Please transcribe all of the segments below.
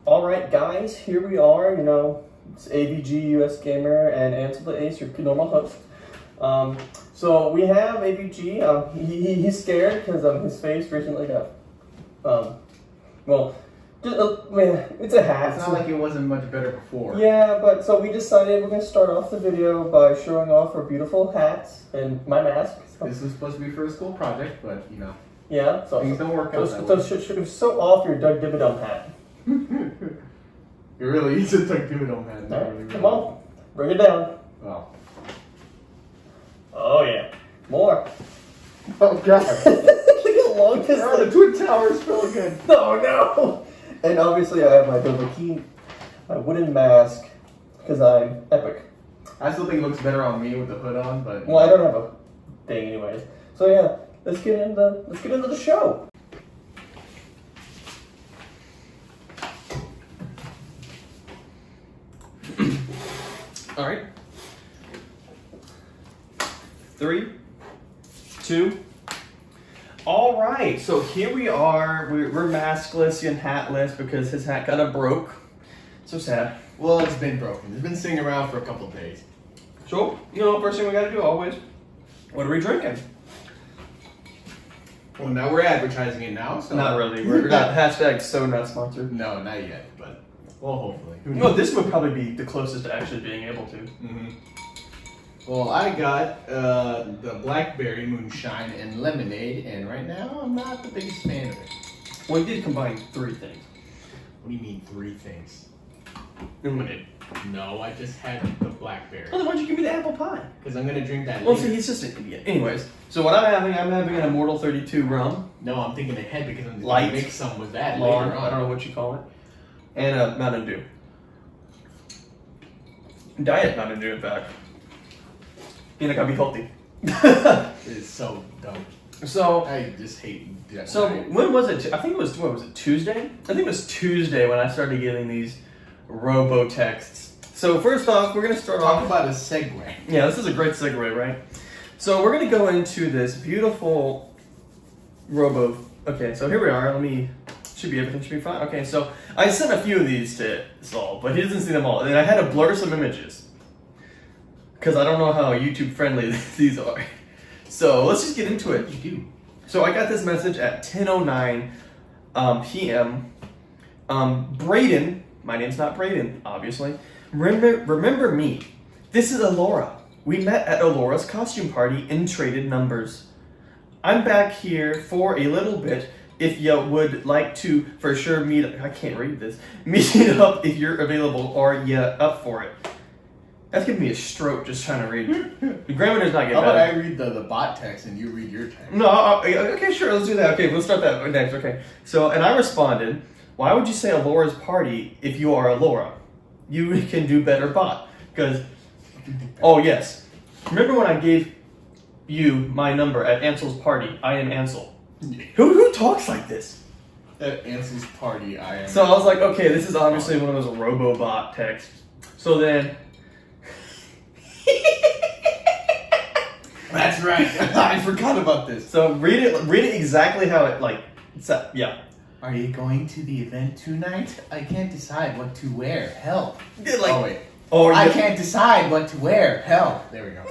Alright guys, here we are, it's AvgUSGamer and Ansel the Ace, your normal host. So we have AvG, he's scared because his face recently got, it's a hat. It's not like it wasn't much better before. Yeah, but so we decided we're going to start off the video by showing off our beautiful hats and my mask. This was supposed to be for a school project, but Yeah, so things don't work out that way. So off your Doug Dimmadome hat. It really is a Doug Dimmadome hat. Right, come on, bring it down. Wow. Oh yeah, more. Oh god. Look how long this Oh, the Twin Towers fell again. Oh no! And obviously I have my wooden mask, because I'm epic. I still think it looks better on me with the hood on, but Well, I don't have a thing anyways. So yeah, let's get into the show. All right. 3, 2. All right. So here we are. We're maskless and hatless because his hat kind of broke. So sad. well, it's been broken. It's been sitting around for a couple of days. So first thing we got to do always. What are we drinking? Well, now we're advertising it now. So Not really. We're not hashtag so not sponsored. No, not yet. But well, hopefully. No, this would probably be the closest to actually being able to. Mm-hmm. Well, I got the blackberry moonshine and lemonade, and right now I'm not the biggest fan of it. Well, you did combine 3 things. What do you mean 3 things? Lemonade. No, I just had the blackberry. Well, then why'd you give me the apple pie? Because I'm gonna drink that Well, later. see, he's just an idiot. Anyways, so what I'm having an Immortal 32 rum. No, I'm thinking ahead because I'm Light. gonna mix some with that Long, later on. I don't know what you call it. And a Mountain Dew. Diet Mountain Dew, in fact. Being like, I'll be healthy. It's so dumb. So, I just hate that. when was it? I think it was, what was it, Tuesday? I think it was Tuesday when I started getting these robo texts. So first off, we're going to start Talk off. about a segue. Yeah, this is a great segue, right? So we're going to go into this beautiful robo. Okay, so here we are. Everything should be fine. Okay, so I sent a few of these to Saul, but he doesn't see them all. And I had to blur some images. Because I don't know how YouTube friendly these are. So let's just get into it. You do. So I got this message at 10:09 p.m. Brayden, my name's not Brayden, obviously. Remember me. This is Alora. We met at Alora's costume party and traded numbers. I'm back here for a little bit. If you would like to, for sure, meet up if you're available or you up for it. That's giving me a stroke just trying to read. The grammar's not getting How about better. I read the bot text and you read your text? No, okay, sure, let's do that. Okay, we'll start that next. Okay, so, and I responded, why would you say Alora's party if you are Alora? You can do better, bot. Because, oh yes, remember when I gave you my number at Ansel's party? I am Ansel. Who talks like this? At Ansel's party, I am. So I was like, okay, this is obviously one of those robo-bot texts. So then... That's right. I forgot about this. So read it exactly how it, yeah. Are you going to the event tonight? I can't decide what to wear. Help. Oh, wait. Or I can't decide what to wear. Help. There we go.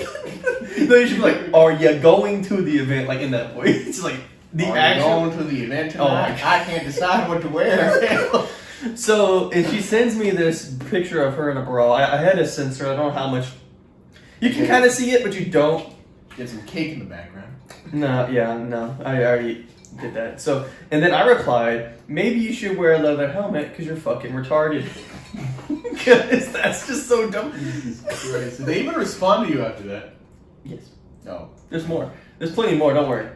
No, you should be like, are you going to the event? Like in that voice. It's like the Are actual. you going to the event Oh my tonight? God. I can't decide what to wear. So, and she sends me this picture of her in a bra. I had to censor. I don't know how much. You can kind of see it, but you don't. Get some cake in the background. No, yeah, no. I already did that. So, and then I replied, maybe you should wear a leather helmet because you're fucking retarded. Because that's just so dumb. Jesus Christ. Did they even respond to you after that? Yes. No. There's more. There's plenty more. Don't worry.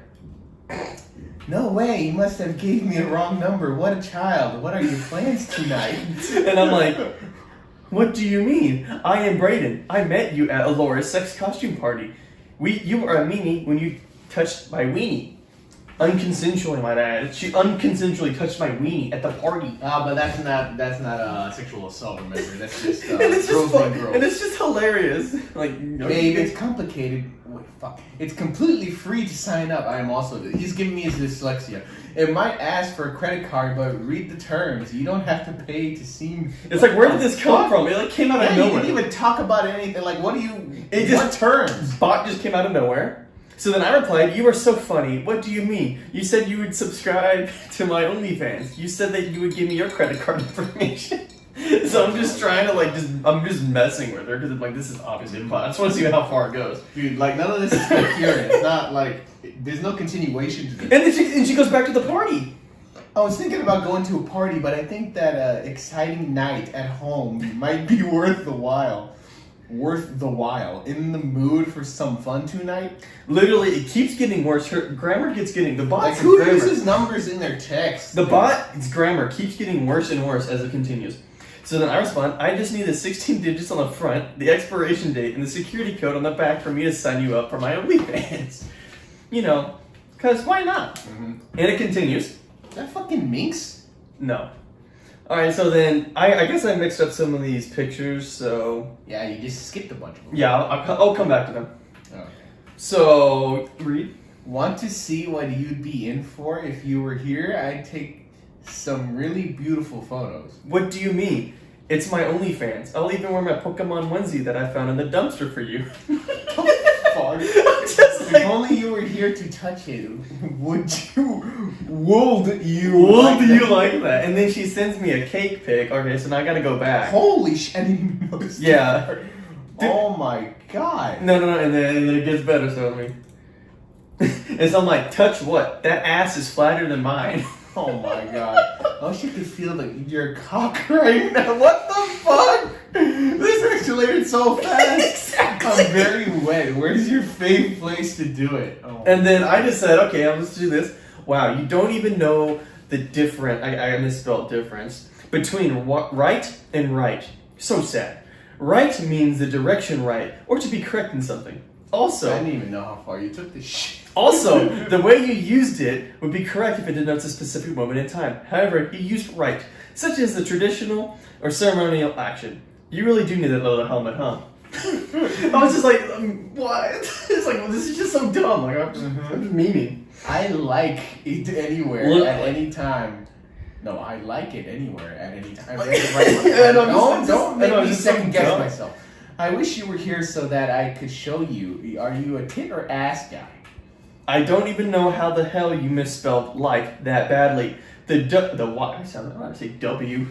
No way. You must have gave me a wrong number. What a child. What are your plans tonight? And I'm like, what do you mean? I am Brayden. I met you at Alora's sex costume party. You were a meanie when you touched my weenie. Unconsensually, might add. She unconsensually touched my weenie at the party. But that's not sexual assault. Remember, that's just And it's just girls being fun. girls. And it's just hilarious. Like, Babe, it's complicated. Wait, fuck. It's completely free to sign up. I am also. He's giving me his dyslexia. It might ask for a credit card, but read the terms. You don't have to pay to see. It's like, where did this come from? It like came out of You nowhere. didn't even talk about anything. Like, what do you? What terms? Bot just came out of nowhere. So then I replied, "You are so funny. What do you mean? You said you would subscribe to my OnlyFans. You said that you would give me your credit card information." So I'm just trying to I'm just messing with her because I'm like, this is obviously a bot. I just want to see how far it goes. Dude, like, none of this is coherent. It's not like, there's no continuation to this. And then she goes back to the party. I was thinking about going to a party, but I think that exciting night at home might be worth the while. In the mood for some fun tonight? Literally, it keeps getting worse. Her grammar keeps getting... The bot's Like, who grammar. uses numbers in their text? The bot's grammar keeps getting worse and worse as it continues. So then I respond, "I just need the 16 digits on the front, the expiration date, and the security code on the back for me to sign you up for my OnlyFans." You know, because why not? Mm-hmm. And it continues. Is that fucking Minx? No. Alright, so then I guess I mixed up some of these pictures, so... Yeah, you just skipped a bunch of them. Yeah, I'll come back to them. Okay. So, read. Want to see what you'd be in for if you were here? I'd take some really beautiful photos. What do you mean? It's my OnlyFans. I'll even wear my Pokemon onesie that I found in the dumpster for you. I'm just If like... only you were here to touch it, would you like that? And then she sends me a cake pic. Okay, so now I gotta go back. Holy shit, I didn't even notice. Yeah. that. Oh my god. No, and then it gets better, so I mean... And so I'm like, touch what? That ass is flatter than mine. Oh my god. I wish you could feel like your cock right now. What the fuck? This escalated so fast. Exactly. I'm very wet. Where's your fave place to do it? Oh. And then I just said, okay, let's do this. Wow, you don't even know the I misspelled difference between right and right. So sad. Right means the direction right, or to be correct in something. Also, I didn't even know how far you took this shit. Also, the way you used it would be correct if it denotes a specific moment in time. However, you used right, such as the traditional or ceremonial action. You really do need that little helmet, huh? I was just like, what? It's like, well, this is just so dumb. Like, I'm just memeing. I like it anywhere at any time. No, I like it anywhere at any time. Don't make me second guess myself. I wish you were here so that I could show you. Are you a tit or ass guy? I don't even know how the hell you misspelled like that badly. The Y. I say W.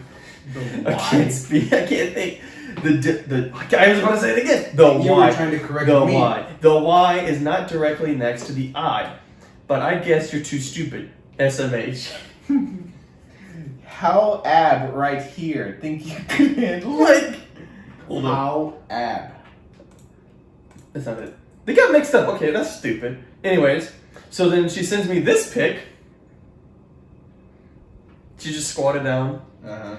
The I can't speak. I can't think. I was about to say it again. The You Y. were trying to correct the me. Y. The Y is not directly next to the I. But I guess you're too stupid. SMH. How ab right here? Think you could handle Like. Hold on. How ab? That's not it. They got mixed up. Okay, that's stupid. Anyways, so then she sends me this pic. She just squatted down. Uh-huh.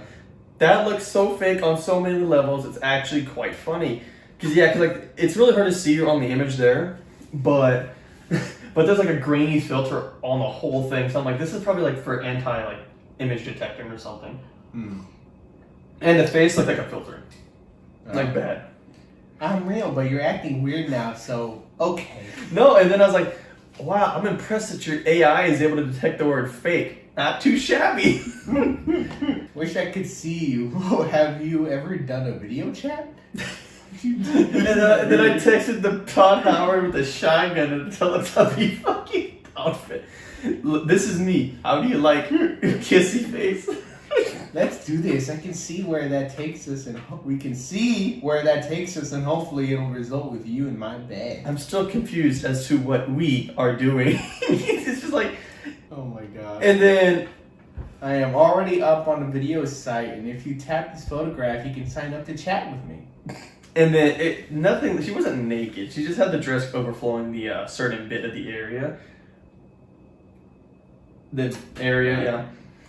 That looks so fake on so many levels. It's actually quite funny. Cause like it's really hard to see you on the image there, but there's like a grainy filter on the whole thing. So I'm like, this is probably like for image detecting or something. Hmm. And the face looked like a filter, like bad. I'm real, but you're acting weird now. So okay. No, and then I was like, wow, I'm impressed that your AI is able to detect the word fake. Not too shabby. Wish I could see you. Have you ever done a video chat? And then I texted the Todd Howard with a shotgun and a Teletubby fucking outfit. This is me. How do you like kissy face? Let's do this. I can see where that takes us, and we can see where that takes us, and hopefully it'll result with you in my bed. I'm still confused as to what we are doing. It's just like, oh my god. and then I am already up on the video site, and if you tap this photograph, you can sign up to chat with me. And then nothing. She wasn't naked. She just had the dress overflowing the certain bit of the area. The area, yeah.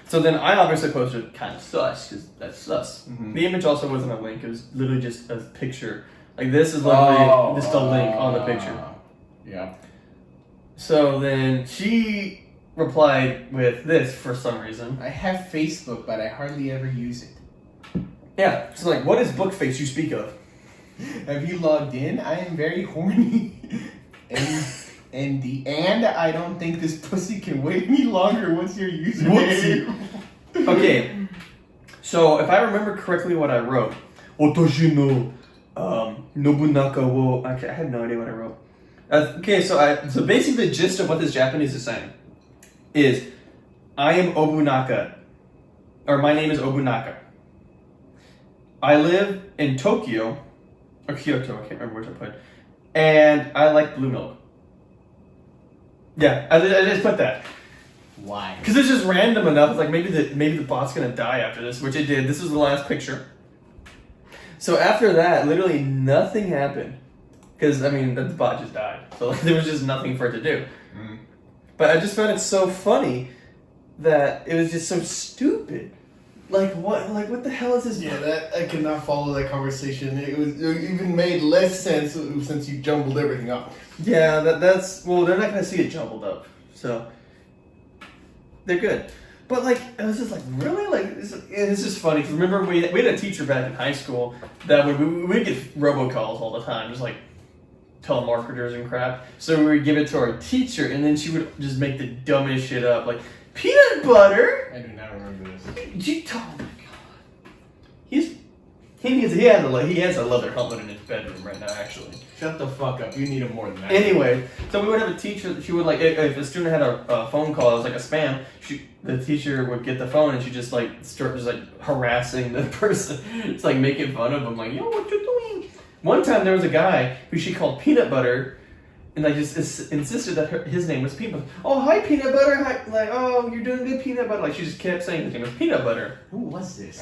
So then I obviously posted kind of sus because that's sus. Mm-hmm. The image also wasn't a link. It was literally just a picture. Like this is literally just a link on the picture. Yeah. So then she replied with this for some reason. I have Facebook, but I hardly ever use it. Yeah. So like, what is book face you speak of? Have you logged in? I am very horny. And I don't think this pussy can wait any longer. What's your username? Okay, so if I remember correctly what I wrote, Otoshi no Nobunaka wo... I have no idea what I wrote. Okay, so basically the gist of what this Japanese is saying is, I am Obunaka, or my name is Obunaka. I live in Tokyo, or Kyoto, I can't remember which I put, and I like blue milk. Yeah, I just put that. Why? Because it's just random enough. It's like maybe the bot's gonna die after this, which it did. This was the last picture. So after that, literally nothing happened. Because, I mean, the bot just died. So there was just nothing for it to do. Mm. But I just found it so funny that it was just so stupid. Like what the hell is this? Yeah, that I cannot follow that conversation. It even made less sense since you jumbled everything up. Yeah, that's well, they're not gonna see it jumbled up, so they're good. But like, it was just like, really, like it's just funny. 'Cause remember, we had a teacher back in high school that we'd get robocalls all the time, just like telemarketers and crap. So we would give it to our teacher, and then she would just make the dumbest shit up, like peanut butter. I do not remember this. Oh my god, he has a leather helmet in his bedroom right now. Actually, shut the fuck up. You need him more than that. Anyway, so we would have a teacher. She would like if a student had a phone call, it was like a spam. The teacher would get the phone and she just like start just like harassing the person. It's like making fun of him, like, yo, what you doing? One time there was a guy who she called Peanut Butter, and I just insisted that his name was Peanut Butter. Oh, hi, Peanut Butter. Hi. Like, oh, you're doing good, Peanut Butter. Like, she just kept saying his name was Peanut Butter. Who was this?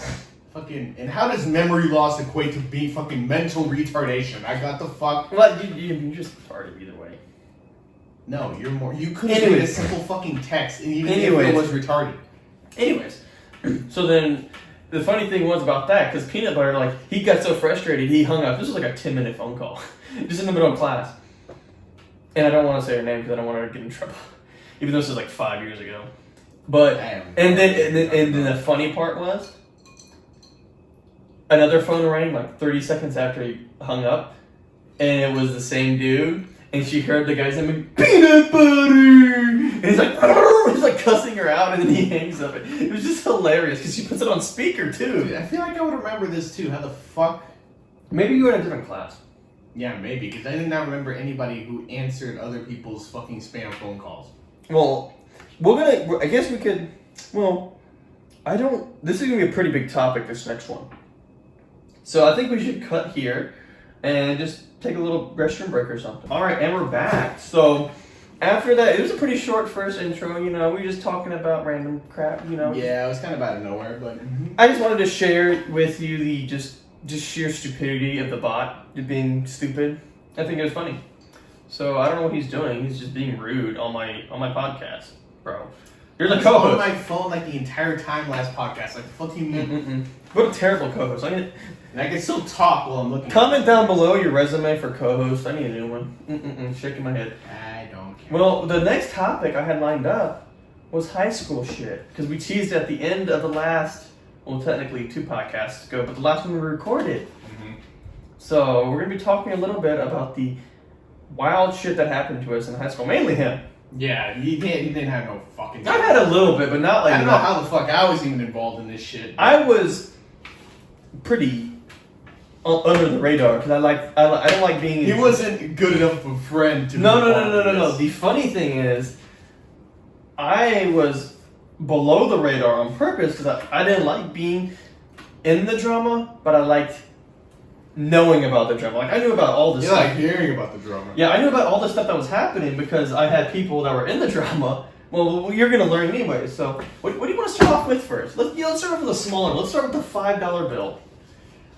Fucking. And how does memory loss equate to being fucking mental retardation? I got the fuck. Well, you just retarded either way. No, you're more. You couldn't read a simple fucking text, and even if it was retarded. Anyways, so then the funny thing was about that, because Peanut Butter, like, he got so frustrated, he hung up. This was like a 10-minute phone call, just in the middle of class. And I don't want to say her name because I don't want her to get in trouble, even though this was like 5 years ago. But and then the funny part was, another phone rang like 30 seconds after he hung up, and it was the same dude. And she heard the guy's name, Peanut Butter! And he's like cussing her out, and then he hangs up. It was just hilarious, because she puts it on speaker, too. Dude, I feel like I would remember this, too. How the fuck? Maybe you were in a different class. Yeah, maybe, because I did not remember anybody who answered other people's fucking spam phone calls. Well, I guess we could, this is going to be a pretty big topic, this next one. So I think we should cut here, and just take a little restroom break or something. All right, and we're back. So after that, it was a pretty short first intro. We were just talking about random crap. Yeah, it was kind of out of nowhere, but I just wanted to share with you the just sheer stupidity of the bot being stupid. I think it was funny. So I don't know what he's doing. He's just being rude on my podcast, bro. You're the co-host. On my phone like the entire time last podcast. Like, fuck you mean? What a terrible co-host. And I can still talk while I'm looking. Comment down below your resume for co-host. I need a new one. Shaking my head. I don't care. Well, the next topic I had lined up was high school shit. Because we teased at the end of the last, technically 2 podcasts ago, but the last one we recorded. Mm-hmm. So we're going to be talking a little bit about the wild shit that happened to us in high school. Mainly him. Yeah, he didn't have no fucking... I've had a little bit, but not like... I don't know how the fuck I was even involved in this shit. I was pretty under the radar because I don't like being. He wasn't good enough of a friend to. No. The funny thing is, I was below the radar on purpose because I didn't like being in the drama, but I liked knowing about the drama. Like I knew about all this. You like hearing about the drama. Yeah, I knew about all the stuff that was happening because I had people that were in the drama. Well, you're gonna learn anyway. So, what do you want to start off with first? Let's start off with a smaller. Let's start with the $5 bill.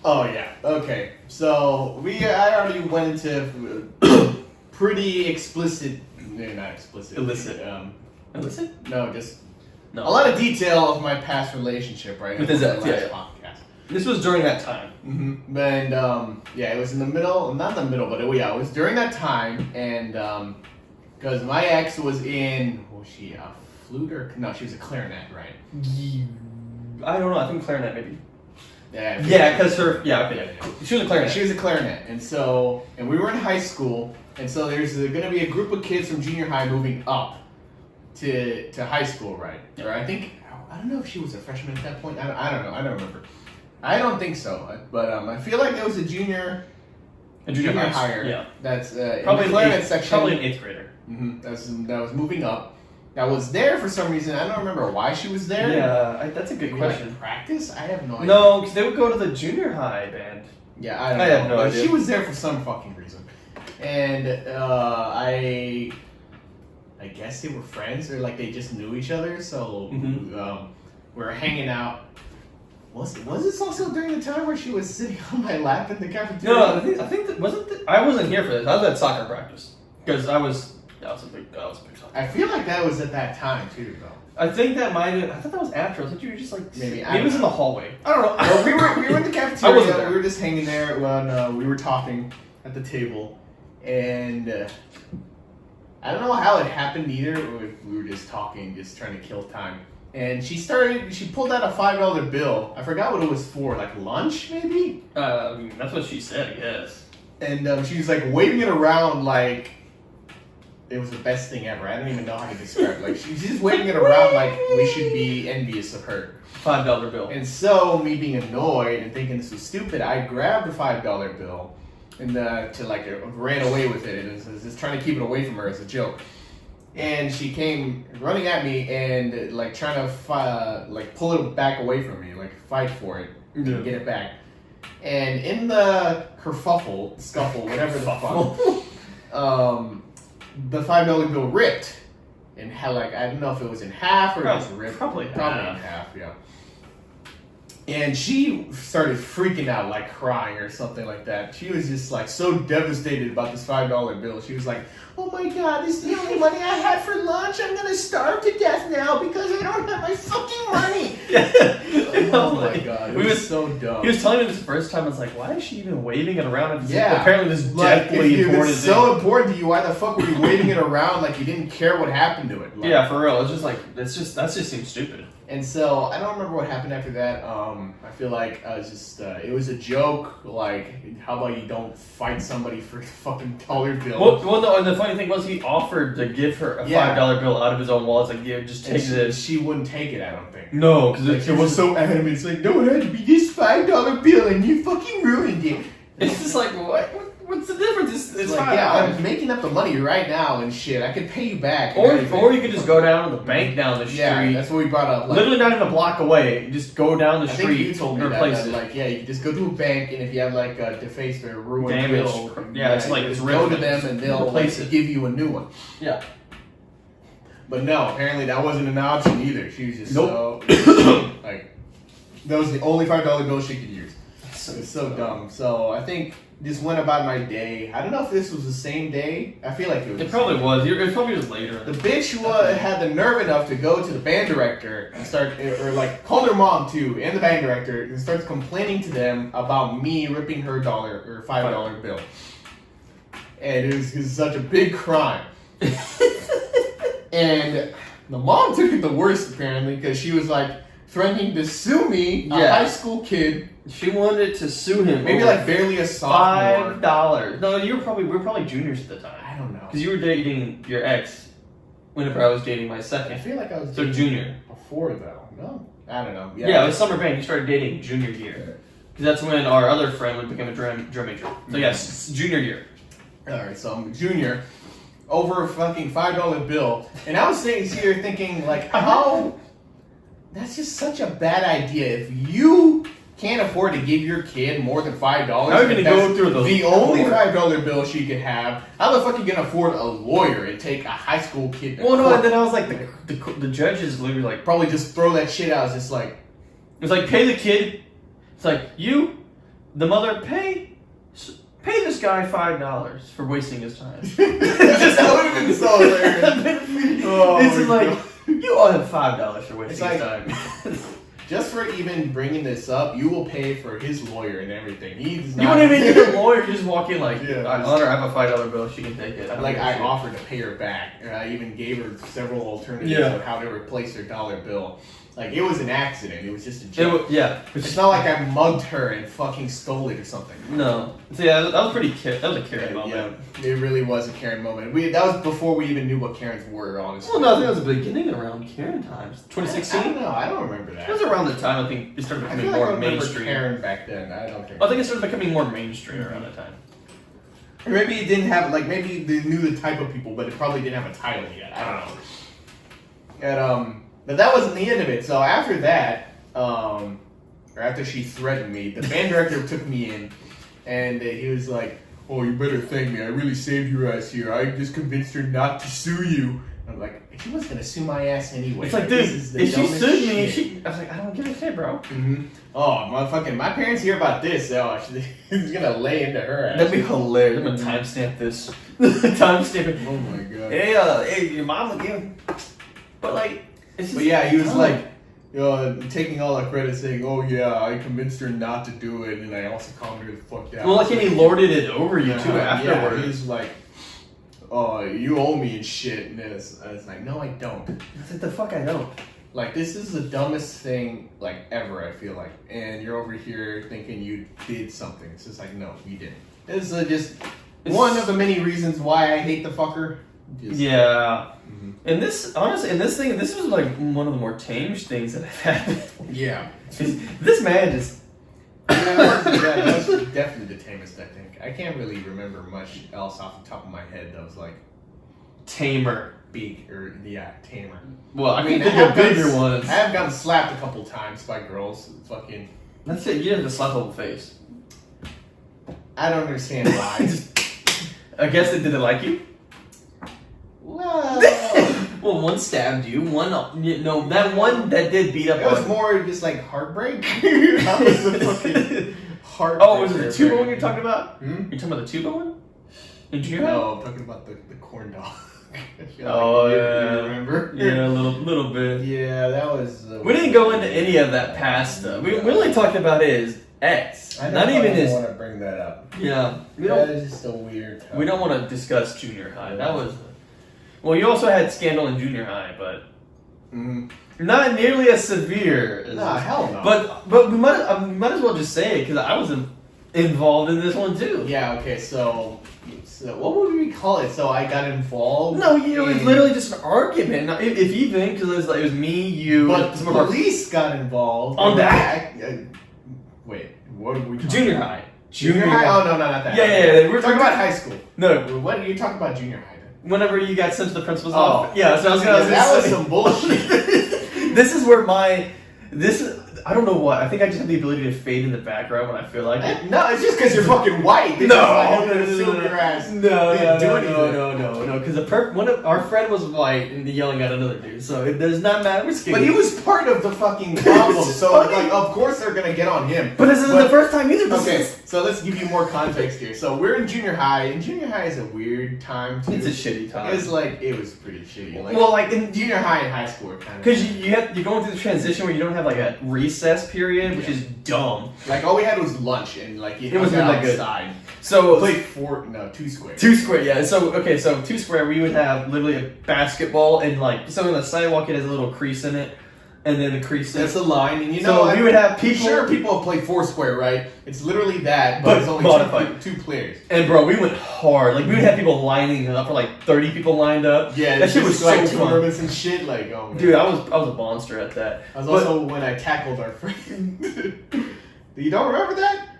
Oh yeah. Okay. So I already went into pretty explicit. Not explicit. Illicit. Illicit? No, just a lot of detail of my past relationship. Right. With his ex. Yeah. Podcast. This was during that time. Mm-hmm. And it was in the middle. Not in the middle, but it was during that time, and because my ex was in. Was she a flute or no? She was a clarinet, right? I don't know. I think clarinet maybe. Yeah, because her... Yeah, okay. She was a clarinet. She was a clarinet. And we were in high school, And so there's going to be a group of kids from junior high moving up to high school, right? Yeah. Or I don't know if she was a freshman at that point. I don't know. I don't remember. I don't think so. But I feel like there was a junior higher. Yeah. That's probably in the clarinet section. Probably an 8th grader. Mm-hmm. That was moving up. That was there for some reason. I don't remember why she was there. Yeah, that's a good question. Like practice? I have no idea. No, because they would go to the junior high band. Yeah, I don't know. have no but idea. She was there for some fucking reason. And I guess they were friends or like they just knew each other. So we were hanging out. Was this also during the time where she was sitting on my lap in the cafeteria? No, I think that I wasn't here for this. I was at soccer practice because that was a big soccer. I feel like that was at that time too, though. I think that might have. I thought that was after. I thought you were just like maybe it was in the hallway. I don't know. Well, we were in the cafeteria. I wasn't there. We were just hanging there when we were talking at the table, and I don't know how it happened either. Or if we were just talking, just trying to kill time. And she pulled out a $5 bill. I forgot what it was for, like lunch maybe. That's what she said, I guess. And she was like waving it around like it was the best thing ever. I don't even know how to describe it. Like she's just waving it around like we should be envious of her. $5 bill. And so me being annoyed and thinking this was stupid, I grabbed the $5 bill and ran away with it and was just trying to keep it away from her as a joke. And she came running at me and like trying to pull it back away from me, like fight for it to get it back. And in the scuffle, whatever the fuck, the $5 bill ripped and had like I don't know if it was in half or just ripped. Probably in half, yeah. And she started freaking out, like crying or something like that. She was just like so devastated about this $5 bill. She was like, "Oh my god, this is the only money I had for lunch. I'm gonna starve to death now because I don't have my fucking money." Oh my god, it was so dumb. He was telling me this the first time. I was like, "Why is she even waving it around?" Yeah, apparently this deathly if important. It's so important to you. Why the fuck were you waving it around like you didn't care what happened to it? Like, yeah, for real. It's just like that just seems stupid. And so I don't remember what happened after that. I feel like I was just it was a joke. Like, how about you don't fight somebody for a fucking dollar bill? Well, no, and the funny thing was he offered to give her a $5 bill out of his own wallet. It's like, yeah, just take this. She wouldn't take it. I don't think. No, because it was so adamant. It's like, no, it had to be this $5 bill, and you fucking ruined it. It's just like, what's the difference? It's like, fine. yeah, I'm making up the money right now and shit. I could pay you back. Or you could just go down to the bank down the street. Yeah, that's what we brought up. Like, literally not even a block away. Just go down the street. I think you told me and replace that. it. Like, yeah, you just go to a bank, and if you have like a defaced or ruined bill, it's like just go to them and they'll give you a new one. Yeah. But no, apparently that wasn't an option either. She was just so like that was the only $5 bill she could use. It's so dumb. So I think just went about my day. I don't know if this was the same day. I feel like it was. It probably was. It probably was later. The bitch had the nerve enough to go to the band director and called her mom too, and the band director, and starts complaining to them about me ripping her $5 bill. And it was such a big crime. And the mom took it the worst apparently because she was like threatening to sue me, a high school kid. She wanted to sue him. Maybe like barely a sophomore. $5. No, we were probably juniors at the time. I don't know. Because you were dating your ex whenever I was dating my second. I feel like I was so junior. Before though. No? I don't know. Yeah, it was summer band. You started dating junior year. Because that's when our other friend would become a drum major. So yes, junior year. Alright, so I'm a junior. Over a fucking $5 bill. And I was sitting here thinking, like, how... That's just such a bad idea. If you can't afford to give your kid more than $5, how are you going to go through the only $5 bill she could have, how the fuck are you going to afford a lawyer and take a high school kid to court? No, and then I was like, the judges literally like... Probably just throw that shit out. It's just like... It's like, pay the kid. It's like, you, the mother, pay this guy $5 for wasting his time. That would have been so hilarious. It's like, you owe him $5 for wasting his time. Just for even bringing this up, you will pay for his lawyer and everything. You wouldn't even need a lawyer. You just walk in like, Honor, I have a $5 bill. She can take it. I offered to pay her back. I even gave her several alternatives on how to replace her $1 bill. Like, it was an accident. It was just a joke. It's not like I mugged her and fucking stole it or something. No. So yeah, that was pretty. That was a Karen moment. Yeah, it really was a Karen moment. That was before we even knew what Karens were, honestly. Well, no, I think it was the beginning around Karen times. 2016. I don't know. I don't remember that. It was around the time I think it started becoming more mainstream. Karen back then. I don't think. I think it started becoming more mainstream around that time. Or maybe it didn't have maybe they knew the type of people, but it probably didn't have a title yet. I don't know. And but that wasn't the end of it. So after that, or after she threatened me, the band director took me in, and he was like, "Oh, you better thank me. I really saved your ass here. I just convinced her not to sue you." I'm like, she was gonna sue my ass anyway. It's like, dude, if she sued me, I was like, I don't give a shit, bro. Mm-hmm. Oh, motherfucking, my parents hear about this. Oh, he's gonna lay into her ass. That'd be hilarious. I'm gonna timestamp this. Timestamp it. Oh my god. Hey, your mom again. But like, but yeah, he was like, taking all the credit, saying, "Oh yeah, I convinced her not to do it, and I also calmed her the fuck down." Well, like, and he lorded it over you too afterwards. Yeah, he's like, "Oh, you owe me and shit." And I was like, "No, I don't." I said, "The fuck, I don't." Like, this is the dumbest thing ever. I feel like, and you're over here thinking you did something. It's just like, no, you didn't. This is just one of the many reasons why I hate the fucker. Yeah. Mm-hmm. And this, honestly, this was like one of the more tame things that have happened. Yeah. This man just. That was definitely the tamest, I think. I can't really remember much else off the top of my head that was like tamer. Big or tamer. Well, I mean, think of bigger ones. I have gotten slapped a couple times by girls. Fucking. That's it. You have to slap on the face. I don't understand why. I guess they didn't like you. Well, well, one stabbed you. That one that did beat up. It was more just like heartbreak. That was the fucking heartbreak. Oh, was it the tuba one you're talking about? You're talking about the tuba one? No, I'm talking about the corn dog. Oh, yeah. You remember? Yeah, a little bit. Yeah, that was... we didn't go into any of that past stuff. We only talked about his ex. Not even his... I don't want to bring that up. Yeah. That is just a weird topic. We don't want to discuss junior high. That was... Well, you also had scandal in junior high, but... Not nearly as severe. Nah, hell no. But we might as well just say it, because I was involved in this one, too. Yeah, okay, so what would we call it? So I got involved. No, it was literally just an argument. If even, because it was me, you. But the police got involved on that. Wait, what are we? Junior high. Junior high? Oh no, not that. Yeah. We're talking about high school. No, what are you talking about? Junior high then? Whenever you got sent to the principal's office. Yeah, so I was gonna. That was some bullshit. This is where I don't know what. I think I just have the ability to fade in the background when I feel like it. No, it's just because you're fucking white. No. Because one of our friend was white and yelling at another dude, so it does not matter. But he was part of the fucking problem, so of course they're gonna get on him. But this isn't the first time either. Okay, so let's give you more context here. So we're in junior high, and junior high is a weird time too. It's a shitty time. It was pretty shitty. In junior high and high school are kind of because you're going through the transition where you don't have like a recess period, which is dumb. Like all we had was lunch, and it was really outside. Good. So we played 2 square. 2 square, yeah. So 2 square, we would have literally a basketball and like something on the sidewalk. It has a little crease in it, and then the crease. That's a line, and we would have people. Sure, people play 4 square, right? It's literally that, but it's only two players. And bro, we went hard. Like we would have people lining up, for like 30 people lined up. Yeah, that shit was like so fun. tournaments and shit. Like, oh man. Dude, I was a monster at that. I was also when I tackled our friend. You don't remember that?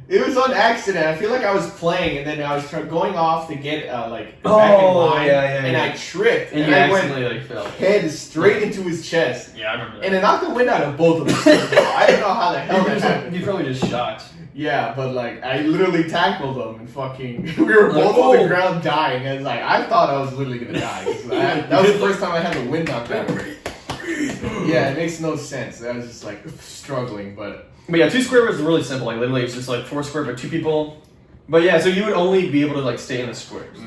It was on accident. I feel like I was playing, and then I was going off to get back in line, and I tripped, and I went fell head straight into his chest. Yeah, I remember that. And it knocked the wind out of both of us. I don't know how the hell that happened. You probably just shocked. Yeah, but like I literally tackled him and fucking we were both on the ground dying, and I thought I was literally gonna die. That was the first time I had the wind knocked out of me. Yeah, it makes no sense. I was just like struggling, But yeah, 2 square was really simple. Like literally, it's just like 4 square, but 2 people. But yeah, so you would only be able to like stay in the squares.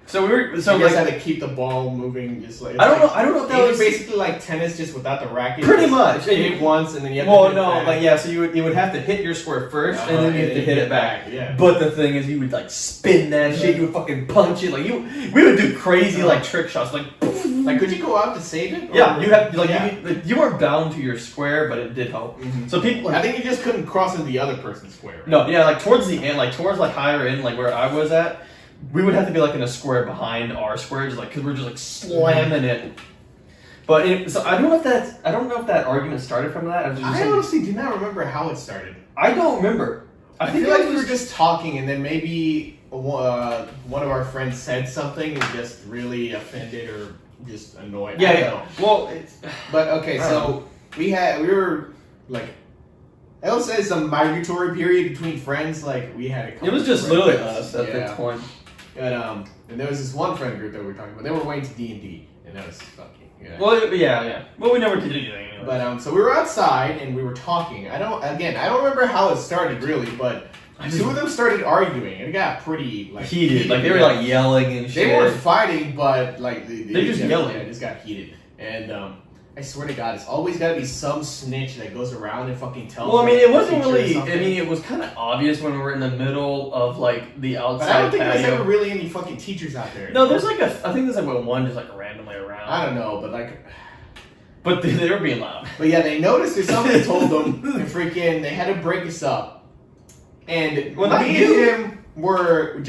So we were. So So you like, guys had to keep the ball moving, just like I don't know. I don't know if that was basically like tennis, just without the racket. pretty much. Hit it once, and then you have Well, to hit no, it back. like yeah. So you would have to hit your square first, and then you have to hit it back. Yeah. But the thing is, you would like spin that shit. You would fucking punch it. Like we would do crazy like trick shots. Like, could you go out to save it? Yeah, you have like Yeah. you weren't bound to your square, but it did help. Mhm. So people, I think you just couldn't cross into the other person's square. Right? no, yeah, like towards the end, like towards like higher end, like where I was at, we would have to be like in a square behind our square, just like because we're just like slamming it. But so I don't know if that argument started from that. I honestly do not remember how it started. I don't remember. I feel like we were just talking, and then maybe one of our friends said something and just really offended or just annoyed. Yeah, I don't yeah. know. Well, it's, But okay, so we were like, I'll say it's a migratory period between friends. Like we had a couple it was just of literally friends. us at that point. And there was this one friend group that we were talking about. They were way into D&D, and that was fucking. Yeah. Well, yeah. Well, we never did anything anyway. But so we were outside and we were talking. I don't remember how it started really, but two of them started arguing and it got pretty like heated. Like they were like yelling and shit. They weren't fighting, but like they just yelling. Yeah, it just got heated. And I swear to God, it's always got to be some snitch that goes around and fucking tells. Well, I mean, it wasn't teacher or really. something. I mean, it was kind of obvious when we were in the middle of like the outside But I don't think patio. there's ever really any fucking teachers out there. No, there's like I think there's like one just like randomly around. I don't know, but like. But they were being loud. But yeah, they noticed that somebody told them, and freaking, they had to break us up. And Well, not me you. and him were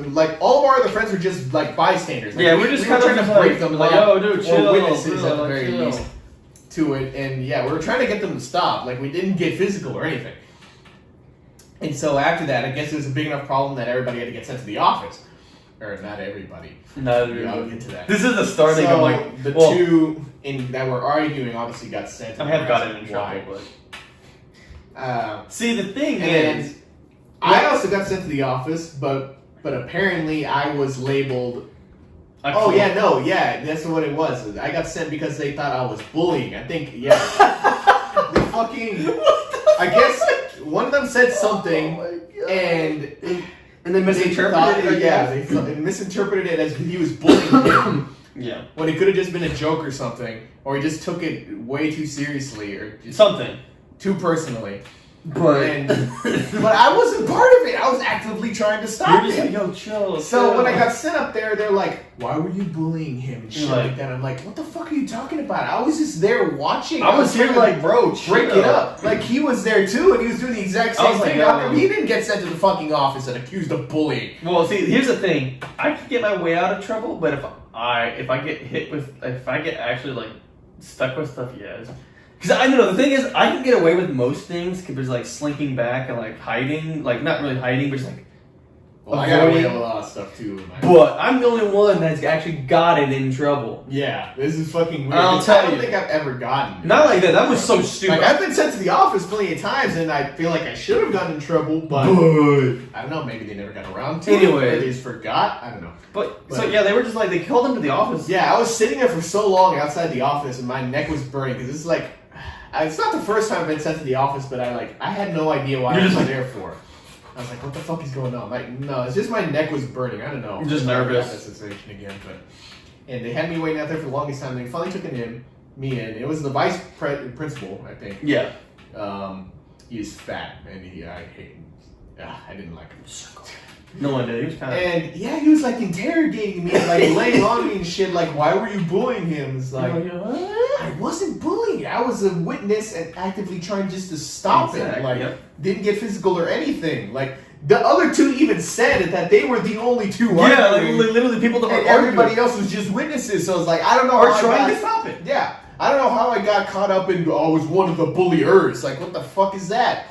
like, all of our other friends were just like bystanders. Like, Yeah, we're just we kind were of trying to like, break them like, up, oh, dude, chill, or witnesses chill, at the very chill. least to it. And yeah, we were trying to get them to stop. Like, we didn't get physical or anything. And so after that, I guess it was a big enough problem that everybody had to get sent to the office. Or not everybody. No, Yeah, I'll get to that. This is the starting So of like the well, two that were arguing obviously got sent. I have gotten in trouble, but see the thing and is, I also got sent to the office, but apparently I was labeled. That's what it was. I got sent because they thought I was bullying. I think they fucking. I guess one of them said something, and then misinterpreted it. They misinterpreted it as he was bullying him. Yeah. When it could have just been a joke or something, or he just took it way too seriously, or just Something. too personally. But But I wasn't part of it. I was actively trying to stop you're just him. like, yo, chill. So when I got sent up there, they're like, "Why were you bullying him?" and shit Like- like that. I'm like, "What the fuck are you talking about? I was just there watching. I was here trying to like, bro, break chill. it up. Like he was there too, and he was doing the exact I same was like, thing. yo. How come he didn't get sent to the fucking office and accused of bullying?" Well, see, here's the thing. I can get my way out of trouble, but if I get actually like stuck with stuff, yes. Because I know the thing is, I can get away with most things because like slinking back and like hiding, like not really hiding, but just like. Well, I got away with a lot of stuff too. But I'm the only one that's actually gotten in trouble. Yeah, this is fucking weird. I'll tell I don't you. think I've ever gotten. Not like that. That was so stupid. Like I've been sent to the office plenty of times, and I feel like I should have gotten in trouble, but I don't know. Maybe they never got around to it. Anyway. Or they just forgot. I don't know. But so yeah, they were just like they called him to the office. Yeah, I was sitting there for so long outside the office, and my neck was burning because it's like it's not the first time I've been sent to the office, but I had no idea why I was there for. I was like, what the fuck is going on? Like, no, it's just my neck was burning. I don't know. You're just I nervous. got that sensation again, and they had me waiting out there for the longest time. They finally took me in. It was the vice principal, I think. Yeah. He's fat, and I hate him. I didn't like him. No one did. He was kind of. And yeah, he was like interrogating me, like laying on me and shit. Like, why were you bullying him? It's like. I wasn't bullying. I was a witness and actively trying just to stop it. Like, didn't get physical or anything. Like, the other two even said that they were the only two. Yeah, like literally people that were and everybody else was just witnesses. So it's like I don't know. Or trying to stop it. Yeah, I don't know how I got caught up in. I was one of the bulliers. Like, what the fuck is that?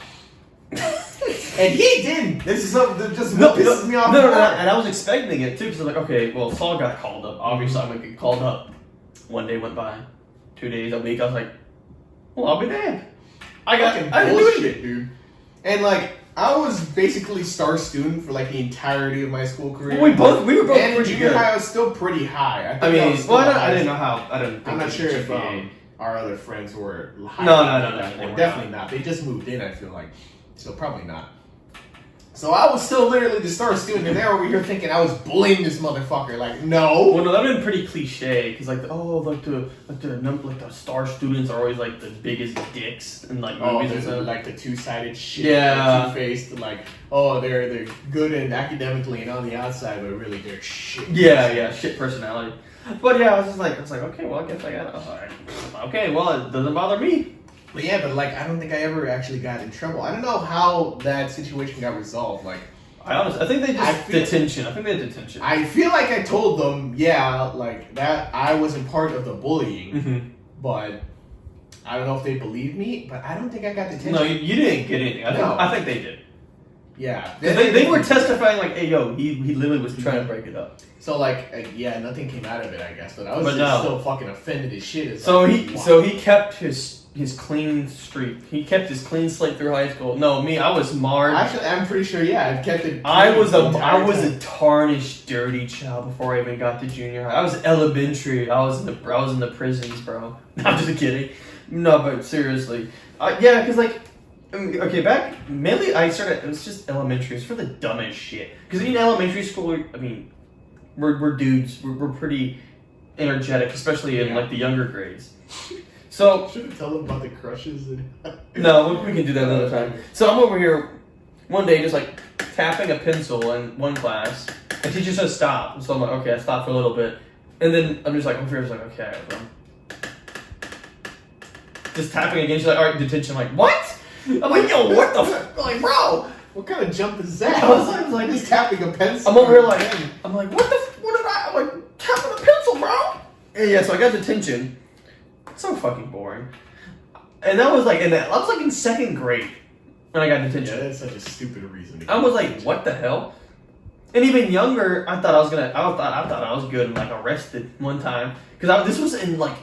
And he didn't. This is something that just pisses me off. No, and I was expecting it too because I'm like, okay, well, Saul got called up. Obviously, I'm gonna get called up. One day went by. 2 days, a week, I was like, well, I'll be damned. I didn't do bullshit, dude. And like, I was basically star student for like the entirety of my school career. Well, we were both and pretty junior good. high, I was still pretty high. I mean, I didn't know how. I'm not sure if our other friends were high. No, they weren't. Definitely not. They just moved in, I feel like. So probably not. So I was still literally the star student, and they're over here thinking I was bullying this motherfucker. Like, no. Well, no, that would have been pretty cliche, because like the star students are always like the biggest dicks in like movies and stuff. Like the two-sided shit. Yeah. Two-faced, like, oh, they're good and academically and on the outside, but really they're shit. Yeah, shit personality. But yeah, I was like, okay, well, I guess I got it. Okay, well, it doesn't bother me. But yeah, but like, I don't think I ever actually got in trouble. I don't know how that situation got resolved. Like, I think they just detention. I think they had detention. I feel like I told them, yeah, like that I wasn't part of the bullying, but I don't know if they believed me. But I don't think I got detention. No, you didn't get anything. I think they did. Yeah, they were testifying like, hey, yo, he literally was trying to break it up. So like, yeah, nothing came out of it, I guess. But I was still fucking offended as shit. So he kept his clean streak. He kept his clean slate through high school. No, me, I was marred. Actually, I'm pretty sure. Yeah, I've kept it. I was a tarnished, dirty child before I even got to junior high. I was elementary. I was in the prisons, bro. I'm just kidding. No, but seriously, yeah, because like. Okay, back mainly it was just elementary. It's for the dumbest shit. Because in elementary school, I mean, we're dudes. We're pretty energetic, especially in like the younger grades. So should we tell them about the crushes? No, we can do that another time. So I'm over here one day just like tapping a pencil in one class, and teacher says stop. So I'm like, okay, I stopped for a little bit, and then I'm just like, okay, just tapping again. She's like, all right, detention. I'm like, what? I'm like, yo, what the fuck? Like, bro, what kind of jump is that? I was like just tapping a pencil. I'm over here like, I'm like, what did I? I'm like, tapping a pencil, bro. And yeah, so I got detention. It's so fucking boring. And that was like, I was like in second grade when I got detention. Yeah, that's such a stupid reason. I was like, what the hell? And even younger, I thought I was good and like arrested one time because this was in like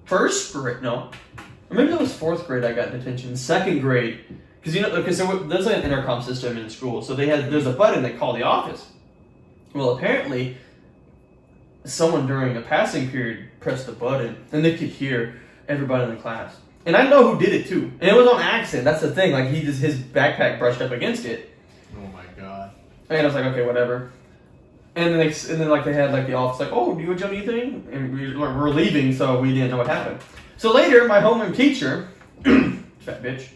first grade. No. Or maybe that was fourth grade I got detention. Second grade. Because there's like an intercom system in school. So there's a button that called the office. Well, apparently, someone during a passing period pressed the button and they could hear everybody in the class. And I know who did it too. And it was on accident. That's the thing. Like his backpack brushed up against it. Oh my god. And I was like, okay, whatever. And then they had like the office like, oh, do you want to do anything? And we're leaving, so we didn't know what happened. So later, my homeroom teacher, fat bitch,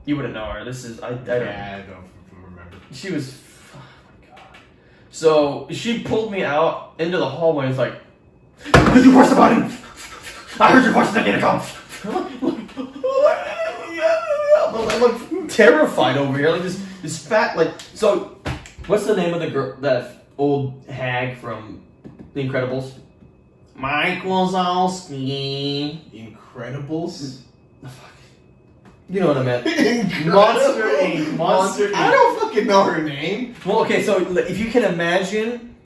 you wouldn't know her. I don't remember. She was, oh my god. So she pulled me out into the hallway and was like, did you press the button? I heard your voice in the intercom. I'm like terrified over here, like this fat, like, so what's the name of the girl, that old hag from The Incredibles? Mike Wazowski. Incredibles? You know what I meant. Monster Inc. Monster Inc. I don't fucking know her name. Well, okay, so if you can imagine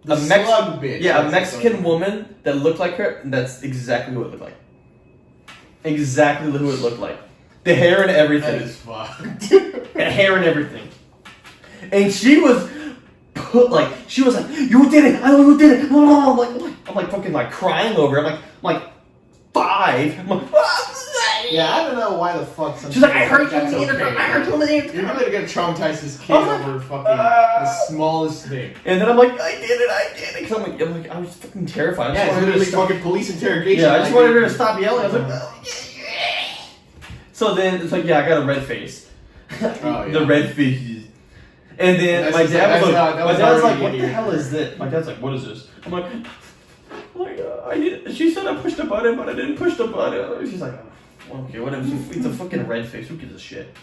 a slug bitch. Yeah, a Mexican woman that looked like her, that's exactly who it looked like. Exactly who it looked like. The hair and everything. That is fucked. The hair and everything. And she was like, you did it! I know you did it! I'm like fucking like crying over it. I'm like 5. I'm like, yeah, I don't know why the fuck. She's like, I heard you in the intercom. I heard you in the intercom. You're really gonna traumatize this kid over fucking the smallest thing. And then I'm like, I did it. Because I'm like, I was fucking terrified. Yeah, it's literally fucking police interrogation. Yeah, I just wanted her to stop yelling. I was like, oh, yeah. So then it's like, yeah, I got a red face. Oh, yeah. The red faces. And then my dad was like, what the hell is this? My dad's like, what is this? I'm like, she said I pushed a button, but I didn't push the button. She's like, oh, okay, whatever. It's a fucking red face. Who gives a shit?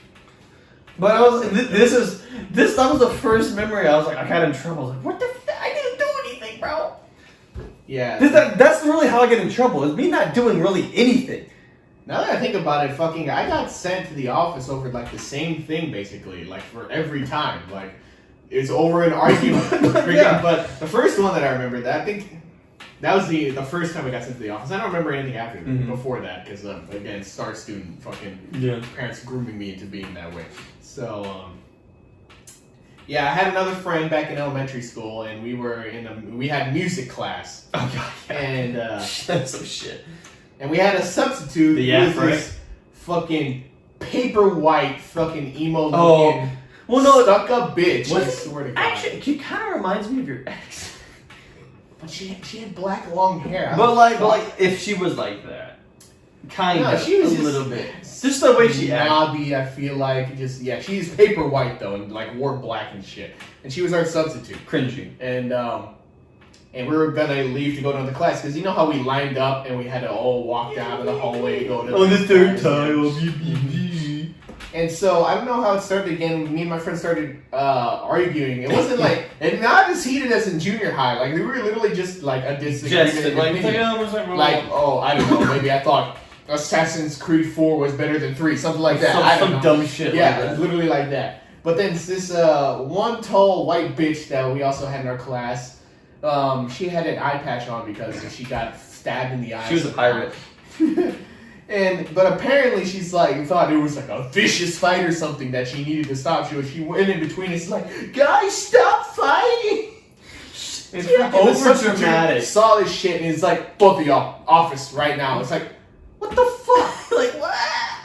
But that was the first memory. I was like, I got in trouble. I was like, what the fuck? I didn't do anything, bro. Yeah. That's really how I get in trouble. Is me not doing really anything. Now that I think about it, I got sent to the office over like the same thing basically, like for every time. Like it's over an argument. Yeah. But the first one that I remember, I think that was the first time I got sent to the office. I don't remember anything after before that because again, star student, fucking parents grooming me into being that way. So yeah, I had another friend back in elementary school, and we had music class. Oh god. Yeah. And that's some shit. And we had a substitute who was this fucking paper white fucking emo looking stuck up bitch. I swear to God. Actually, she kind of reminds me of your ex. But she had black long hair. But like, if she was like that, kind of, she was a little bit, just the way she acted. Snobby, I feel like, she's paper white though, and like wore black and shit. And she was our substitute, cringy. And we were gonna leave to go to another class because you know how we lined up and we had to all walk down to the hallway to go to on the third tile. And so I don't know how it started again. Me and my friend started arguing. It wasn't like, and not as heated as in junior high. Like we were literally just like a disagreement. Like, oh, I don't know. Maybe I thought Assassin's Creed 4 was better than 3, something like that. Some dumb shit. Yeah, like that. literally like that. But then this one tall white bitch that we also had in our class, she had an eye patch on because she got stabbed in the eye. She was a pirate. But apparently she's like thought it was like a vicious fight or something that she needed to stop. She went in between. It's like, guys, stop fighting! It's over dramatic. Saw this shit and it's like, both of y'all, office right now. It's like, what the fuck? Like what?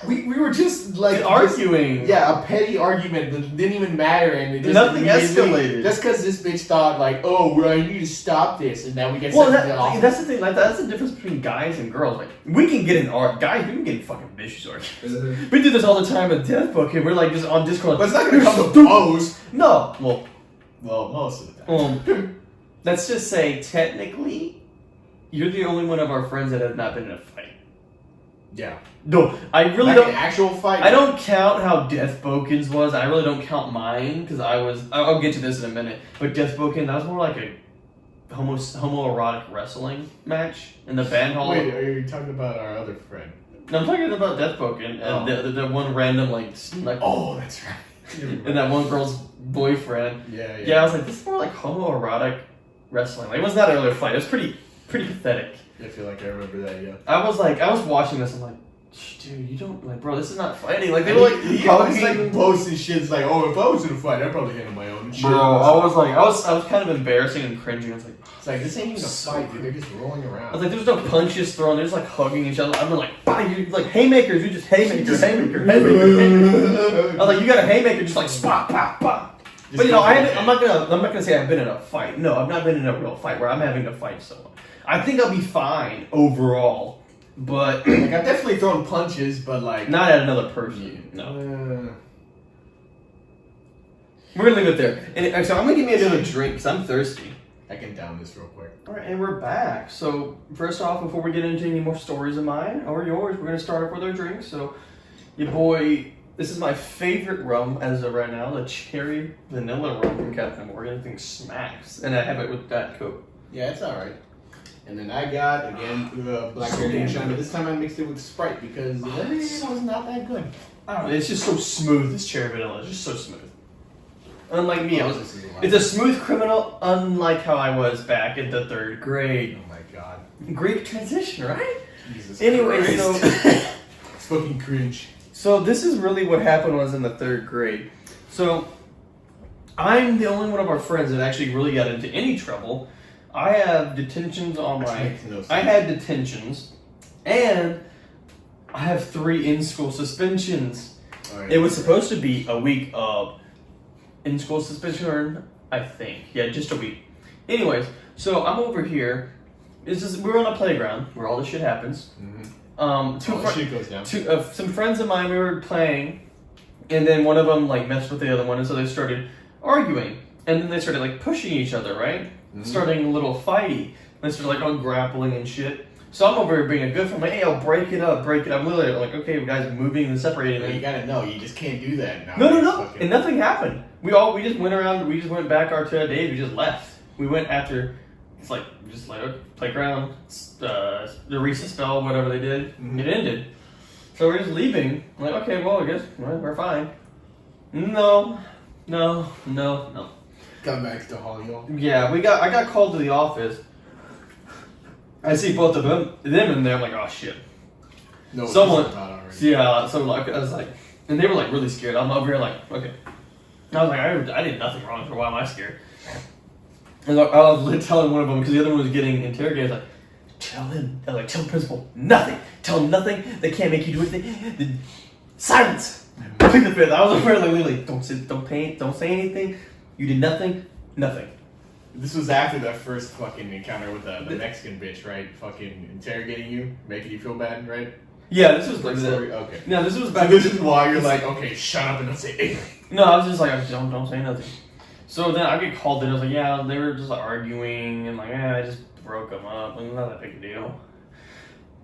We were just like arguing. A petty argument that didn't even matter, and it just nothing escalated. Just because this bitch thought like, oh, well, I need to stop this, and now we get that's the thing. Like that's the difference between guys and girls. Like we can get in guys, we can get in fucking vicious arguments. We do this all the time with Death Book, and we're like just on Discord. But it's not gonna come to blows. No. Well, most of the time. Let's just say technically, you're the only one of our friends that has not been in a fight. Yeah. No, I really don't. An actual fight. I don't count how Death Boken's was. I really don't count mine because I'll get to this in a minute. But Death Boken, that was more like a homoerotic wrestling match in the band hall. Wait, are you talking about our other friend? No, I'm talking about Death Boken and the one random like. Oh, that's right. And that one girl's boyfriend. Yeah. Yeah, I was like, this is more like homoerotic wrestling. Like, it was not a real fight. It was pretty pathetic. I feel like I remember that. Yeah. I was watching this. I'm like, dude, you don't like, bro. This is not fighting. Like they were were like, he always like posting shit's like, oh, if I was in a fight, I'd probably handle my own. Bro, I was kind of embarrassing and cringing. I was like, it's like this ain't even a fight, dude. They're just rolling around. I was like, there's no punches thrown. They're just like hugging each other. I'm like, you like haymakers. You just haymaker. I was like, you got a haymaker, just like spot, pop, pop. But you know, I'm not gonna say I've been in a fight. No, I've not been in a real fight where I'm having to fight someone. I think I'll be fine overall. But like I've definitely thrown punches, but like not at another person. No. We're gonna leave it there. And so I'm gonna give me another drink because I'm thirsty. I can down this real quick. All right, and we're back. So first off, before we get into any more stories of mine or yours, we're gonna start off with our drinks. So, your boy, this is my favorite rum as of right now, the cherry vanilla rum from Captain Morgan. I think smacks, and I have it with Diet Coke. Yeah, it's all right. And then I got, again, blackberry moonshine, but this time I mixed it with Sprite because it was not that good. I don't know, it's just so smooth, this cherry vanilla. It's just so smooth. Unlike me, it's a smooth criminal, unlike how I was back in the 3rd grade. Oh my god. Great transition, right? Jesus anyway, Christ. It's fucking cringe. So this is really what happened was in the 3rd grade. So I'm the only one of our friends that actually really got into any trouble. I have detentions on my... I had detentions, and I have 3 in-school suspensions. Oh, yeah. It was supposed to be a week of in-school suspension, I think. Yeah, just a week. Anyways, so I'm over here. We're on a playground where all this shit happens. Mm-hmm. Shit goes down. Some friends of mine, we were playing, and then one of them like messed with the other one, and so they started arguing, and then they started like pushing each other, right? Mm-hmm. Starting a little fighty. They started like all grappling and shit. So I'm over here being a good friend. I'm like, hey, I'll break it up. I'm literally like, okay, you guys moving and separating. You gotta know, you just can't do that now. No. And nothing happened. We just went around. We just went back to our days. We just left. We went after. It's like just like a playground, the recess bell, whatever they did. Mm-hmm. It ended. So we're just leaving. I'm like, okay, well, I guess we're fine. No. Got back to Hollywood. Yeah, I got called to the office. I see both of them in there. I'm like, oh shit. No, someone. Yeah, so like I was like, and they were like really scared. I'm over here like, okay. I was like, I did nothing wrong, so why am I scared? And I was telling one of them because the other one was getting interrogated. I was like, tell the principal nothing. Tell them nothing. They can't make you do anything. Silence. I picked the 5th. I was over there like literally, don't sit, don't paint, don't say anything. You did nothing. This was after that first fucking encounter with the Mexican bitch, right? Fucking interrogating you, making you feel bad, right? Yeah, this was like okay. No, this was back. So this is why you're like, okay, shut up and don't say anything. No, I was just like, don't say nothing. So then I get called in. I was like, yeah, they were just arguing, and like, yeah, I just broke them up, and not that big a deal.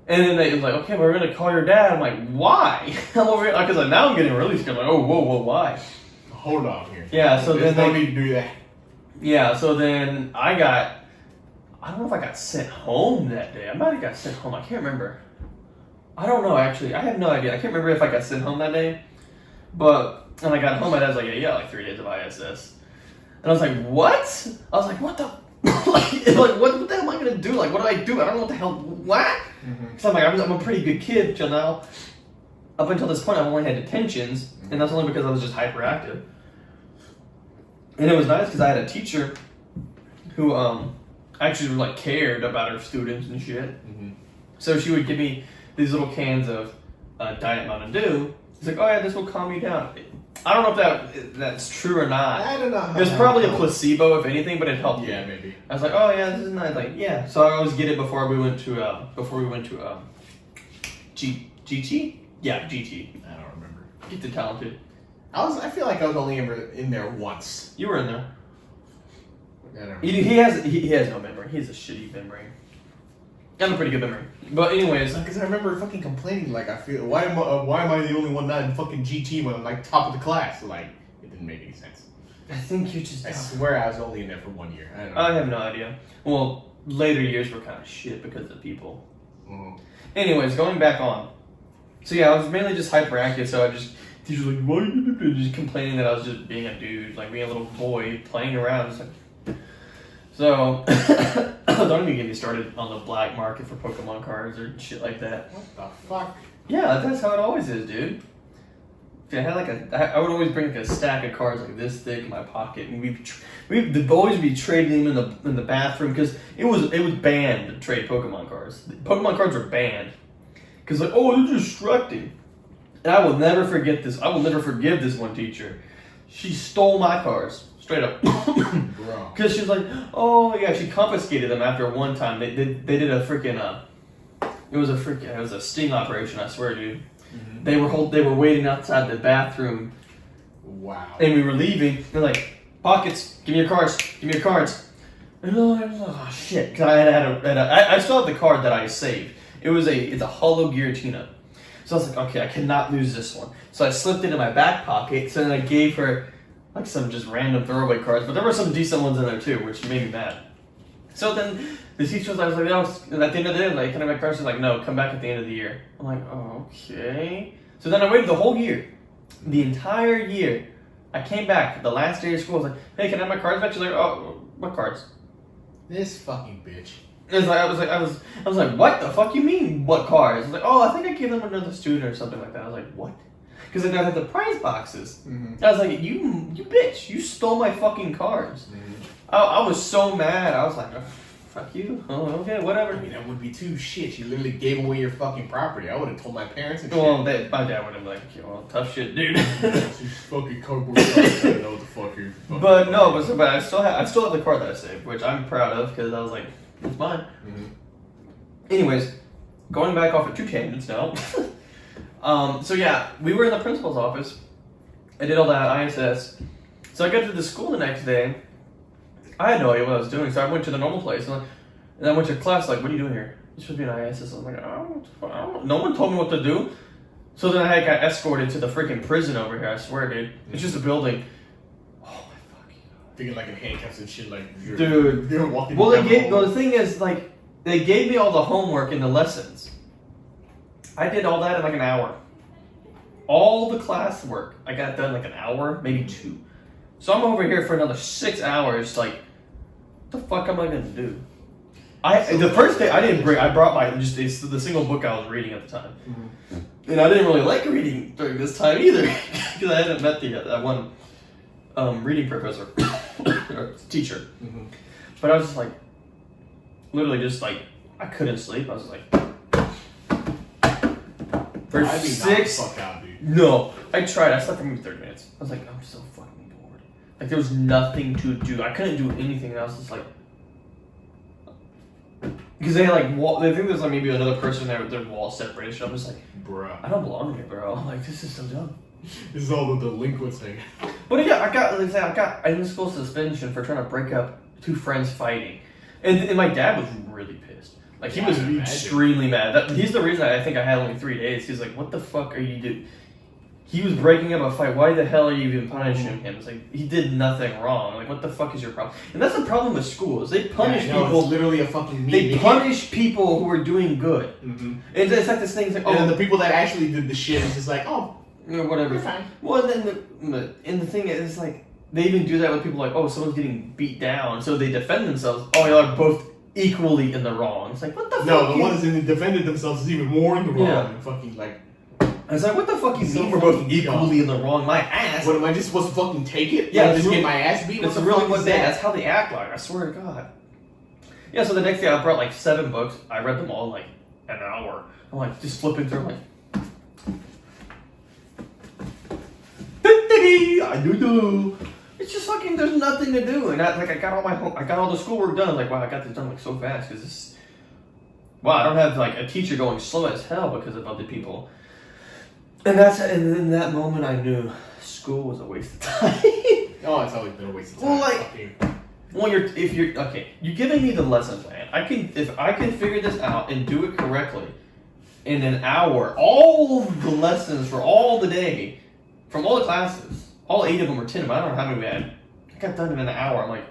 And then they was like, okay, we're gonna call your dad. I'm like, why? I'm over here because now I'm getting really scared. I'm like, oh, whoa, why? Hold on here. Yeah. So there's then no need to do that. Yeah. So then I don't know if I got sent home that day. I might have got sent home. I can't remember. I don't know actually. I have no idea. I can't remember if I got sent home that day. But when I got home, my dad was like, yeah, you got like 3 days of ISS. And I was like, what? I was like, what the? like, what the hell am I gonna do? Like, what do I do? I don't know what the hell. What? Because I'm like, I'm a pretty good kid till now. Up until this point, I've only had detentions, and that's only because I was just hyperactive. And it was nice because I had a teacher who actually like cared about her students and shit. So she would give me these little cans of Diet Mountain Dew. It's like, oh yeah, this will calm you down. I don't know if that's true or not. I don't know. It was probably a placebo, if anything, but it helped. Yeah, maybe. I was like, oh yeah, this is nice. Like, yeah. So I always get it before we went to GT. Yeah, GT. I don't remember. Get the talented. I feel like I was only ever in there once. You were in there. I don't know. He has no memory. He has a shitty memory. I have a pretty good memory. But anyways, because I remember fucking complaining, like, I feel, why am I the only one not in fucking GT when I'm like top of the class? Like, it didn't make any sense. I think you just. I swear I was only in there for 1 year. I don't know. I have no idea. Well, later years were kind of shit because of the people. Mm-hmm. Anyways, going back on. So yeah, I was mainly just hyperactive. So I just teachers like, why are you just complaining that I was just being a dude, like being a little boy playing around. It's like, so don't even get me started on the black market for Pokemon cards or shit like that. What the fuck? Yeah, that's how it always is, dude. I had like I would always bring like a stack of cards like this thick in my pocket, and we'd always be trading them in the bathroom because it was banned to trade Pokemon cards. Pokemon cards were banned because like, oh, they're distracting. And I will never forget this. I will never forgive this one teacher. She stole my cards straight up. Because she was like, oh yeah, she confiscated them after one time. They did a freaking it was a sting operation. I swear, dude. Mm-hmm. They were waiting outside the bathroom. Wow. And we were leaving. They're like, pockets, give me your cards, give me your cards. And I was like, oh shit, because I still have the card that I saved. It's a hollow Giratina. So I was like, okay, I cannot lose this one. So I slipped it in my back pocket. So then I gave her like some just random throwaway cards, but there were some decent ones in there too, which made me mad. So then the teacher was like, and at the end of the day, like, can I have my cards? She's like, no, come back at the end of the year. I'm like, oh, okay. So then I waited the whole year, the entire year. I came back the last day of school. I was like, hey, can I have my cards back? She's like, oh, what cards? This fucking bitch. It's like I was like, what the fuck you mean? What cards? I was like, oh, I think I gave them another student or something like that. I was like, what? Because they had the prize boxes. Mm-hmm. I was like, you bitch, you stole my fucking cards. Mm-hmm. I was so mad. I was like, oh, fuck you. Oh, okay, whatever. I mean, that would be too shit. You literally gave away your fucking property. I would have told my parents and shit. Well, my dad would have been like, okay, well, tough shit, dude. These fucking cardboard cards. I don't know what the fuck you're fucking But no, but I still have the card that I saved, which I'm proud of because I was like, it's mine. Mm-hmm. Anyways, going back off of 2 tangents now. So yeah, we were in the principal's office. I did all that ISS. So I got to the school the next day. I had no idea what I was doing, so I went to the normal place. And I went to class, like, what are you doing here? You're supposed to be in ISS. I was like, I don't, no one told me what to do. So then I got escorted to the freaking prison over here, I swear, dude. It's just a building. Oh my fucking god. Thinking like in handcuffs and shit, like, you're walking well, the thing is, like, they gave me all the homework and the lessons. I did all that in like an hour. All the classwork I got done in like an hour, maybe 2. So I'm over here for another 6 hours. Like, what the fuck am I gonna do? The first day I brought my the single book I was reading at the time, and I didn't really like reading during this time either because I hadn't met that one reading professor or teacher. Mm-hmm. But I was just like, literally just like I couldn't sleep. I was like. For 6 fuck out, dude. No, I tried. I slept for maybe 30 minutes. I was like, I'm so fucking bored. Like, there was nothing to do. I couldn't do anything. I was just like, because they had like wall. I think there's like maybe another person there with their wall separated. So I'm just like, bruh, I don't belong here, bro. I'm like, this is so dumb. This is all the delinquents thing. But yeah, I got in-school suspension for trying to break up two friends fighting, and my dad was really pissed. Like, he was extremely mad. He's the reason I think I had only 3 days. He's like, what the fuck are you doing? He was breaking up a fight. Why the hell are you even punishing him? It's like, he did nothing wrong. Like, what the fuck is your problem? And that's the problem with schools. They punish people. It's literally a fucking meme. They punish people who are doing good. Mm-hmm. It's like this thing. It's like, and then the people that actually did the shit is just like, oh, whatever. you're fine. Well, and then the thing is, like, they even do that with people like, oh, someone's getting beat down, so they defend themselves. Oh, y'all are both equally in the wrong. It's like, what the fuck? No, the ones that defended themselves is even more in the wrong. Yeah. And fucking like, it's like, what the fuck you mean we're both equally in the wrong? My ass. What, am I just supposed to fucking take it? Yeah, like, just get my ass beat? That's What the really fuck what is they. that? That's how they act like. I swear to God. Yeah. So the next day I brought like 7 books. I read them all in like an hour. I'm like just flipping through. I'm like, I do. It's just fucking. There's nothing to do, and I got all the schoolwork done. I was like, wow, I got this done like so fast because this. Wow, I don't have like a teacher going slow as hell because of other people. And in that moment I knew school was a waste of time. Oh, it's always been a waste of time. Well, like, you're giving me the lesson plan. If I can figure this out and do it correctly in an hour, all the lessons for all the day, from all the classes, all 8 of them or 10 of them, I don't know how many we had. I got done in an hour. I'm like,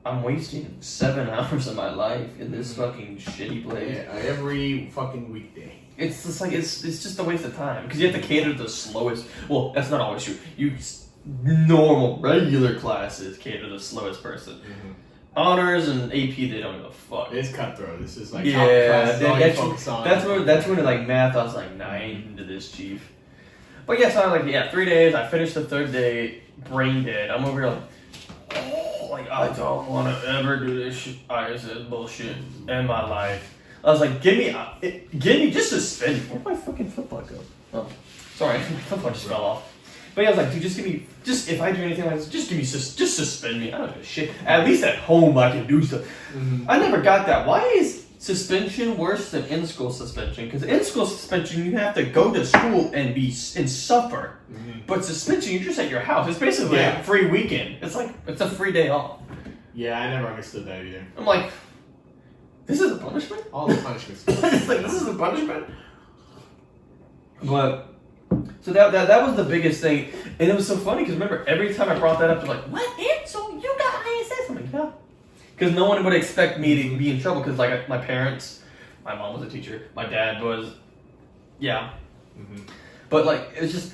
I'm wasting 7 hours of my life in this fucking shitty place. Yeah, every fucking weekday. It's just like it's just a waste of time because you have to cater to the slowest. Well, that's not always true. Normal regular classes cater to the slowest person. Mm-hmm. Honors and AP, they don't give a fuck. It's cutthroat. This is like that's when like math. I was like, nah, I ain't into this, chief. But yeah, so I was like, 3 days. I finished the 3rd day, brain dead. I'm over here like, oh, like I don't want to ever do this shit. This is bullshit in my life. I was like, give me, just suspend me. Where'd my fucking football go? Oh, sorry, my football just fell off. But yeah, I was like, dude, if I do anything like this, just suspend me. I don't give a shit. At least at home I can do stuff. Mm-hmm. I never got that. Why is suspension worse than in-school suspension? Because in-school suspension, you have to go to school and suffer. Mm-hmm. But suspension, you're just at your house. It's basically a free weekend. It's like, it's a free day off. Yeah, I never understood that either. I'm like, this is a punishment? All the punishments. It's like, this is a punishment? But, so that was the biggest thing. And it was so funny because remember, every time I brought that up, they're like, what? And so you got ISS? I'm like, yeah. Because no one would expect me to be in trouble because, like, my parents, my mom was a teacher, my dad was, yeah. Mm-hmm. But, like, it was just,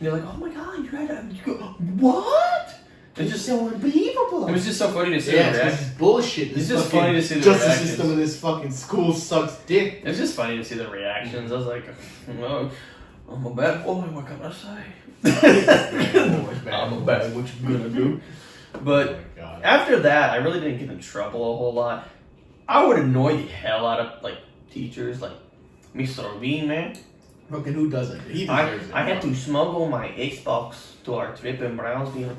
they're like, oh my God, you go, what? It's just so unbelievable. It was just so funny to see the reaction. It's bullshit. It's just funny to see the justice reactions. system in this fucking school sucks dick. It's just funny to see the reactions. I was like, oh, I'm a bad boy. What can I say? I'm a bad. What you gonna do? But after that, I really didn't get in trouble a whole lot. I would annoy the hell out of like teachers, like Mr. Levine, man. Okay, who doesn't? He deserves it. I had to smuggle my Xbox to our trip in Brownsville.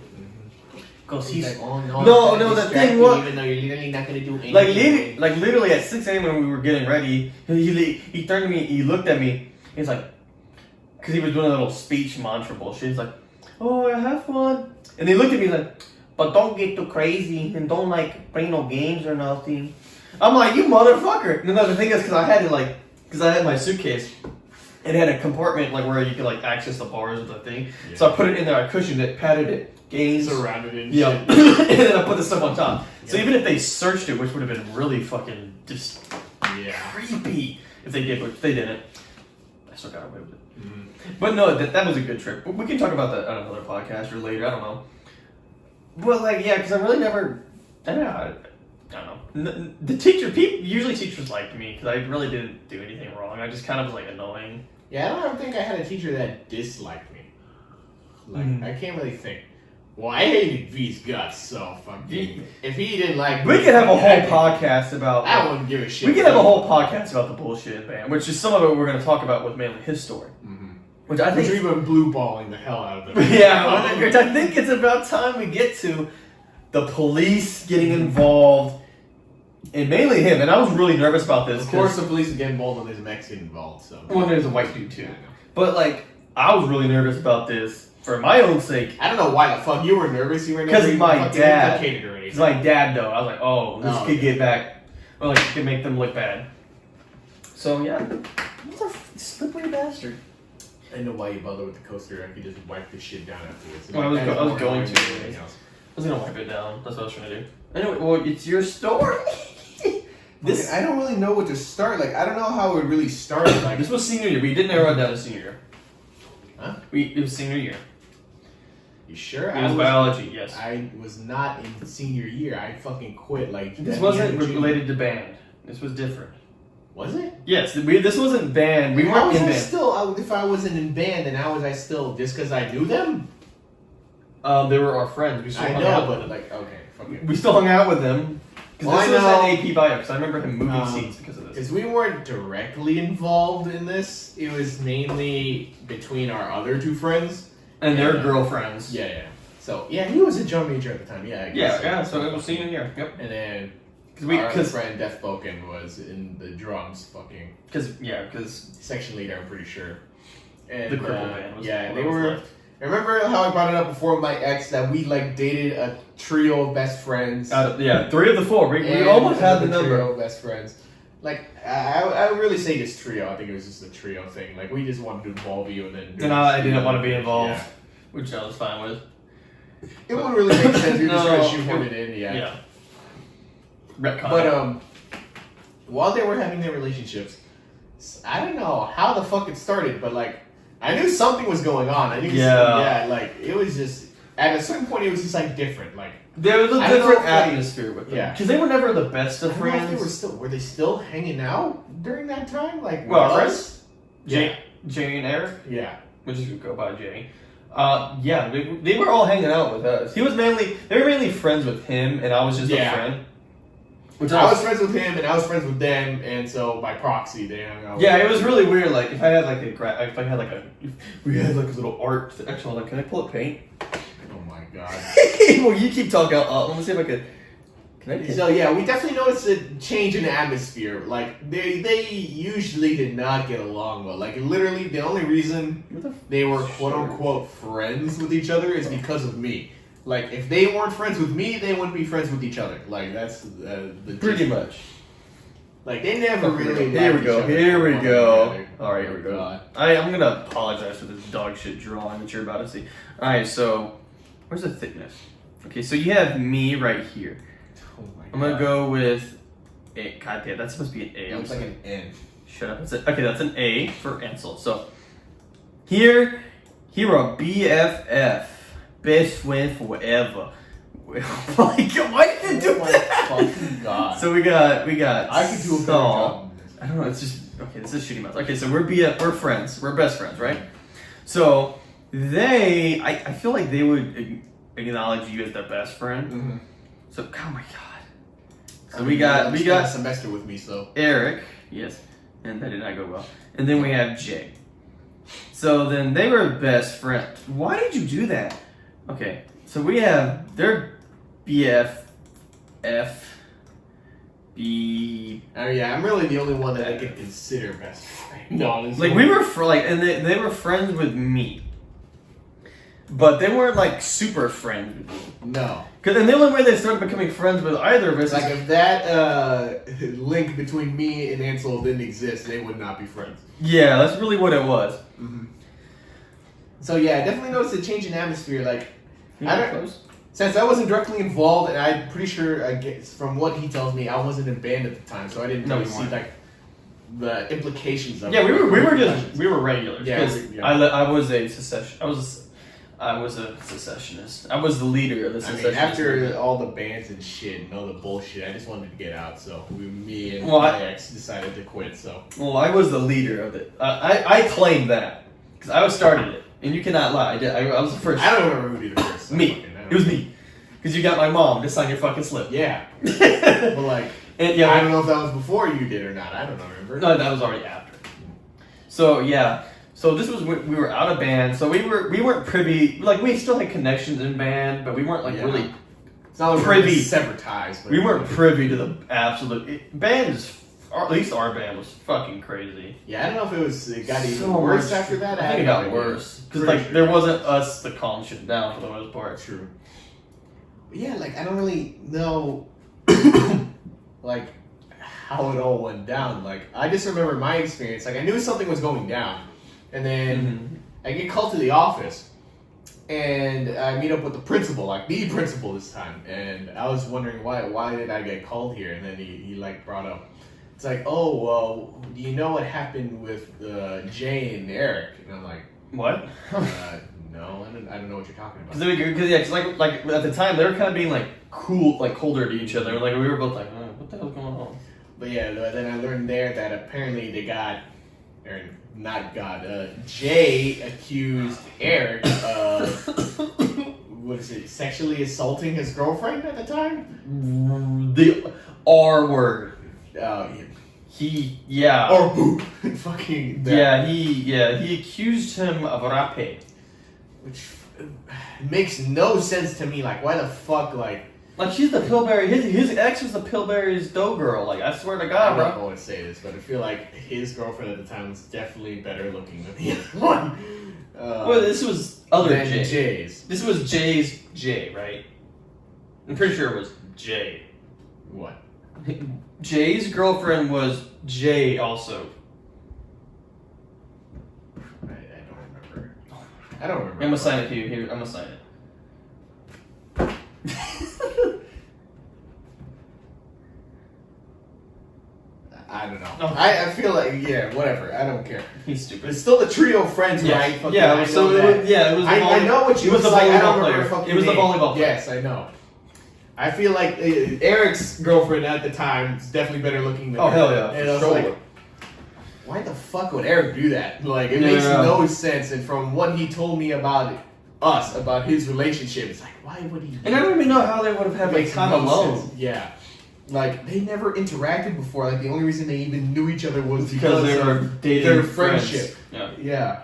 Because he's like, oh, no, the thing was, even though you're literally not gonna do like anything. literally at 6 a.m. when we were getting ready, he turned to me, he looked at me, he's like, because he was doing a little speech mantra bullshit. He's like, oh, have fun, and he looked at me like, but don't get too crazy and don't like bring no games or nothing. I'm like, you motherfucker. And the thing is, because I had my suitcase. It had a compartment like where you could like access the bars with the thing. Yeah. So I put it in there, I cushioned it, patted it, games. Surrounded it and shit. And then I put the stuff on top. Yeah. So even if they searched it, which would have been really fucking just creepy if they did, which they didn't. I still got away with it. Mm-hmm. But no, that was a good trip. We can talk about that on another podcast or later, I don't know. But like, yeah, because I really never, I don't know. The usually teachers liked me because I really didn't do anything wrong. I just kind of was like annoying. Yeah, I don't think I had a teacher that disliked me. Like, I can't really think. Well, I hated V's guts, so fucking. If he didn't like me, we could have a whole podcast about. I wouldn't give a shit. We could have a whole podcast about the bullshit, man. Which is some of it we're going to talk about with mainly his story. Mm-hmm. Which I think... Which we've been blue balling the hell out of them. Yeah, which I think it's about time we get to the police getting involved, and mainly him. And I was really nervous about this. Of course, the police would get involved when there's a Mexican involved. So. Well, there's a white dude too. But like, I was really nervous about this for my own sake. I don't know why the fuck you were nervous. You were nervous because my dad. Because Because my dad, though, I was like, oh, this could get back, or like, it could make them look bad. So yeah, he's a slippery bastard. I didn't know why you bother with the coaster. I could just wipe this shit down afterwards. Well, I was going to. I was gonna wipe it down. That's what I was trying to do. Anyway, well, it's your story. I don't really know what to start. Like, I don't know how it really started. Like, this was senior year. We did narrow it down to senior year. Huh? It was senior year. You sure? It was biology. Yes. I was not in senior year. I fucking quit. Like, this wasn't related to band. This was different. Was it? Yes. This wasn't band. We weren't in band. Still, if I wasn't in band, then how was I still just because I knew them? They were our friends. We still hung out with them. Like, okay, fuck it. We still hung out with them. Well, this was at AP Bio, because I remember him moving seats because of this. Because we weren't directly involved in this. It was mainly between our other two friends. And their girlfriends. Yeah. So, yeah, he was a drum major at the time. Yeah, I guess. Yeah, so it was senior year. Yep. And then our other friend, Death Spoken, was in the drums fucking. Because section leader, I'm pretty sure. And, the cripple band was they were... Left. Remember how I brought it up before with my ex that we like dated a trio of best friends? 3 of the 4. We almost had the number. Trio of best friends. Like I would really say this trio. I think it was just a trio thing. Like we just wanted to involve you and then. And I didn't want to be involved, which I was fine with. It wouldn't really make sense. We just trying to shoehorn it in. Yeah. Retcon. But while they were having their relationships, I don't know how the fuck it started, but like. I knew something was going on. I knew like it was just at a certain point it was just like different. Like there was a different atmosphere with them. Yeah, because they were never the best of friends. Were they still hanging out during that time? Like our friends, Jay and Eric. Yeah, we'll just go by Jay. They were all hanging out with us. They were mainly friends with him, and I was just a friend. I was friends with him, and I was friends with them, and so by proxy, they hung out. Yeah, it was really weird. Like if we had like a little art. Actually, like, can I pull up paint? Oh my god. Well, you keep talking. Let me see if I could. So yeah, we definitely noticed a change in atmosphere. Like they usually did not get along well. Like literally, the only reason they were quote unquote friends with each other is because of me. Like, if they weren't friends with me, they wouldn't be friends with each other. Like, that's the pretty much. Like, they never really... Here we go. Alright, here we go. God. I'm going to apologize for this dog shit drawing that you're about to see. Alright, so... Where's the thickness? Okay, so you have me right here. Oh my god. I'm going to go with... A. God damn, that's supposed to be an A. It looks like an N. Shut up. Okay, that's an A for Ansel. So, here are BFF. Best friend forever. Like, why did you do that? Fucking god. So we got. I could do a better job. I don't know. It's just okay. This is shitty mouth. Okay, so we're friends. We're best friends, right? So I feel like they would acknowledge you as their best friend. Mm-hmm. So oh my god. So we got a semester with me. So Eric, yes, and that did not go well. And then we have Jay. So then they were best friends. Why did you do that? Okay, so we have their BFF. I'm really the only one that I could consider best friend. No, like we were and they were friends with me, but they weren't like super friends with me. No, because the only way they started becoming friends with either of us, like if that link between me and Ansel didn't exist, they would not be friends. Yeah, that's really what it was. Mm-hmm. So yeah, I definitely noticed a change in atmosphere. Like, since I wasn't directly involved, and I'm pretty sure, I guess, from what he tells me, I wasn't in band at the time, so I didn't really see like the implications of it. Yeah, we were regulars. Yeah, I was a secessionist. I was the leader of the secessionist. After all the bands and shit and all the bullshit, I just wanted to get out. So me and my ex decided to quit. So I was the leader of it. I claimed that because I started it. And you cannot lie. I was the first. I don't remember who did the first. Me. It was me. Because you got my mom to sign your fucking slip. Yeah. But like, I don't know if that was before you did or not. I don't know. Remember? No, that was already after. So yeah. So this was we were out of band, so we weren't privy. Like we still had connections in band, but we weren't like really. It's not like privy. Sever ties. But we weren't privy to the absolute band. Or at least our band was fucking crazy. Yeah, I don't know if it got even worse after that. I think it got worse because like there wasn't us to calm shit down for the most part. True. But yeah, like I don't really know, like how it all went down. Like I just remember my experience. Like I knew something was going down, and then I get called to the office. And I meet up with the principal, like the principal this time, and I was wondering why did I get called here? And then he like brought up, it's like, oh well, do you know what happened with Jay and Eric? And I'm like, what? No, I don't know what you're talking about. Because like at the time they were kind of being like cool, like colder to each other. Like we were both like, what the hell's going on? But yeah, then I learned there that apparently they got. Or not God. Jay accused Eric of what is it? Sexually assaulting his girlfriend at the time. The R word. Yeah. Or boop. Fucking. That. He accused him of rape, which makes no sense to me. Like, why the fuck, like. Like she's the Pillberry. His ex was the Pillberry's dough girl. Like I swear to God, bro. I don't want to say this, but I feel like his girlfriend at the time was definitely better looking than the other one. Well, this was other Jay's. This was Jay's Jay, right? I'm pretty sure it was Jay. What? Jay's girlfriend was Jay also. I don't remember. I don't remember. I'm gonna sign it to you. Here, I'm gonna sign it. I don't know. Okay. I feel like, yeah, whatever. I don't care. He's stupid. It's still the trio of friends, right? Yeah, so it was I know what you was like. I don't remember It was the volleyball player. Yes, I know. I feel like Eric's girlfriend at the time is definitely better looking than her. Hell yeah. And I was like, why the fuck would Eric do that? Like, it makes no sense. And from what he told me about us, about his relationship, it's like, why would he? And I don't even know how they would have had like time alone. Yeah. Like, they never interacted before. Like, the only reason they even knew each other was because they were dating their friendship. Yeah.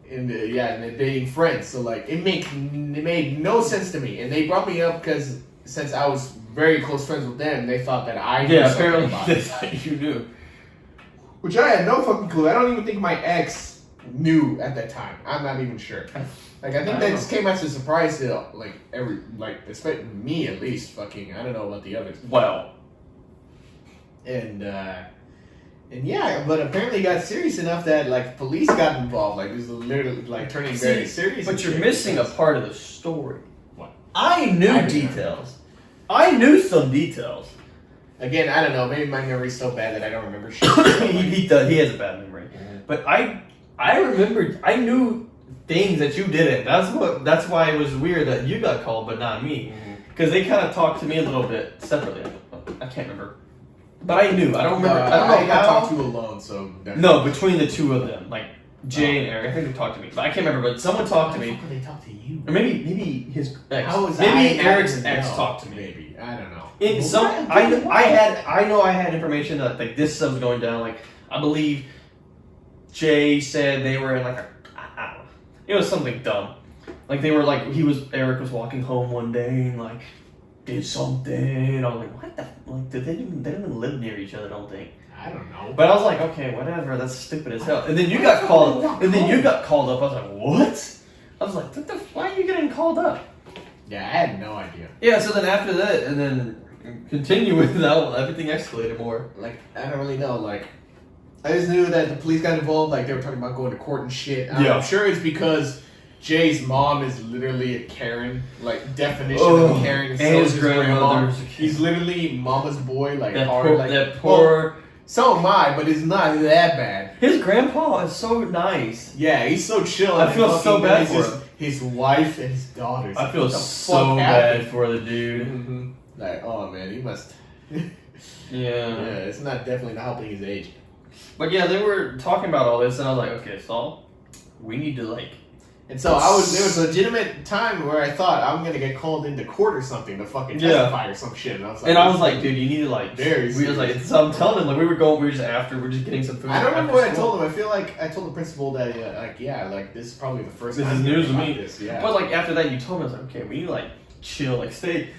And they're dating friends. So, like, it made no sense to me. And they brought me up because since I was very close friends with them, they thought that I knew something about it. You knew. Which I had no fucking clue. I don't even think my ex knew at that time. I'm not even sure. Like, I think that just came as a surprise to, especially me at least, fucking, I don't know about the others. Wow. And yeah, but apparently it got serious enough that, like, police got involved. Like, it was literally, like, turning very serious. But you're missing a part of the story. What? I knew details. I knew some details. Again, I don't know. Maybe my memory's so bad that I don't remember shit. he has a bad memory. Mm-hmm. But I remembered, I knew things that you didn't. That's why it was weird that you got called, but not me. Because they kind of talked to me a little bit separately. I can't remember. But I knew. I don't remember. I don't know I got talked to alone, so definitely. No, between the two of them, like Jay and Eric. I think they talked to me, but I can't remember. But someone talked to me. How did they talk to you? Or maybe his ex. How was maybe Eric's ex talked to me. Maybe I don't know. I had information that like this stuff was going down. Like I believe Jay said they were in like I don't know. It was something dumb. Like they were like Eric was walking home one day and like did something. I was like, what the? Like, they didn't even live near each other. I don't think. I don't know. But I was like, okay, whatever. That's stupid as hell. And then you got called. And then you got called up. I was like, what? I was like, what the? Why are you getting called up? Yeah, I had no idea. Yeah. So then after that, and then continue with that, everything escalated more. Like I don't really know. Like I just knew that the police got involved. Like they were talking about going to court and shit. I'm sure it's because Jay's mom is literally a Karen, like definition of Karen. And his grandmother. He's literally mama's boy, like that hard, poor, like that poor. Well, so am I, but it's not that bad. His grandpa is so nice. Yeah, he's so chill. I feel so bad for him. His wife and his daughters. I feel so bad for the dude. Mm-hmm. Like, oh man, he must. Yeah, it's definitely not helping his age. But yeah, they were talking about all this, and I was like, okay, Saul, we need to like And so there was a legitimate time where I thought I'm gonna get called into court or something to fucking testify or some shit. And I was like, dude, you need to like. Very we was like, so I'm telling him like we were just getting some food. I don't remember what I told him. I feel like I told the principal that this is probably the first time. This is news to me. Yeah. But like after that, you told me I was like, okay, we need to like chill, like stay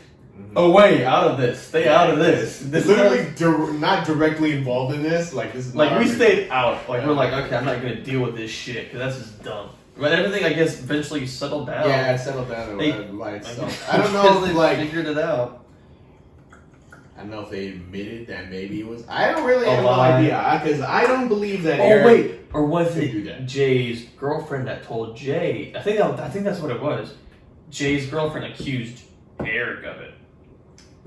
away, out of this, stay out of this. This literally not directly involved in this. Like this is like we stayed out. Like we're like, okay, I'm not gonna deal with this shit because that's just dumb. But everything, I guess, eventually settled down. Yeah, it settled down by itself. I don't know if they figured it out. I don't know if they admitted that maybe it was. I don't really have no idea because I don't believe that. Or was it Jay's girlfriend that told Jay? I think that's what it was. Jay's girlfriend accused Eric of it.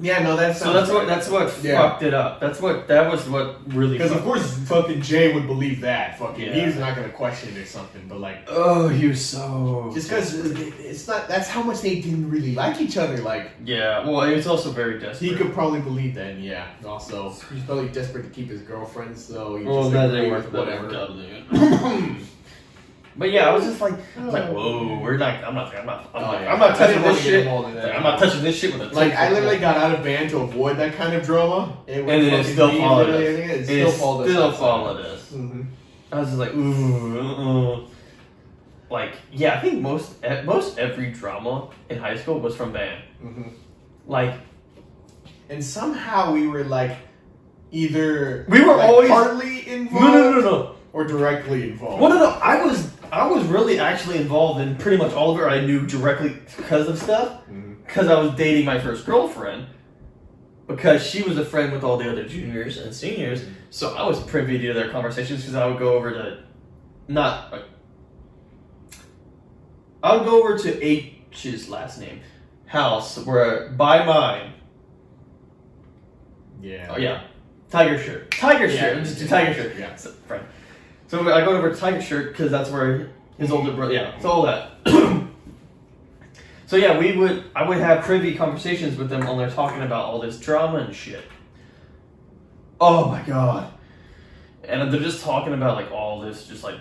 Yeah, no, that's what fucked it up. That was what really. Because of course, fucking Jay would believe that. Fucking, he's not gonna question it or something. But like, oh, he was so just because it's not. That's how much they didn't really like each other. Like, yeah. Well, it's also very desperate. He could probably believe that. And yeah. Also, he's probably desperate to keep his girlfriend. So he that didn't work. Whatever. But yeah, I was just like, whoa, I'm not touching this shit. I'm not touching this shit with a. Like, I literally got out of band to avoid that kind of drama, and then it still followed us. It still followed us. Mm-hmm. I was just like, ooh. Like, yeah, I think most every drama in high school was from band. Mm-hmm. Like, and somehow we were like, either we were always partly involved. No. Or directly involved. Well, no. I was really actually involved in pretty much all of it. I knew directly because of stuff. Because I was dating my first girlfriend. Because she was a friend with all the other juniors and seniors. So I was privy to their conversations because I would go over to H's last name house where by mine. Yeah. Oh yeah. Tiger shirt. Just a tiger shirt. Yeah. Friend. So I go over to Tiger Shirt because that's where his older brother. Yeah, so all that. So yeah, I would have privy conversations with them when they're talking about all this drama and shit. Oh my god! And they're just talking about like all this, just like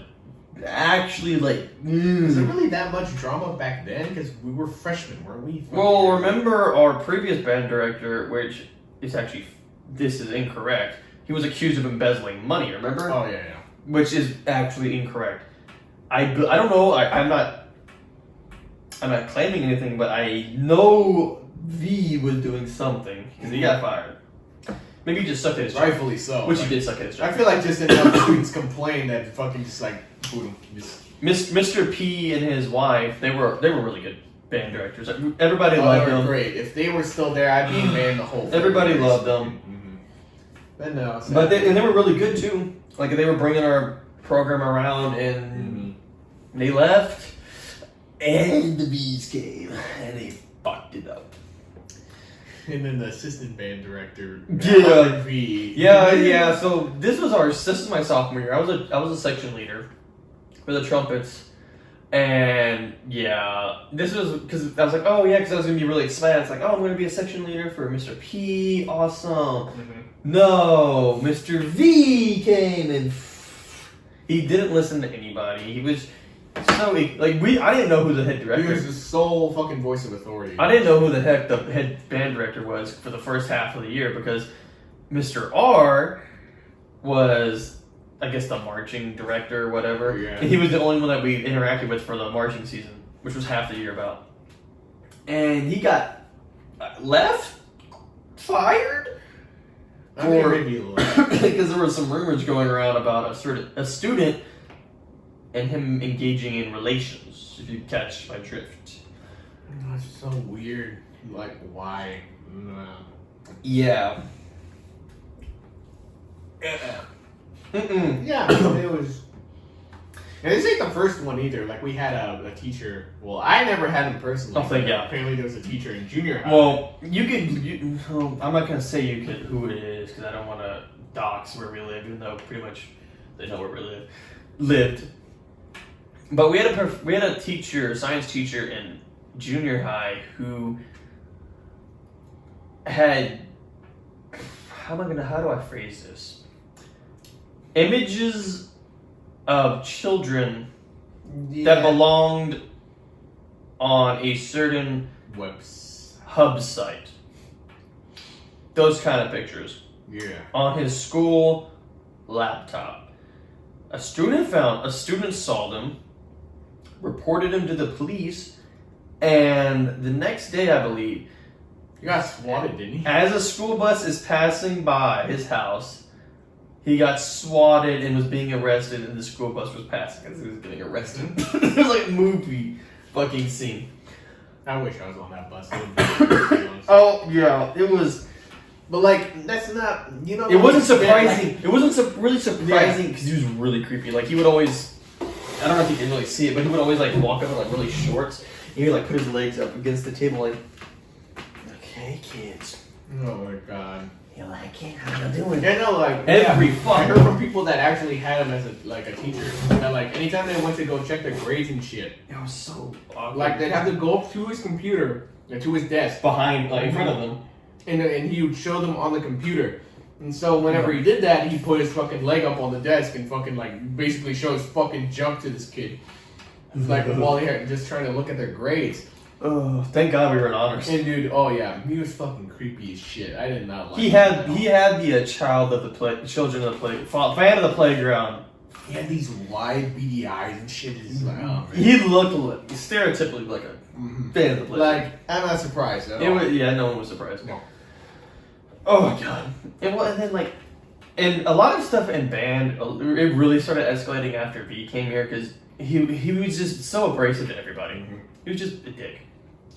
actually like. Was there really that much drama back then? Because we were freshmen, weren't we? Well, remember our previous band director, which is actually this is incorrect. He was accused of embezzling money. Remember? Oh yeah. Which is actually incorrect. I don't know. I'm not claiming anything, but I know V was doing something because he got fired. Maybe he just sucked at his job. Rightfully so. Which he did suck at his job. I feel like just enough students complain that fucking just like boom. Mr. P and his wife, they were really good band directors. Everybody loved them. Great. If they were still there, I'd be in band the whole thing. Everybody loved them. But no. But they were really good too. Like they were bringing our program around, and they left, and the bees came, and they fucked it up. And then the assistant band director, Yeah. So this is my sophomore year. I was a section leader for the trumpets, and yeah, this was because I was like, oh yeah, because I was gonna be really excited. It's like, oh, I'm gonna be a section leader for Mr. P. Awesome. No, Mr. V came and he didn't listen to anybody. He was so I didn't know who the head director. He was the sole fucking voice of authority. I didn't know who the heck the head band director was for the first half of the year because Mr. R was, I guess, the marching director or whatever. Yeah. And he was the only one that we interacted with for the marching season, which was half the year about. And he got fired. Because there were some rumors going around about a student and him engaging in relations, if you catch my drift. That's so weird. Like, why? Yeah. Yeah, it was. And this ain't the first one either. Like, we had a teacher. Well, I never had him personally. Apparently, there was a teacher in junior high. Well, I'm not gonna say who it is because I don't want to dox where we live, even though pretty much they know where we lived. But we had a teacher, a science teacher in junior high who had how do I phrase this? Images of children that belonged on a certain Webs. hub site. Those kind of pictures. Yeah. On his school laptop. A student saw them, reported him to the police, and the next day, I believe, He got swatted, didn't he? as a school bus is passing by his house, he got swatted and was being arrested, and the school bus was passing as he was getting arrested. It was like a movie fucking scene. I wish I was on that bus. Oh, yeah, it was... But like, that's not, you know. It wasn't surprising. surprising. It wasn't really surprising because he was really creepy. Like, he would always... I don't know if you can really see it, but he would always, like, walk up in, like, really shorts. And he would, like, put his legs up against the table, like... Okay, kids. Oh, my God. You like it? How you doing? Yeah, no, like Every I fucker. heard from people that actually had him as a teacher. That like anytime they went to go check their grades and shit, It was so awkward. like they'd have to go up to his computer and to his desk Behind, like, in front of him. and he would show them on the computer. And so whenever he did that, he put his fucking leg up on the desk and fucking like basically show his fucking junk to this kid. Like while they're just trying to look at their grades. Oh, thank God we were in honors. And dude, oh yeah, he was fucking creepy as shit. I did not like He had the child of the children of the play, fan of the playground. He had these wide beady eyes and shit. It's like, oh, man. He looked stereotypically like a fan of the playground. Like, I'm not surprised at all. No one was surprised. No. Oh my God! And then like, and a lot of stuff in band, it really started escalating after V came here because he was just so abrasive to everybody. He was just a dick.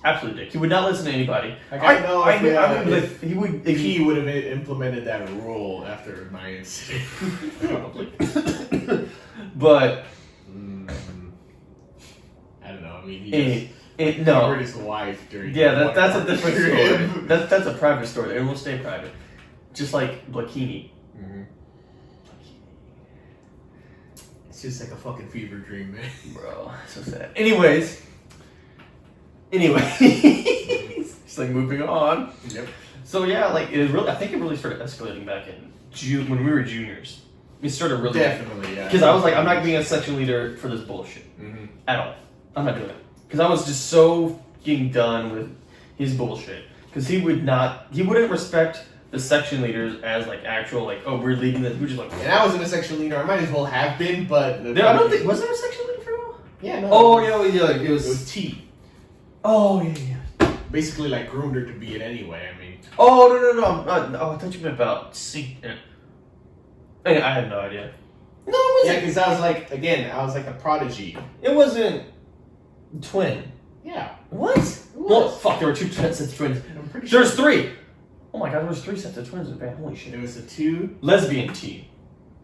Absolute dick. He would not listen to anybody. Like, I know if he would. if he would have implemented that rule after my incident. Probably. But I don't know. I mean, he no. covered his wife during. Yeah, that's a different story. That's a private story. It will stay private, just like Bikini. It's just like a fucking fever dream, man. Bro, so sad. Anyways, just like moving on. Yep. So yeah, like I think it really started escalating back in June when we were juniors. It started really Definitely, yeah. because I was like, I'm not being a section leader for this bullshit at all. I'm not doing it because I was just so fucking done with his bullshit. Because he wouldn't respect the section leaders as like actual like, oh, we're leading this. We're just like, and I wasn't a section leader. I might as well have been, but I don't think was there a section leader for a while? Yeah, no. Oh yeah, it was T. Oh yeah. Basically, like groomed her to be it anyway. I mean. Oh no! I thought you meant about C. I have no idea. No, it Yeah, wasn't. because I was like the prodigy. It wasn't twin. Yeah. What? Well, fuck. There were two sets of twins. I'm pretty sure. There's three. Oh my God, there's three sets of twins in the band. Holy shit. There was the two, Lesbian T.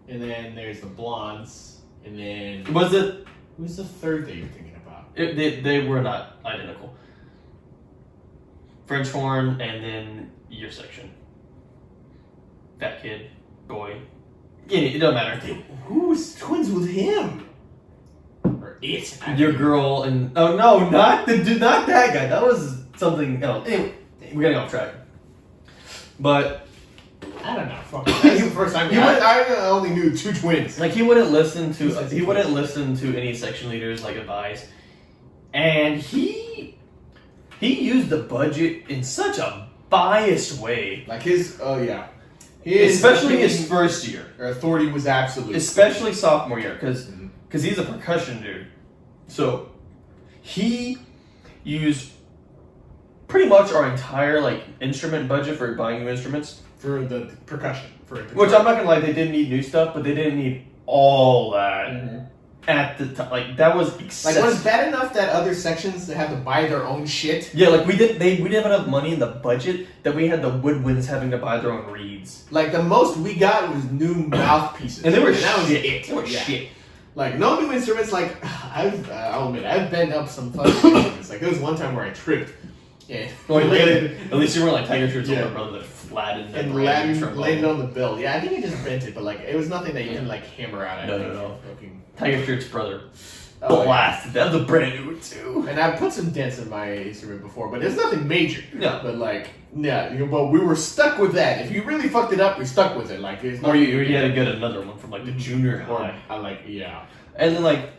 and then there's the blondes, and then Was it? who's the third that you're thinking about? They were not identical. French horn, and then your section. That kid, boy. Yeah, it doesn't matter. Who's twins with him? Or it? Your girl and not that guy. That was something else. Anyway, we're getting off track. But I don't know. Fuck. That's the first time. I only knew two twins. like he wouldn't listen to any section leaders like advice, and he used the budget in such a biased way. Like his, oh yeah. Especially his first year. Authority was absolute. Especially sophomore year, because he's a percussion dude. So he used pretty much our entire like instrument budget for buying new instruments. For the percussion. Which I'm not gonna lie, they did need new stuff, but they didn't need all that at the time. Like that was excessive. Like was it bad enough that other sections had to buy their own shit? Yeah, like we didn't have enough money in the budget that we had the woodwinds having to buy their own reeds. Like the most we got was new mouthpieces, And they were that was shit. it. They were Yeah. shit. Like no new instruments. Like I'll admit, I've bent up some fucking instruments. Like there was one time where I tripped. Yeah. At least you weren't like Tiger Shirts Yeah. older brother that flattened And landed on the bill. Yeah, I think I just bent it, but like it was nothing that you can like hammer out. No. Fucking... Tiger Shirts brother. Oh, Blasted. That was a brand new one too. And I've put some dents in my instrument before, but it's nothing major. Yeah. But like, yeah, but we were stuck with that. If you really fucked it up, we stuck with it. Like, it's Or you had to get another one from like the junior high. I like, yeah. And then like,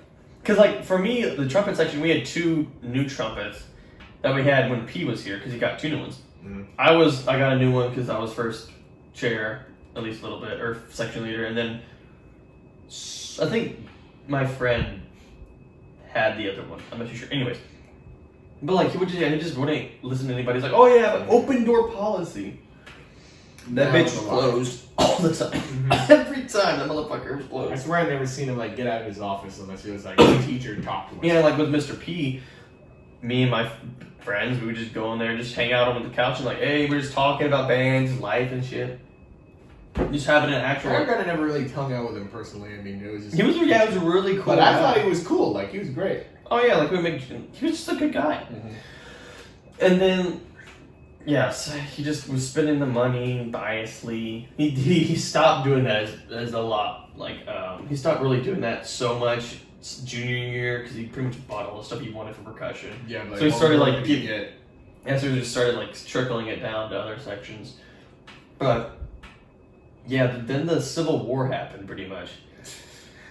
Because, like, for me, the trumpet section, we had 2 new trumpets that we had when P was here, because he got 2 new ones. Mm-hmm. I got a new one because I was first chair, at least a little bit, or section leader, and then I think my friend had the other one. I'm not too sure. Anyways. But, like, he just wouldn't listen to anybody. He's like, oh, yeah, but open door policy. That bitch closed all the time. Mm-hmm. Every time that motherfucker was closed. I swear I've never seen him like get out of his office unless he was like a teacher and talk to us. Yeah, like with Mr. P, me and my friends, we would just go in there and just hang out on the couch and like, hey, we're just talking about bands, life and shit. Just having an actual. I kind of never really hung out with him personally. I mean, it was just. He was really cool. But I thought he was cool. Like he was great. Oh yeah, like he was just a good guy. Mm-hmm. And then. Yes, he just was spending the money biasly. He stopped doing that as a lot. Like, he stopped really doing that so much junior year because he pretty much bought all the stuff he wanted for percussion. Yeah, but so he started like so he just started like trickling it down to other sections. But yeah, then the Civil War happened pretty much.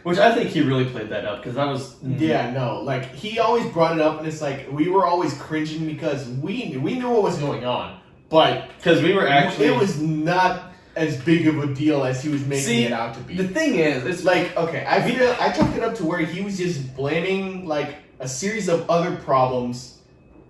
Which I think he really played that up because that was yeah, no, like he always brought it up and it's like we were always cringing because we knew what was going on, but because we were actually it was not as big of a deal as he was making it out to be. The thing is, it's like okay, I chalked it up to where he was just blaming like a series of other problems.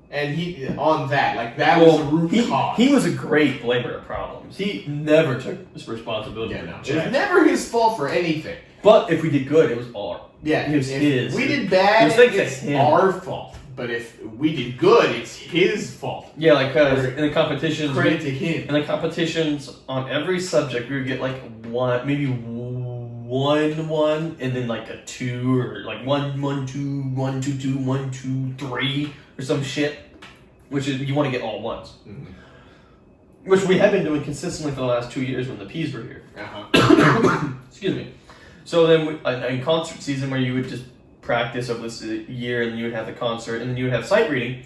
And he on that, like that was the root cause. He was a great blamer of problems. He never took responsibility. Yeah, no, it was never his fault for anything. But if we did good, it was all. Yeah, it was his. We did bad, it's our fault. But if we did good, it's his fault. Yeah, like in the competitions, credit to him. In the competitions on every subject, we would get like maybe one, and then like a 2 or like 1, 1, 2, 1, 2, 2, 1, 2, 3 or some shit. Which is you want to get all ones. Mm-hmm. Which we have been doing consistently for the last 2 years when the P's were here. Uh-huh. Excuse me. So then in concert season where you would just practice over this year and then you would have the concert and then you would have sight reading,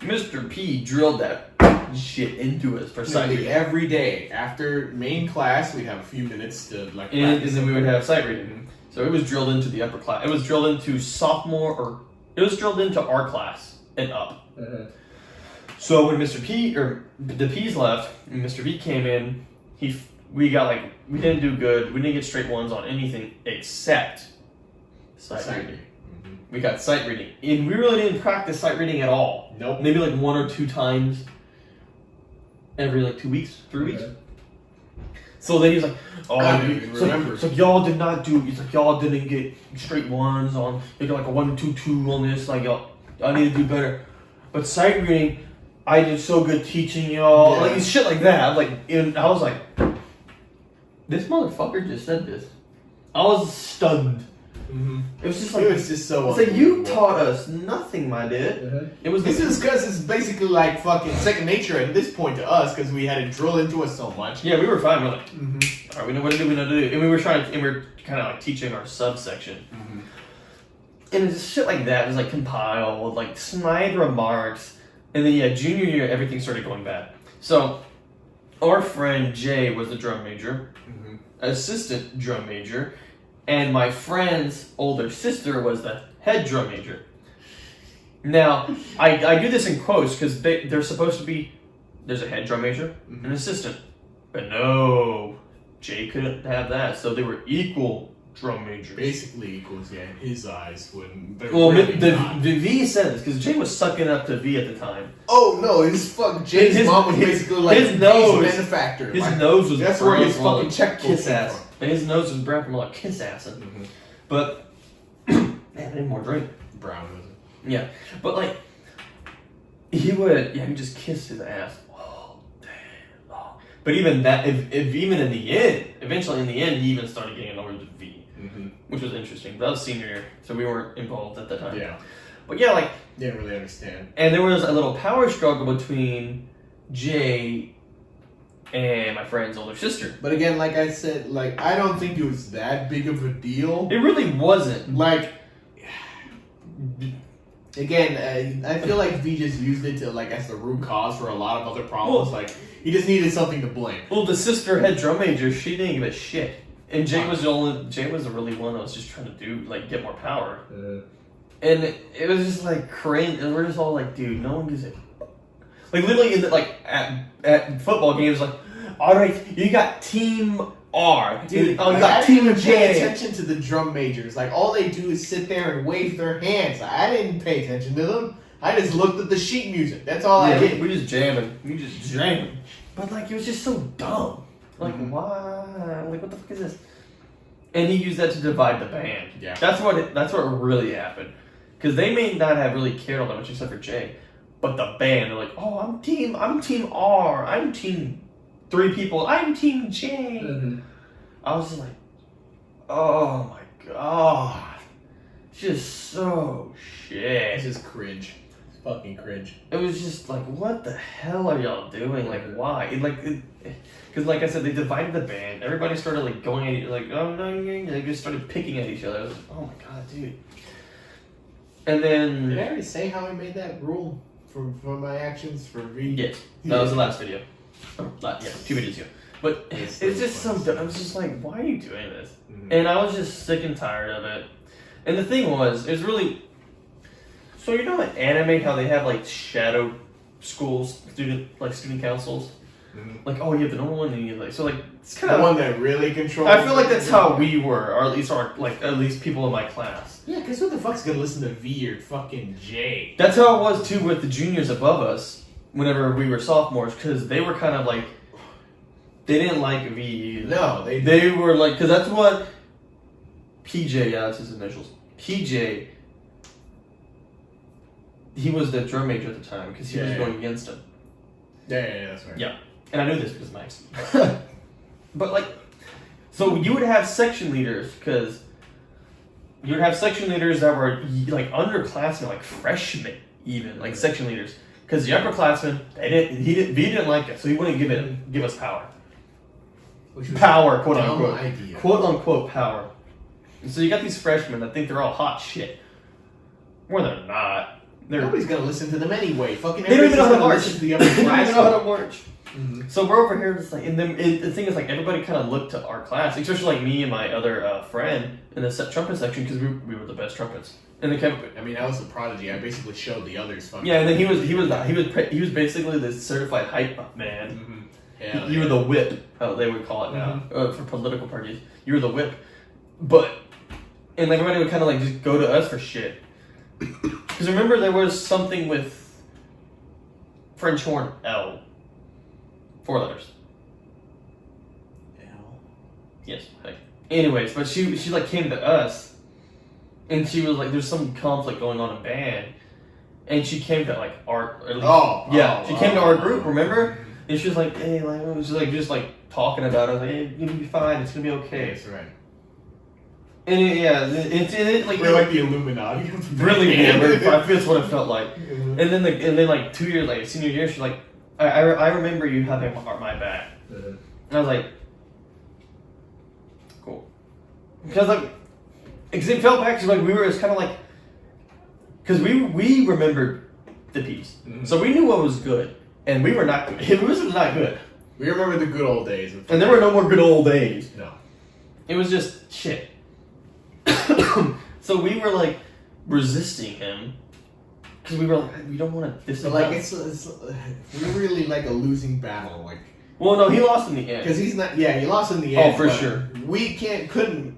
Mr. P drilled that shit into us for sight reading. Every day after main class we'd have a few minutes to like practice. And then we would have sight reading. Mm-hmm. So it was drilled into the upper class. It was drilled into it was drilled into our class and up. Mm-hmm. So when Mr. P or the P's left and Mr. V came in, we didn't do good. We didn't get straight ones on anything except sight reading. Mm-hmm. We got sight reading, and we really didn't practice sight reading at all. Nope. Maybe like 1 or 2 times every like 2 weeks, 3 weeks. So then he's like, so y'all did not do. He's like, y'all didn't get straight ones on. You got like a 1, 2, 2 on this. Like y'all need to do better. But sight reading. I did so good teaching y'all, like shit like that. I was like, this motherfucker just said this. I was stunned. Mm-hmm. It was just like so. It's like you taught us nothing, my dude. Mm-hmm. It was. This is because it's basically like fucking second nature at this point to us because we had it drill into us so much. Yeah, we were fine. We're like, all right, we know what to do. We know what to do, and we were kind of like teaching our subsection. Mm-hmm. And it's just shit like that. It was like compiled, like snide remarks. And then, junior year, everything started going bad. So, our friend Jay was the drum major, assistant drum major, and my friend's older sister was the head drum major. Now, I do this in quotes because they're supposed to be, there's a head drum major and an assistant. But no, Jay couldn't have that, so they were equal drum majors. Basically equals, in his eyes. The V said this because Jay was sucking up to V at the time. Oh no, Jay's mom was basically like his nose, benefactor. His nose was that's where his fucking check kiss ass. And his nose was brown from like kiss ass. Mm-hmm. But man, I need more drink. Brown was it? Yeah, but like he just kissed his ass. Oh damn. Oh. But even that, if even in the end, eventually in the end, he even started getting over to V. Mm-hmm. Which was interesting. That was senior year, so we weren't involved at the time. Yeah. But yeah, like... Didn't really understand. And there was a little power struggle between Jay and my friend's older sister. But again, like I said, like, I don't think it was that big of a deal. It really wasn't. Like... Again, I feel like V just used it to, like, as the root cause for a lot of other problems. Well, like, he just needed something to blame. Well, the sister head drum major, she didn't give a shit. And Jay was the really one that was just trying to get more power. And it was just like crazy. And we're just all like, dude, no one gives it. Like literally at football games, like, all right, you got Team R. Dude, you got Team J. Pay attention to the drum majors. Like all they do is sit there and wave their hands. I didn't pay attention to them. I just looked at the sheet music. That's all I did. We just jamming. But like it was just so dumb. Like why? Like what the fuck is this? And he used that to divide the band. Yeah. That's what really happened. Because they may not have really cared all that much except for Jay. But the band, they're like, oh, I'm Team R. I'm Team 3 people. I'm Team J. I was just like, oh my god. Just so shit. It's just cringe. It's fucking cringe. It was just like, what the hell are y'all doing? Like, why? Because like I said, they divided the band. Everybody started like going at each like, oh no, they just started picking at each other. I was like, oh my god, dude. And then... Did I already say how I made that rule for my actions for V? Yes. That was the last video. Yeah, 2 videos ago. But it's just so dumb. I was just like, why are you doing this? And I was just sick and tired of it. And the thing was, it was really... So you know in anime how they have like shadow schools, student councils? Like, oh, you have the normal one, and you like, so like, it's kind of the one that really controls. I feel like that's how we were, or at least people in my class. Yeah, because who the fuck's gonna listen to V or fucking J? That's how it was too with the juniors above us. Whenever we were sophomores, because they were kind of like, they didn't like V either. No, they were like, because that's what PJ, yeah, that's his initials. PJ, he was the drum major at the time because he was going against him. Yeah, that's right. Yeah. And I knew this because Mike's. But like, so you would have section leaders because you would have section leaders that were like underclassmen, like freshmen, even like section leaders. Because the upperclassmen, V didn't like it, so he wouldn't give us power. Power, quote unquote, quote unquote power. And so you got these freshmen that think they're all hot shit. Well, they're not. Nobody's gonna listen to them anyway. Fucking they don't even know how to march. They don't even know how to march. So we're over here just like, and the thing is like everybody kind of looked to our class, especially like me and my other friend in the trumpet section because we were the best trumpets. And they kept. I mean, I was the prodigy. I basically showed the others. Fucking yeah, and then he was basically the certified hype man. You were the whip, how they would call it now for political parties. You were the whip, and everybody would kind of like just go to us for shit. Because remember, there was something with French horn L. 4 letters. L. Yes. Okay. Anyways, but she like came to us, and she was like, "There's some conflict going on in band," and she came to like our. She came to our group. Remember? And she was like, "Hey, like," it was like just like talking about it. I was like, "Hey, you're gonna be fine. It's gonna be okay." That's right. And it's like we're like the Illuminati. Really, yeah. That's what it felt like. And then like 2 years later, senior year, she's like, I remember you having my back. And I was like, cool. Because like, because it felt back, because like it was kind of like, because we remembered the piece, so we knew what was good, and we were not good. It was not good. We remember the good old days. And there were no more good old days. No. It was just shit. So we were like resisting him because we were like, we don't want to. This is like it's we're really like a losing battle. Like, well, no, he lost in the end because he's not. Yeah, he lost in the end. Oh, for sure. We didn't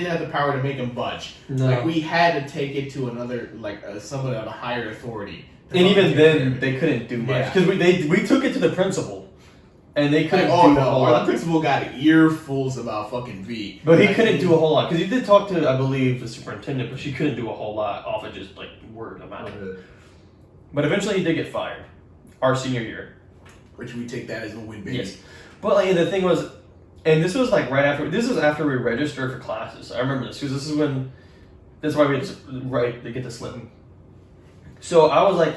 have the power to make him budge. No. Like we had to take it to another someone of a higher authority. And even then, they couldn't do much because we took it to the principal. And they couldn't do a whole lot. The principal got earfuls about fucking V. But he couldn't do a whole lot. Because he did talk to, I believe, the superintendent, but she couldn't do a whole lot off of just, like, word of mouth. But eventually he did get fired. Our senior year. Which we take that as a win, baby. Yes. But, like, the thing was, and this was, like, this was after we registered for classes. I remember this, because that's why we had to get the slip. So I was like,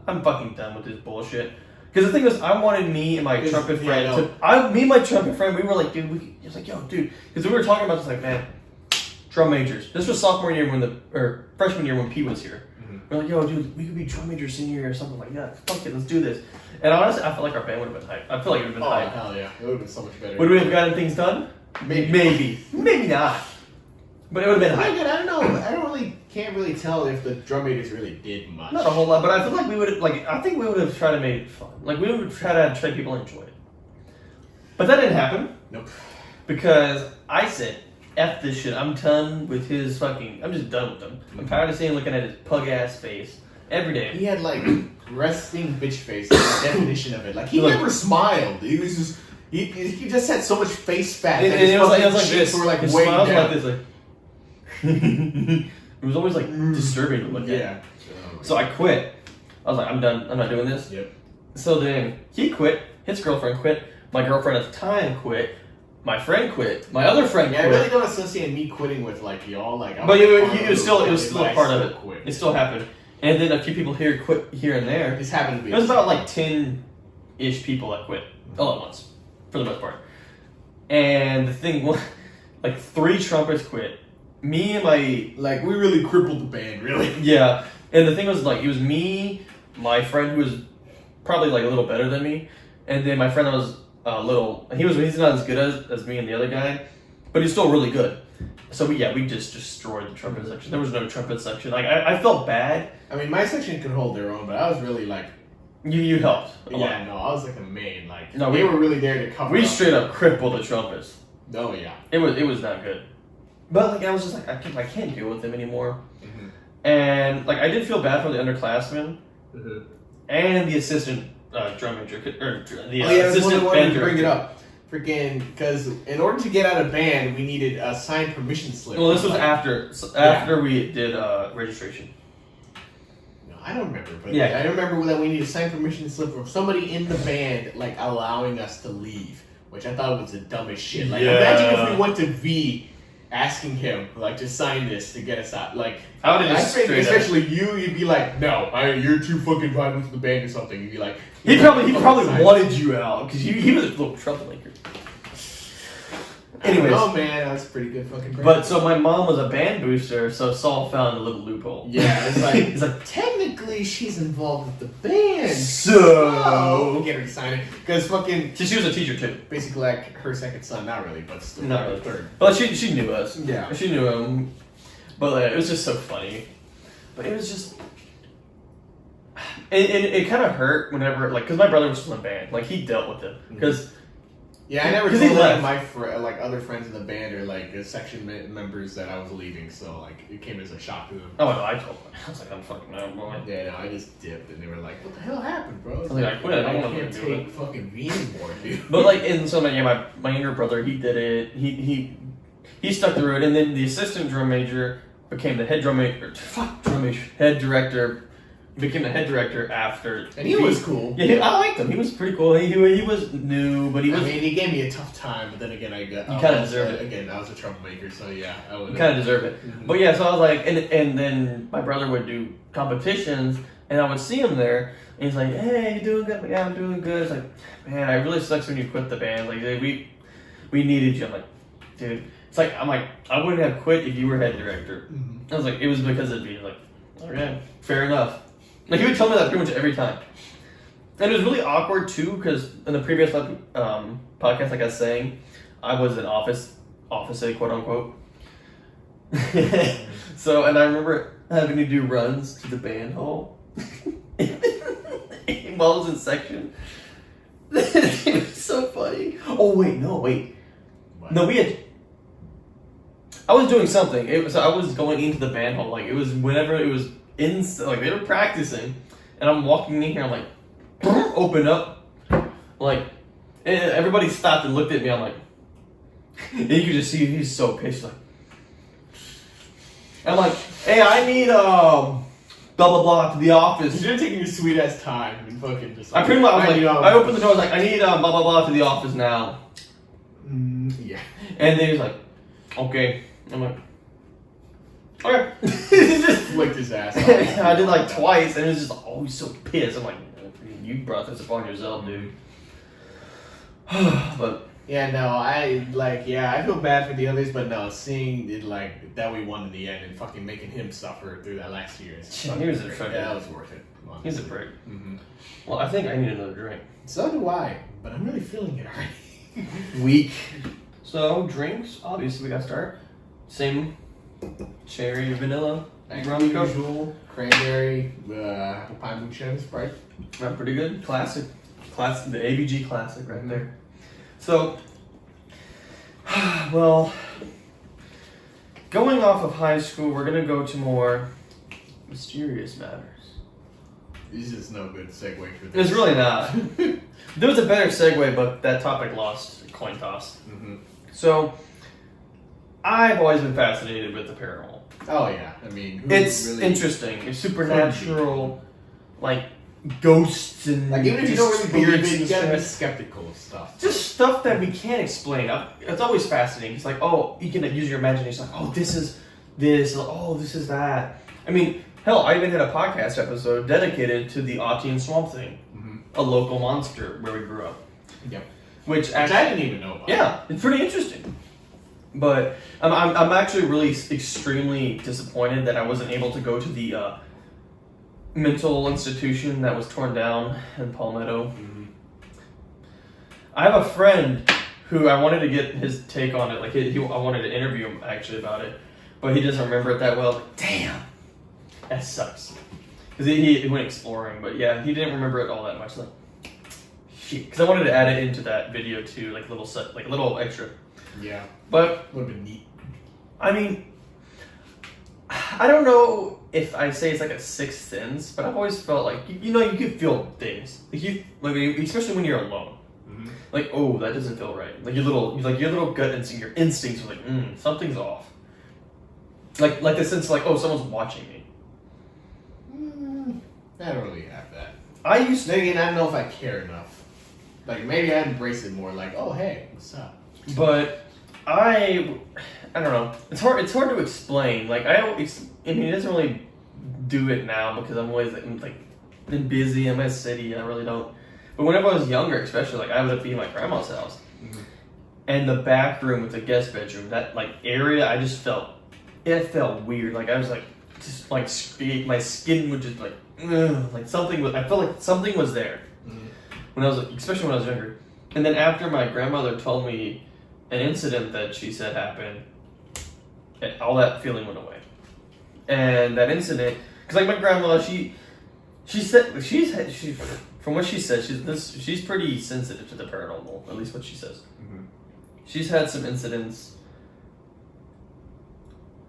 I'm fucking done with this bullshit. Because the thing was, I wanted me and my trumpet friend we were like, dude, he was like, yo, dude, because we were talking about this, like, man, drum majors. This was sophomore year or freshman year when P was here. We're like, yo, dude, we could be drum majors senior year or something like that. Fuck it, let's do this. And honestly, I feel like our band would have been hype. I feel like it would have been hype. Oh, hell yeah. It would have been so much better. Would we have gotten things done? Maybe not. But it would have been hype. I don't know. Can't really tell if the drum majors really did much. Not a whole lot, but I feel like we would I think we would have tried to make it fun. Like we would try to people enjoy it. But that didn't happen. Nope. Because I said, F this shit. I'm done with his fucking. I'm just done with him. I'm tired of seeing looking at his pug ass face every day. He had like resting bitch face. The definition of it. Like he never smiled. He was just. He just had so much face fat. And it was like this. Were like his way smile was down. like this. Like. It was always like disturbing to look at. So I quit. I was like, I'm done. I'm not doing this. Yep. So then he quit. His girlfriend quit. My girlfriend at the time quit. My friend quit. My other friend quit. I really don't associate me quitting with like y'all. Like, but it was still a part of it. Quit. It still happened. And then a few people here quit here and there. This happened to be. It was about like 10-ish people that quit all at once, for the most part. And the thing was, like 3 trumpets quit. Me and my like we really crippled the band, really. Yeah, and the thing was like it was me, my friend who was probably like a little better than me, and then my friend that was a little. He's not as good as me and the other guy, but he's still really good. So we just destroyed the trumpet section. There was no trumpet section. Like I felt bad. I mean, my section could hold their own, but I was really like. You helped. Yeah, no, I was like the main. Like no, we were really there to cover. We straight up crippled the trumpets. Oh yeah. It was not good. But like I was just like I can't deal with them anymore, and like I did feel bad for the underclassmen and the assistant drum major or the assistant band director. Bring it up, freaking because in order to get out of band we needed a signed permission slip. Well, this was after we did registration. No, I don't remember, but I remember that we needed a signed permission slip from somebody in the band like allowing us to leave, which I thought was the dumbest shit. Like imagine if we went to V. Asking him like to sign this to get us out. Like I think especially you'd be like, no, you're too fucking violent to the band or something. You'd be like, he probably wanted you out because he was a little troublemaker. Anyways, oh man, that was a pretty good fucking. But so my mom was a band booster, so Saul found a little loophole. Yeah, it's like technically she's involved with the band, so get her to sign it because fucking. She was a teacher too. Basically, like her second son, not really, but still, not really third. But she knew us. Yeah, she knew him. But it was just so funny. But it was just. It kind of hurt whenever because my brother was still in band, like he dealt with it because. Yeah, I never told like my other friends in the band or like section members that I was leaving, so like it came as a shock to them. Oh no, I told them. I was like, I'm fucking out, boy. Yeah, no, I just dipped, and they were like, "What the hell happened, bro?" I quit. I can't take fucking V anymore, dude. But like, and so my younger brother, he did it. He stuck through it, and then the assistant drum major became the head head director. Became the head director after, and he was cool. Yeah, I liked him. He was pretty cool. He was new, but he was. I mean, he gave me a tough time, but then again, you kind of deserved it. Again, I was a troublemaker, so yeah, I would. You kind of deserve it. Mm-hmm. But yeah, so I was like, and then my brother would do competitions, and I would see him there, and he's like, "Hey, you doing good?" Like, yeah, I'm doing good. It's like, man, it really sucks when you quit the band. Like, we needed you. I'm like, dude, it's like I'm like, I wouldn't have quit if you were head director. Mm-hmm. I was like, it was because of me. Like, okay, fair enough. Like, he would tell me that pretty much every time. And it was really awkward, too, because in the previous podcast, like I was saying, I was an office aide, quote-unquote. So, and I remember having to do runs to the band hall while I was in section. It was so funny. Oh, wait. What? No, I was doing something. I was going into the band hall. Like, it was whenever it was like they were practicing, and I'm walking in here. I'm like, open up, like, and everybody stopped and looked at me. I'm like, and you could just see he's so pissed. Like, I'm like, hey, I need blah blah blah to the office. You're taking your sweet ass time and fucking just. Like, I pretty much I was like, I opened the door. I was like, I need blah blah blah to the office now. Yeah, and then he was like, okay. I'm like. Okay. He just flicked his ass. I did like twice, and it was just always so pissed. I'm like, you brought this upon yourself, dude. But yeah, no, I feel bad for the others, but no, seeing it like that we won in the end and fucking making him suffer through that last year. He was a prick. Yeah, that was worth it. He's a prick. Mm-hmm. Well, I think I need another drink. So do I, but I'm really feeling it already. Weak. So drinks, obviously we gotta start. Same cherry, vanilla, rum usual, cranberry, apple pie moonshine Sprite. Not pretty good. Classic, the AvG classic right there. So, well, going off of high school, we're gonna go to more mysterious matters. This is no good segue for this. It's really not. There was a better segue, but that topic lost a coin toss. Mm-hmm. So, I've always been fascinated with the paranormal. Oh yeah, I mean, it's really interesting. It's supernatural, like ghosts and like even if you don't really believe it, you and gotta be shit. skeptical of stuff. Just stuff that we can't explain. It's always fascinating. It's like, oh, you can use your imagination. Like, oh, this is this. Oh, this is that. I mean, hell, I even had a podcast episode dedicated to the Autian Swamp Thing, a local monster where we grew up. Yep. Which I didn't even know about. Yeah, it's pretty interesting. But I'm actually really extremely disappointed that I wasn't able to go to the mental institution that was torn down in Palmetto. Mm-hmm. I have a friend who I wanted to get his take on it. Like, I wanted to interview him actually about it, but he doesn't remember it that well. Like, damn, that sucks. Because he went exploring, but yeah, he didn't remember it all that much. Like, shit. Because I wanted to add it into that video too, like a little extra. Yeah. But would have been neat. I mean, I don't know if I say it's like a sixth sense, but I've always felt like you can feel things. Like especially when you're alone. Mm-hmm. Like, oh, that doesn't feel right. Like your little gut instinct, your instincts are like, something's off. Like the sense like, oh, someone's watching me. I don't really have that. I used to, I don't know if I care enough. Like maybe I'd embrace it more. Like, oh hey, what's up? But I don't know. It's hard to explain. Like it doesn't really do it now because I'm always like been busy. I'm in a city. I really don't. But whenever I was younger, especially like I would be in my grandma's house, and the back room with the guest bedroom, that like area, I just felt weird. Like I was like just like my skin would just like something was. I felt like something was there when I was especially when I was younger. And then after my grandmother told me an incident that she said happened, all that feeling went away. And that incident, because like my grandmother, she said she's from what she said, she's pretty sensitive to the paranormal, at least what she says. Mm-hmm. She's had some incidents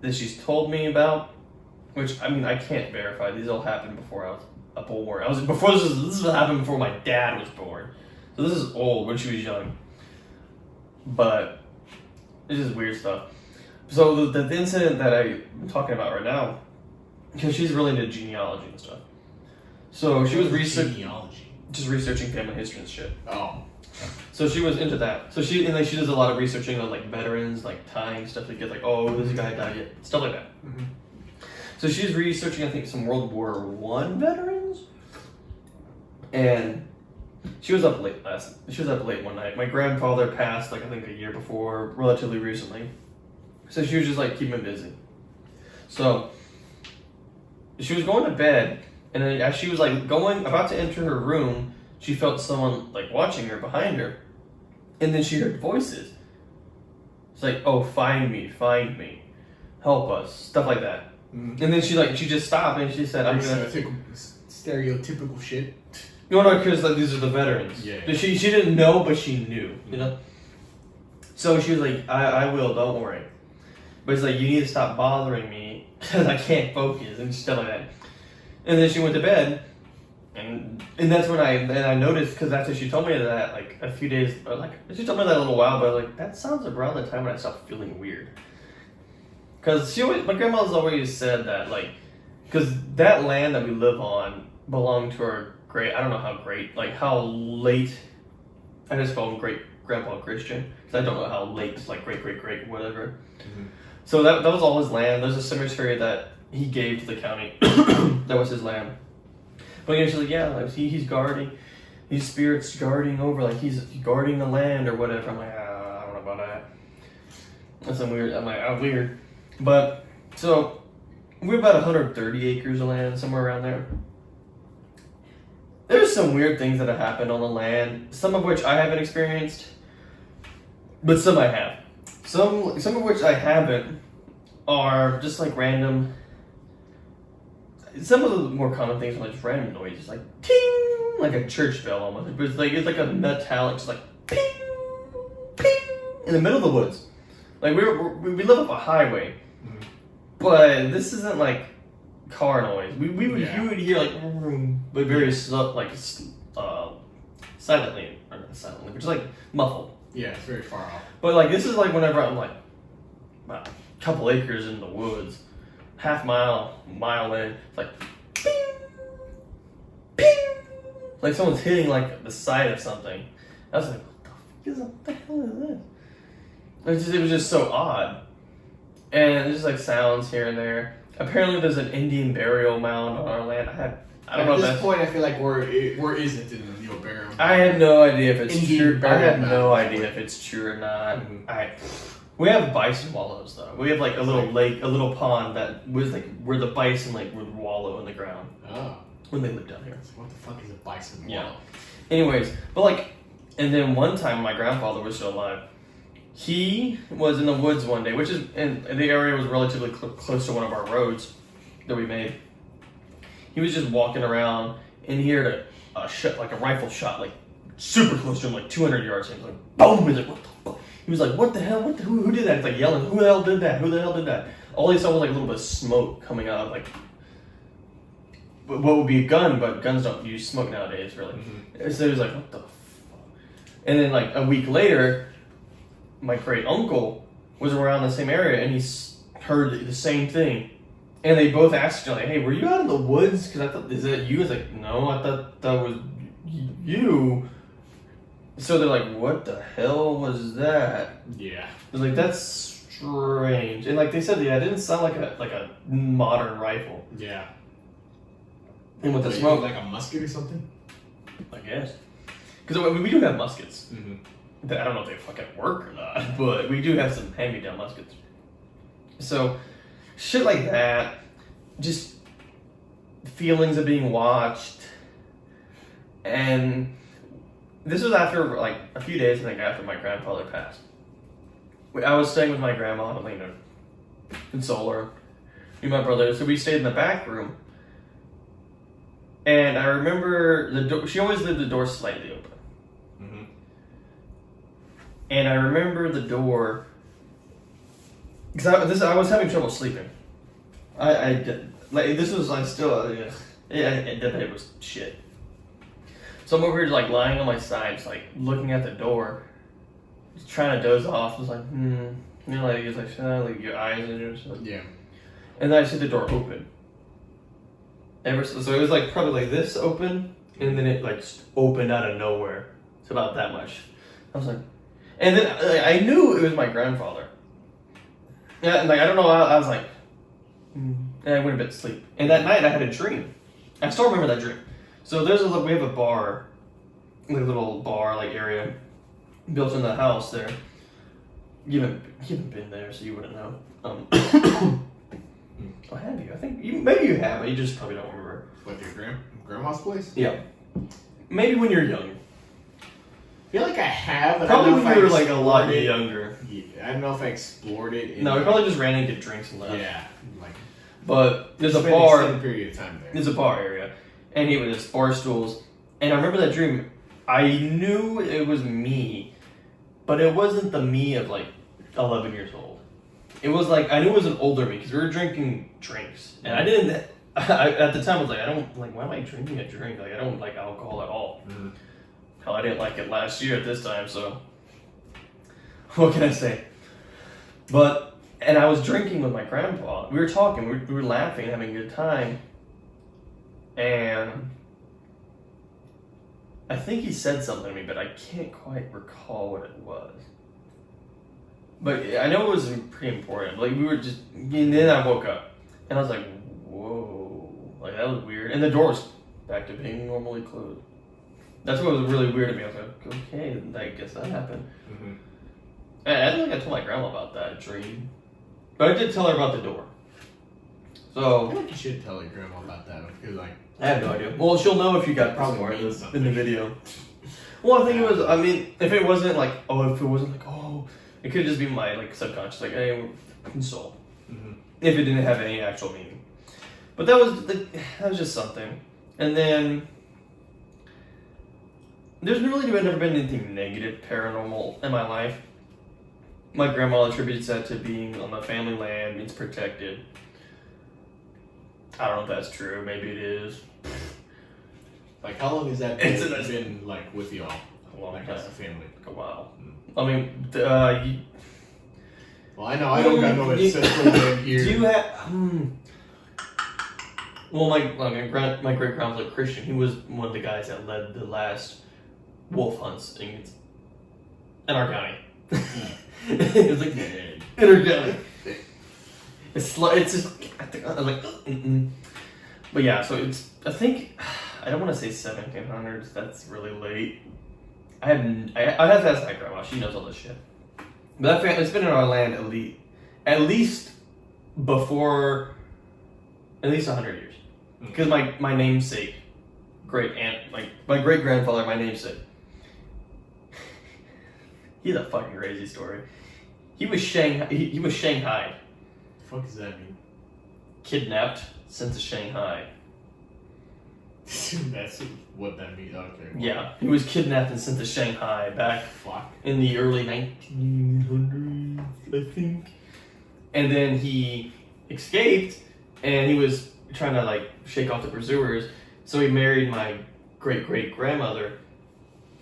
that she's told me about, which I mean I can't verify. These all happened before I was born. This happened before my dad was born. So this is old when she was young. But it's just weird stuff. So the incident that I'm talking about right now, because she's really into genealogy and stuff. So she was researching family history and shit. Oh. So she was into that. So she does a lot of researching on like veterans, like tying stuff to get like, oh, this guy died yet, stuff like that. Mm-hmm. So she's researching, I think, some World War I veterans, and she was up late one night. My grandfather passed, like I think a year before, relatively recently. So she was just like keeping busy. So she was going to bed, and then as she was like about to enter her room, she felt someone like watching her behind her, and then she heard voices. It's like, oh, find me, help us, stuff like that. Mm-hmm. And then she just stopped and she said, "I'm gonna stereotypical shit." No, because like these are the veterans. Yeah. She didn't know, but she knew. You know. So she was like, "I will. Don't worry." But it's like, you need to stop bothering me because I can't focus and stuff like that. And then she went to bed, and that's when I noticed, because after she told me that, like a few days, or like she told me that a little while, but I was like, that sounds around the time when I stopped feeling weird. Because my grandma's always said that, like, because that land that we live on belonged to our how late, I just call him great grandpa Christian, because I don't know how late, like great whatever. Mm-hmm. So that was all his land. There's a cemetery that he gave to the county. That was his land. But again, she's like, yeah, like, he's guarding, these spirits guarding over, like he's guarding the land or whatever. I'm like, I don't know about that. That's some weird. I'm like, weird. But so we're about 130 acres of land, somewhere around there. There's some weird things that have happened on the land, some of which I haven't experienced. But some I have. Some of which I haven't are just like random. Some of the more common things are like just random noises, like ting, like a church bell almost. But it's like a metallic, just like ping, ping, in the middle of the woods. Like we live up a highway, but this isn't like car noise. You would hear like, but very slow, like silently, or not silently, but just like muffled. Yeah, it's very far off. But like this is like whenever I'm like a couple acres in the woods, half mile in, it's like ping, ping, like someone's hitting like the side of something. I was like, what the hell is this? It was just so odd, and there's just like sounds here and there. Apparently, there's an Indian burial mound on our land. I don't know. At this point, I feel like where is it in the burial mound? I have no idea if it's Indian true. I have mound. no idea if it's true or not. We have bison wallows though. We have like a little lake, a little pond that was like where the bison like would wallow in the ground. Oh. When they lived down here. What the fuck is a bison wallow? Yeah. Anyways, but like, and then one time my grandfather was still alive. He was in the woods one day, which is in the area was relatively close to one of our roads that we made. He was just walking around and he heard a shot, like a rifle shot, like super close to him, like 200 yards. And he was like, boom! He's like, what the fuck? He was like, what the hell? Who did that? He's like yelling, who the hell did that? Who the hell did that? All he saw was like a little bit of smoke coming out of like what would be a gun, but guns don't use smoke nowadays, really. So he was like, what the fuck? And then like a week later, my great uncle was around the same area and he heard the same thing. And they both asked each other, hey, were you out in the woods? Because I thought, is that you? I was like, no, I thought that was you. So they're like, what the hell was that? Yeah. I was like, that's strange. And like they said, yeah, it didn't sound like a modern rifle. Yeah. And with the smoke, like a musket or something? I guess. Because we do have muskets. Mm-hmm. I don't know if they fucking work or not, but we do have some hand-me-down muskets. So, shit like that, just feelings of being watched, and this was after like a few days, I think, after my grandfather passed. I was staying with my grandma, in Solar, me and my brother, so we stayed in the back room, and I remember the door. She always left the door slightly open. And I remember the door, because I was having trouble sleeping. The bed was shit. So I'm over here like lying on my side, just like looking at the door, just trying to doze off. Just like, like it's like, like your eyes in it or something. Yeah. And then I see the door open. So it was like probably like this open, and then it like opened out of nowhere. It's about that much. I was like. And then I knew it was my grandfather. Yeah, and like I don't know, I was like, and I went to bed to sleep. And that night I had a dream. I still remember that dream. So we have a bar, like a little bar like area built in the house there. You haven't been there, so you wouldn't know. Oh, have you? I think maybe you have, but you just probably don't remember. What, your grandma's place? Yeah. Maybe when you're young. I feel like I have, but probably I don't know when if you were I like a lot explored it. younger. Yeah, I don't know if I explored it. No, we probably just ran and get drinks and left. Yeah, like. But there's a Spent an bar. extended period of time there. There's a bar area, and it was bar stools. And I remember that dream. I knew it was me, but it wasn't the me of like 11 years old. It was like I knew it was an older me because we were drinking drinks, and I didn't. At the time, I was like, I don't like. Why am I drinking a drink? Like I don't like alcohol at all. Hell, I didn't like it last year at this time, so what can I say? And I was drinking with my grandpa. We were talking, we were laughing, having a good time, and I think he said something to me, but I can't quite recall what it was. But I know it was pretty important. Like we were just, and then I woke up, and I was like, whoa, like that was weird. And the door was back to being normally closed. That's what was really weird to me. I was like, okay, I guess that happened. And I don't think I told my grandma about that dream. But I did tell her about the door. So I feel like you should tell your grandma about that because, like, I have no idea. Well, she'll know if you got Probably more means in the video. Well, I think it was. I mean, if it wasn't like, it could just be my like subconscious, like, hey, console. Mm-hmm. If it didn't have any actual meaning, but that was just something. And then there's really never been anything negative paranormal in my life. My grandma attributes that to being on the family land, means protected. I don't know if that's true. Maybe it is. Like, how long has that been like with y'all? A long like time. as a family? Like a while. Mm. I mean, well, I know I don't got no ancestral land here. Do you have? Well, my great grandpa was a Christian. He was one of the guys that led the last wolf hunts in our county. It was like in our county. It's just I was like, but yeah. So I think I don't want to say 1700s. That's really late. I'd have to ask my grandma. She knows all this shit. But that it's been in our land at least before at least 100 years. Because my namesake, great aunt, like my great grandfather, my namesake. He's a fucking crazy story. He was He was Shanghai. The fuck does that mean? Kidnapped, sent to Shanghai. That's what that means. Okay. Well. Yeah, he was kidnapped and sent to Shanghai back in the early 1900s, I think. And then he escaped, and he was trying to like shake off the pursuers. So he married my great grandmother,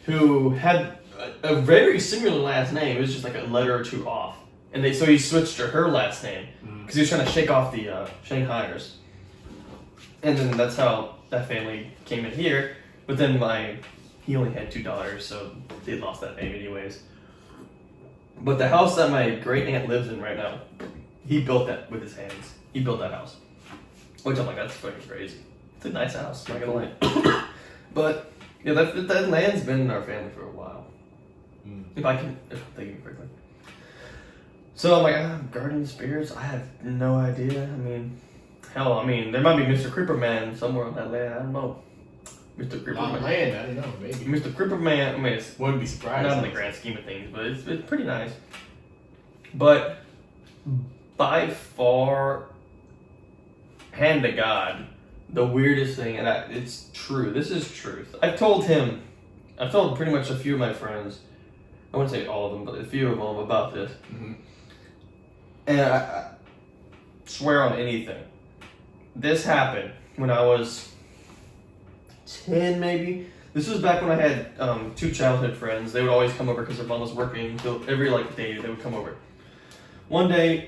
who had a very similar last name. It was just like a letter or two off, and so he switched to her last name because he was trying to shake off the Shanghaiers. And then that's how that family came in here. But then he only had 2 daughters, so they lost that name anyways. But the house that my great aunt lives in right now, he built that with his hands. He built that house. Which I'm like, that's fucking crazy. It's a nice house, not gonna lie. But yeah, that land's been in our family for a while. If I'm thinking correctly. So I'm like, guardian spirits? I have no idea. I mean, hell, there might be Mr. Creeperman somewhere on that land. I don't know. Mr. Creeperman. Land, I don't know, maybe. Mr. Creeperman, it's wouldn't be surprised. not in the grand scheme of things, but it's pretty nice. But by far, hand to God, the weirdest thing, and it's true. This is truth. I've told pretty much a few of my friends. I wouldn't say all of them, but a few of them about this. Mm-hmm. And I swear on anything. This happened when I was 10, maybe. This was back when I had 2 childhood friends. They would always come over because their mom was working. So every day they would come over. One day,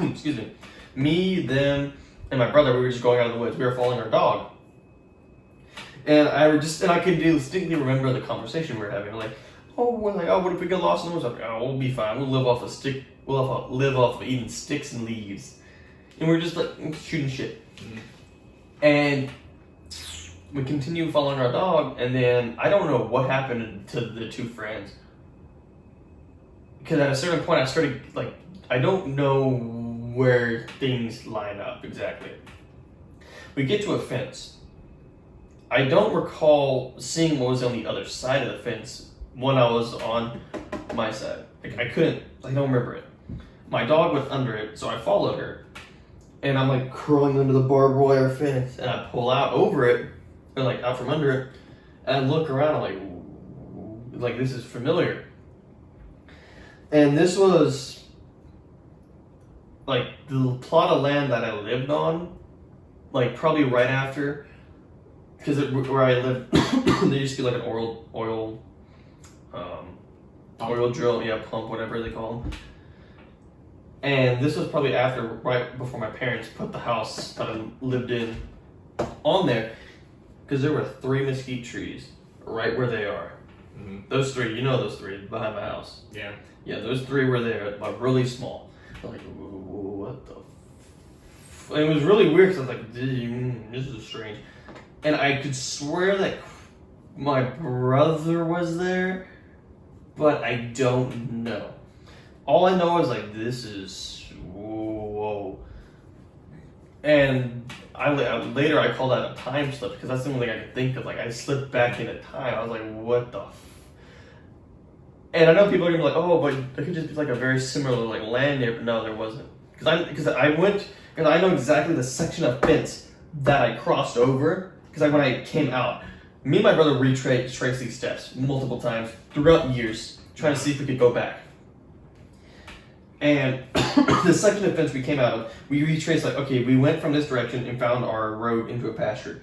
excuse me, them, and my brother, we were just going out of the woods. We were following our dog. And I could distinctly remember the conversation we were having. Like, what if we get lost in the woods? Like, we'll be fine. We'll live off a stick. We'll live off of eating sticks and leaves. And we're just like shooting shit. Mm-hmm. And we continue following our dog, and then I don't know what happened to the 2 friends. Because at a certain point, I started like, I don't know where things line up exactly. We get to a fence. I don't recall seeing what was on the other side of the fence when I was on my side. Like, I don't remember it. My dog went under it, so I followed her. And I'm like crawling under the barbed wire fence, and I pull out over it, or like out from under it, and I look around, I'm like this is familiar. And this was like the plot of land that I lived on, like probably right after, because where I lived, there used to be like an oil drill, pump, whatever they call them. And this was probably right before my parents put the house that I lived in on there, because there were 3 mesquite trees right where they are. Mm-hmm. Those 3, those 3 behind my house. Yeah. Yeah, those 3 were there, but really small. I'm like, what the? And it was really weird because I was like, this is strange. And I could swear that my brother was there, but I don't know. All I know is like, this is, whoa. And later I called that a time slip because that's the only thing I could think of. Like I slipped back into time. I was like, what the? And I know people are gonna be like, oh, but it could just be like a very similar like land there, but no, there wasn't. Because I know exactly the section of fence that I crossed over. Because when I came out, me and my brother retraced these steps multiple times throughout years, trying to see if we could go back. And the section of fence we came out of, we retraced like, okay, we went from this direction and found our road into a pasture.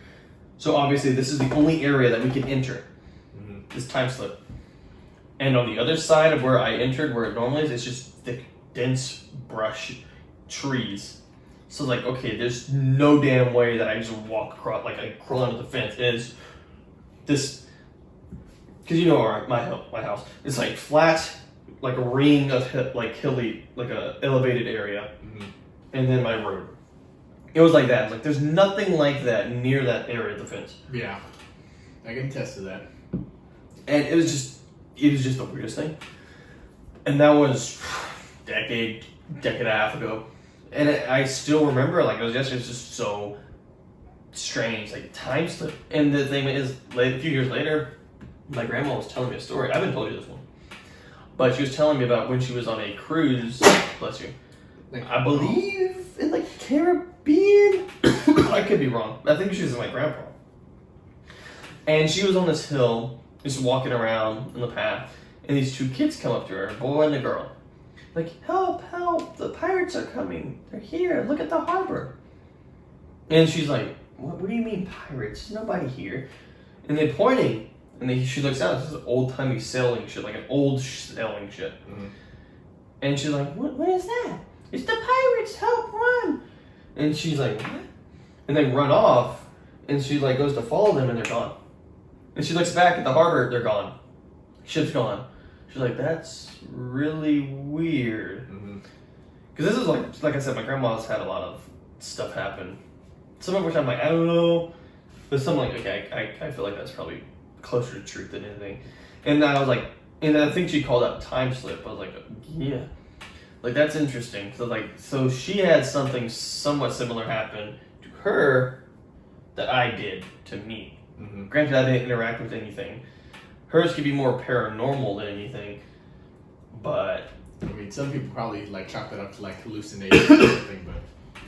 So obviously this is the only area that we can enter. This time slip. And on the other side of where I entered, where it normally is, it's just thick, dense brush, trees. So like, okay, there's no damn way that I just walk across, like I crawl under the fence. It's this, because you know my house, it's like flat, like a ring of hilly, like a elevated area, and then my road. It was like that. Like there's nothing like that near that area of the fence. Yeah, I can attest to that. And it was just the weirdest thing. And that was decade and a half ago. And I still remember, like, it was just so strange, like, time slip. And the thing is, a few years later, my grandma was telling me a story. I haven't told you this one. But she was telling me about when she was on a cruise, bless you, I believe in, like, Caribbean? I could be wrong. I think she was with my grandpa. And she was on this hill, just walking around in the path, and these two kids come up to her, a boy and a girl. Like, help, help, the pirates are coming. They're here, look at the harbor. And she's like, what do you mean pirates? There's nobody here. And they're pointing, and she looks out, this is old-timey sailing shit, like an old sailing shit. And she's like, what is that? It's the pirates, help, run. And she's like, what? And they run off, and she like goes to follow them, and they're gone. And she looks back at the harbor, they're gone. Ship's gone. She's like, that's really weird. Because this is like I said, my grandma's had a lot of stuff happen. Some of which I'm like, I don't know. But some like, okay, I feel like that's probably closer to truth than anything. And I was like, and I think she called that time slip. I was like, yeah. Like, that's interesting. So she had something somewhat similar happen to her that I did to me. Granted, I didn't interact with anything. Hers could be more paranormal than anything, but I mean, some people probably like chalk that up to like hallucination or something, but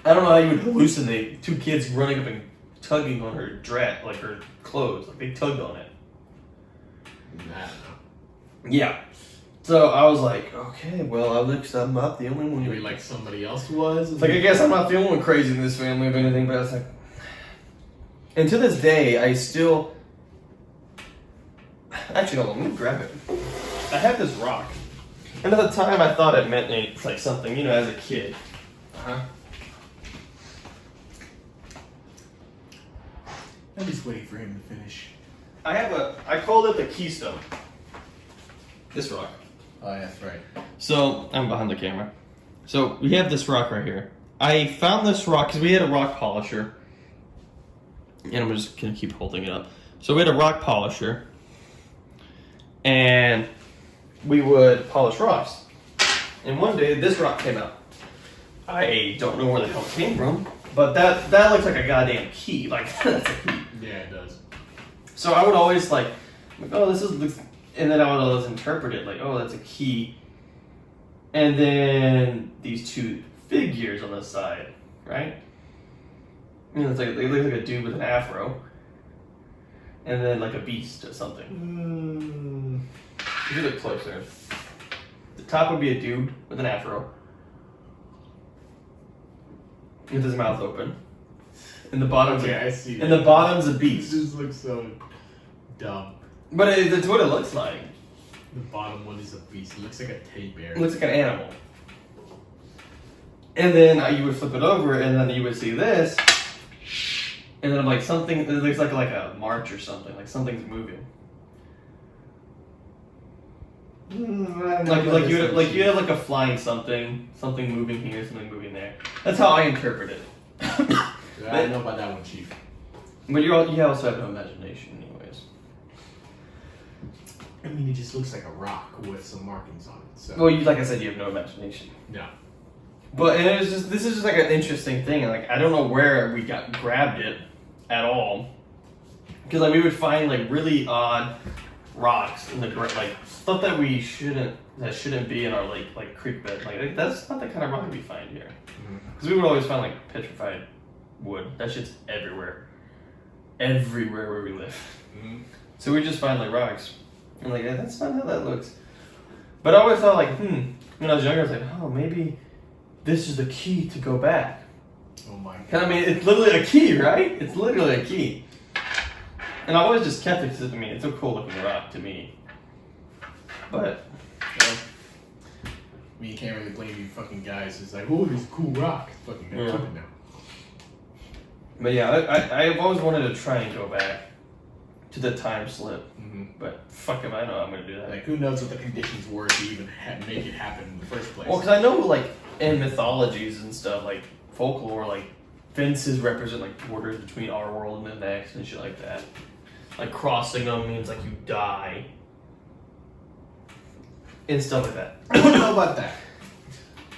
I don't know how you would hallucinate two kids running up and tugging on her like her clothes, like they tugged on it. I don't know. Yeah. So I was like, okay, well, at least I'm not the only one. Maybe like somebody else was. It's like, I guess I'm not the only one crazy in this family of anything, but it's like, and to this day, I still. Actually, no, let me grab it. I have this rock. And at the time, I thought it meant like something, as a kid. I'm just waiting for him to finish. I called it the keystone. This rock. Oh, yeah, that's right. So, I'm behind the camera. So, we have this rock right here. I found this rock because we had a rock polisher. And I'm just going to keep holding it up. So, we had a rock polisher. And we would polish rocks. And one day, this rock came out. I don't know where the hell it came from. But that looks like a goddamn key. Like, that's a key. Yeah, it does. So, I would always like oh, this is... And then I would always interpret it like, oh, that's a key. And then these two figures on the side, right? It's like they look like a dude with an afro. And then like a beast or something. If you look closer. The top would be a dude with an afro. With his mouth open. And the bottom's I see. And the bottom's a beast. This just looks so dumb. But it's what it looks like. The bottom one is a beast. It looks like a teddy bear. It looks like an animal. And then you would flip it over, and then you would see this. And then like something, it looks like a march or something. Like something's moving. You have like a flying something moving here, something moving there. That's how I interpret it. I know about that one, Chief. But you also have no imagination, anyways. I mean, it just looks like a rock with some markings on it. So. Well, like I said, you have no imagination. No. But and this is just like an interesting thing. Like I don't know where we grabbed it at all, because like we would find like really odd rocks in the like stuff that shouldn't be in our like creek bed. Like that's not the kind of rock we find here. Because we would always find like petrified wood. That shit's everywhere where we live. So we just find like rocks. I'm like, that's not how that looks. But I always thought like, when I was younger, I was like, oh, maybe this is the key to go back. Oh my god. I mean, it's literally a key, right? It's literally a key. And I always just kept it because, I mean, it's a cool looking rock to me. But, well, I mean, you can't really blame you fucking guys. It's like, oh, this is a cool rock. Fucking gotta keep it now. But yeah, I've always wanted to try and go back to the time slip. But fuck if I know I'm gonna do that. Like, who knows what the conditions were to even make it happen in the first place? Well, because I know, like, in mythologies and stuff, like, folklore, like, fences represent, like, borders between our world and the next and shit like that. Like, crossing them means, like, you die. And stuff like that. I don't know about that.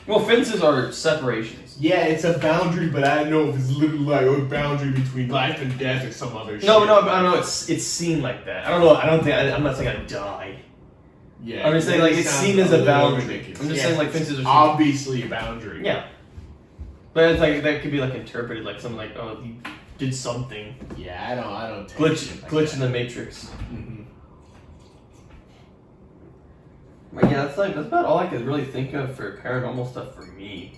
Well, fences are separations. Yeah, it's a boundary, but I don't know if it's literally like a boundary between life and death or some other shit. No, I don't know. It's seen like that. I don't know. I'm not saying I die. Yeah. I'm just saying, like, it's seen as a boundary. I'm just saying, like, fences are obviously a boundary. Yeah. But it's like, that could be, like, interpreted like something like, oh, you did something. Yeah, I don't take Glitch in the Matrix. But yeah, that's about all I could really think of for paranormal stuff for me.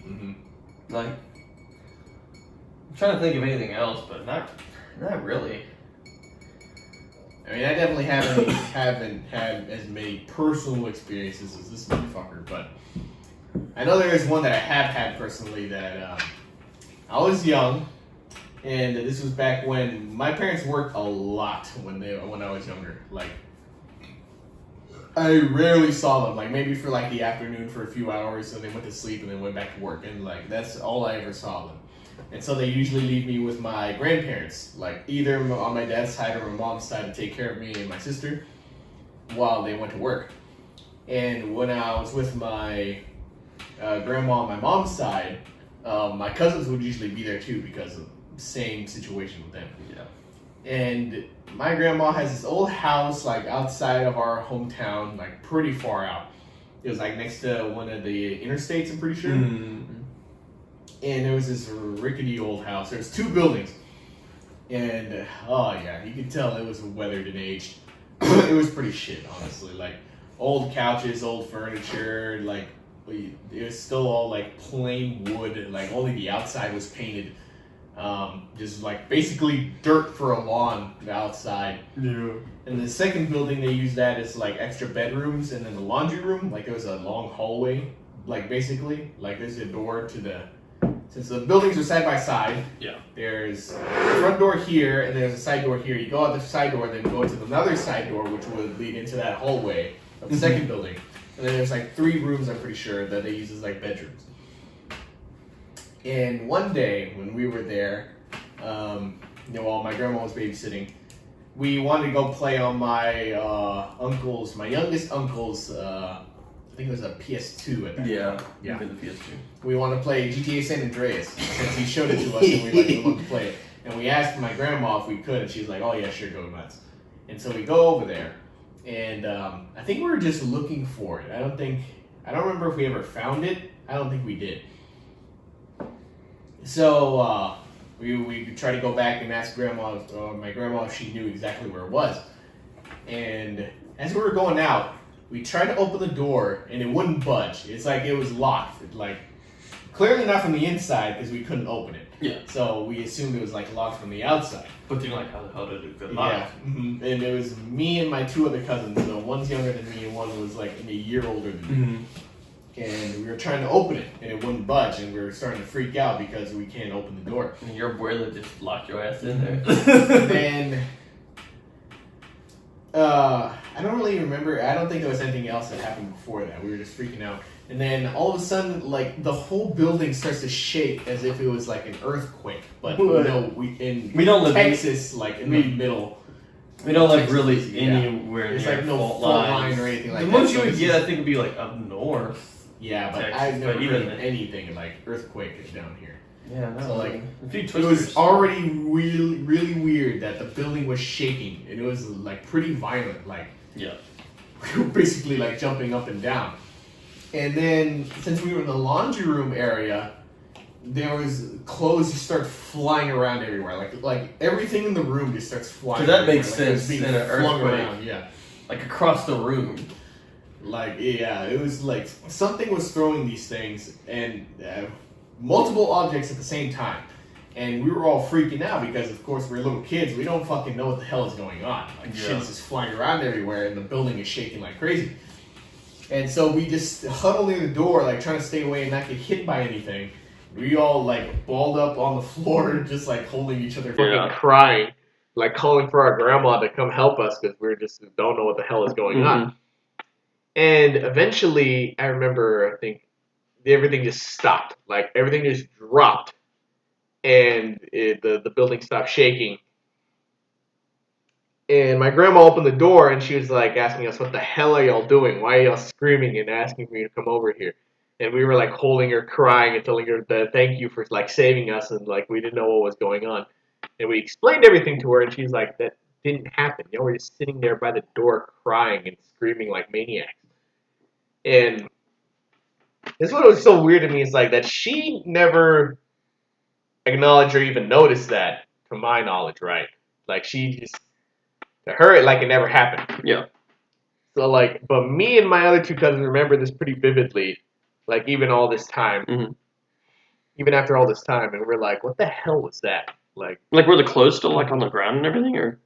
Like, I'm trying to think of anything else, but not really. I mean, I definitely haven't had as many personal experiences as this motherfucker, but I know there is one that I have had personally that I was young, and this was back when my parents worked a lot when I was younger. Like, I rarely saw them, like maybe for like the afternoon for a few hours, and they went to sleep and then went back to work, and like that's all I ever saw them. And so they usually leave me with my grandparents, like either on my dad's side or my mom's side, to take care of me and my sister while they went to work. And when I was with my grandma on my mom's side, my cousins would usually be there too because of the same situation with them. Yeah. And my grandma has this old house like outside of our hometown, like pretty far out. It was like next to one of the interstates, I'm pretty sure. And there was this rickety old house. There's two buildings. And, oh yeah, you could tell it was weathered and aged. It was pretty shit, honestly. Like, old couches, old furniture, like, it was still all, like, plain wood. And, like, only the outside was painted. Just, like, basically dirt for a lawn outside. Yeah. And the second building, they used that as, like, extra bedrooms. And then the laundry room, like, there was a long hallway. Like, basically, like, there's a door to the... Since the buildings are side by side, there's the front door here, and there's a side door here. You go out the side door, and then go into another side door, which would lead into that hallway of the second building. And then there's like 3 rooms, I'm pretty sure, that they use as like bedrooms. And one day when we were there, while my grandma was babysitting, we wanted to go play on my my youngest uncle's. I think it was a PS2 at that time. Yeah. The PS2. We want to play GTA San Andreas since he showed it to us and we wanted to play it. And we asked my grandma if we could, and she's like, "Oh yeah, sure, go nuts." And so we go over there, and I think we were just looking for it. I don't remember if we ever found it. I don't think we did. So we tried to go back and ask my grandma if she knew exactly where it was. And as we were going out, we tried to open the door, and it wouldn't budge. It's like it was locked. Like, clearly not from the inside, because we couldn't open it. Yeah. So we assumed it was, like, locked from the outside. But you know, like, how did it get locked? Yeah. And it was me and my 2 other cousins. So one's younger than me, and one was, like, a year older than me. And we were trying to open it, and it wouldn't budge, and we were starting to freak out because we can't open the door. And your abuela just locked your ass in there. And then... I don't really remember. I don't think there was anything else that happened before that. We were just freaking out. And then all of a sudden, like, the whole building starts to shake as if it was like an earthquake. But no, we don't live in Texas, like in the middle. We don't live really anywhere There's near like no fault line or anything like that. The most you would get, I think, would be like up north. Yeah, but Texas, I've never but heard even of anything like earthquake down here. Yeah, no, So like a few it twisters. was already really weird that the building was shaking. And it was like pretty violent. Like Yeah. we were basically like jumping up and down. And then since we were in the laundry room area, there was clothes just start flying around everywhere. Like everything in the room just starts flying. So that makes everywhere. Like, sense being in an flung earthquake. around, yeah. Like across the room. Like, yeah, it was like something was throwing these things and multiple objects at the same time. And we were all freaking out because, of course, we're little kids. We don't fucking know what the hell is going on. Like, shit's just flying around everywhere and the building is shaking like crazy. And so we just huddled near the door, like trying to stay away and not get hit by anything. We all like balled up on the floor, just like holding each other, fucking crying, like calling for our grandma to come help us because we just don't know what the hell is going on. And eventually, I remember, I think everything just stopped. Like everything just dropped, and the building stopped shaking. And my grandma opened the door, and she was like asking us, "What the hell are y'all doing? Why are y'all screaming and asking me to come over here?" And we were like holding her, crying, and telling her that thank you for like saving us, and like we didn't know what was going on. And we explained everything to her, and she's like, "That didn't happen. Y'all were just sitting there by the door, crying and screaming like maniacs." And this one was so weird to me. It's like that she never acknowledged or even noticed that, to my knowledge, right? Like she just, to her, it never happened. Yeah. So like, but me and my other two cousins remember this pretty vividly. Like even all this time, even after all this time, and we're like, what the hell was that? Like were the clothes still like on the ground and everything, or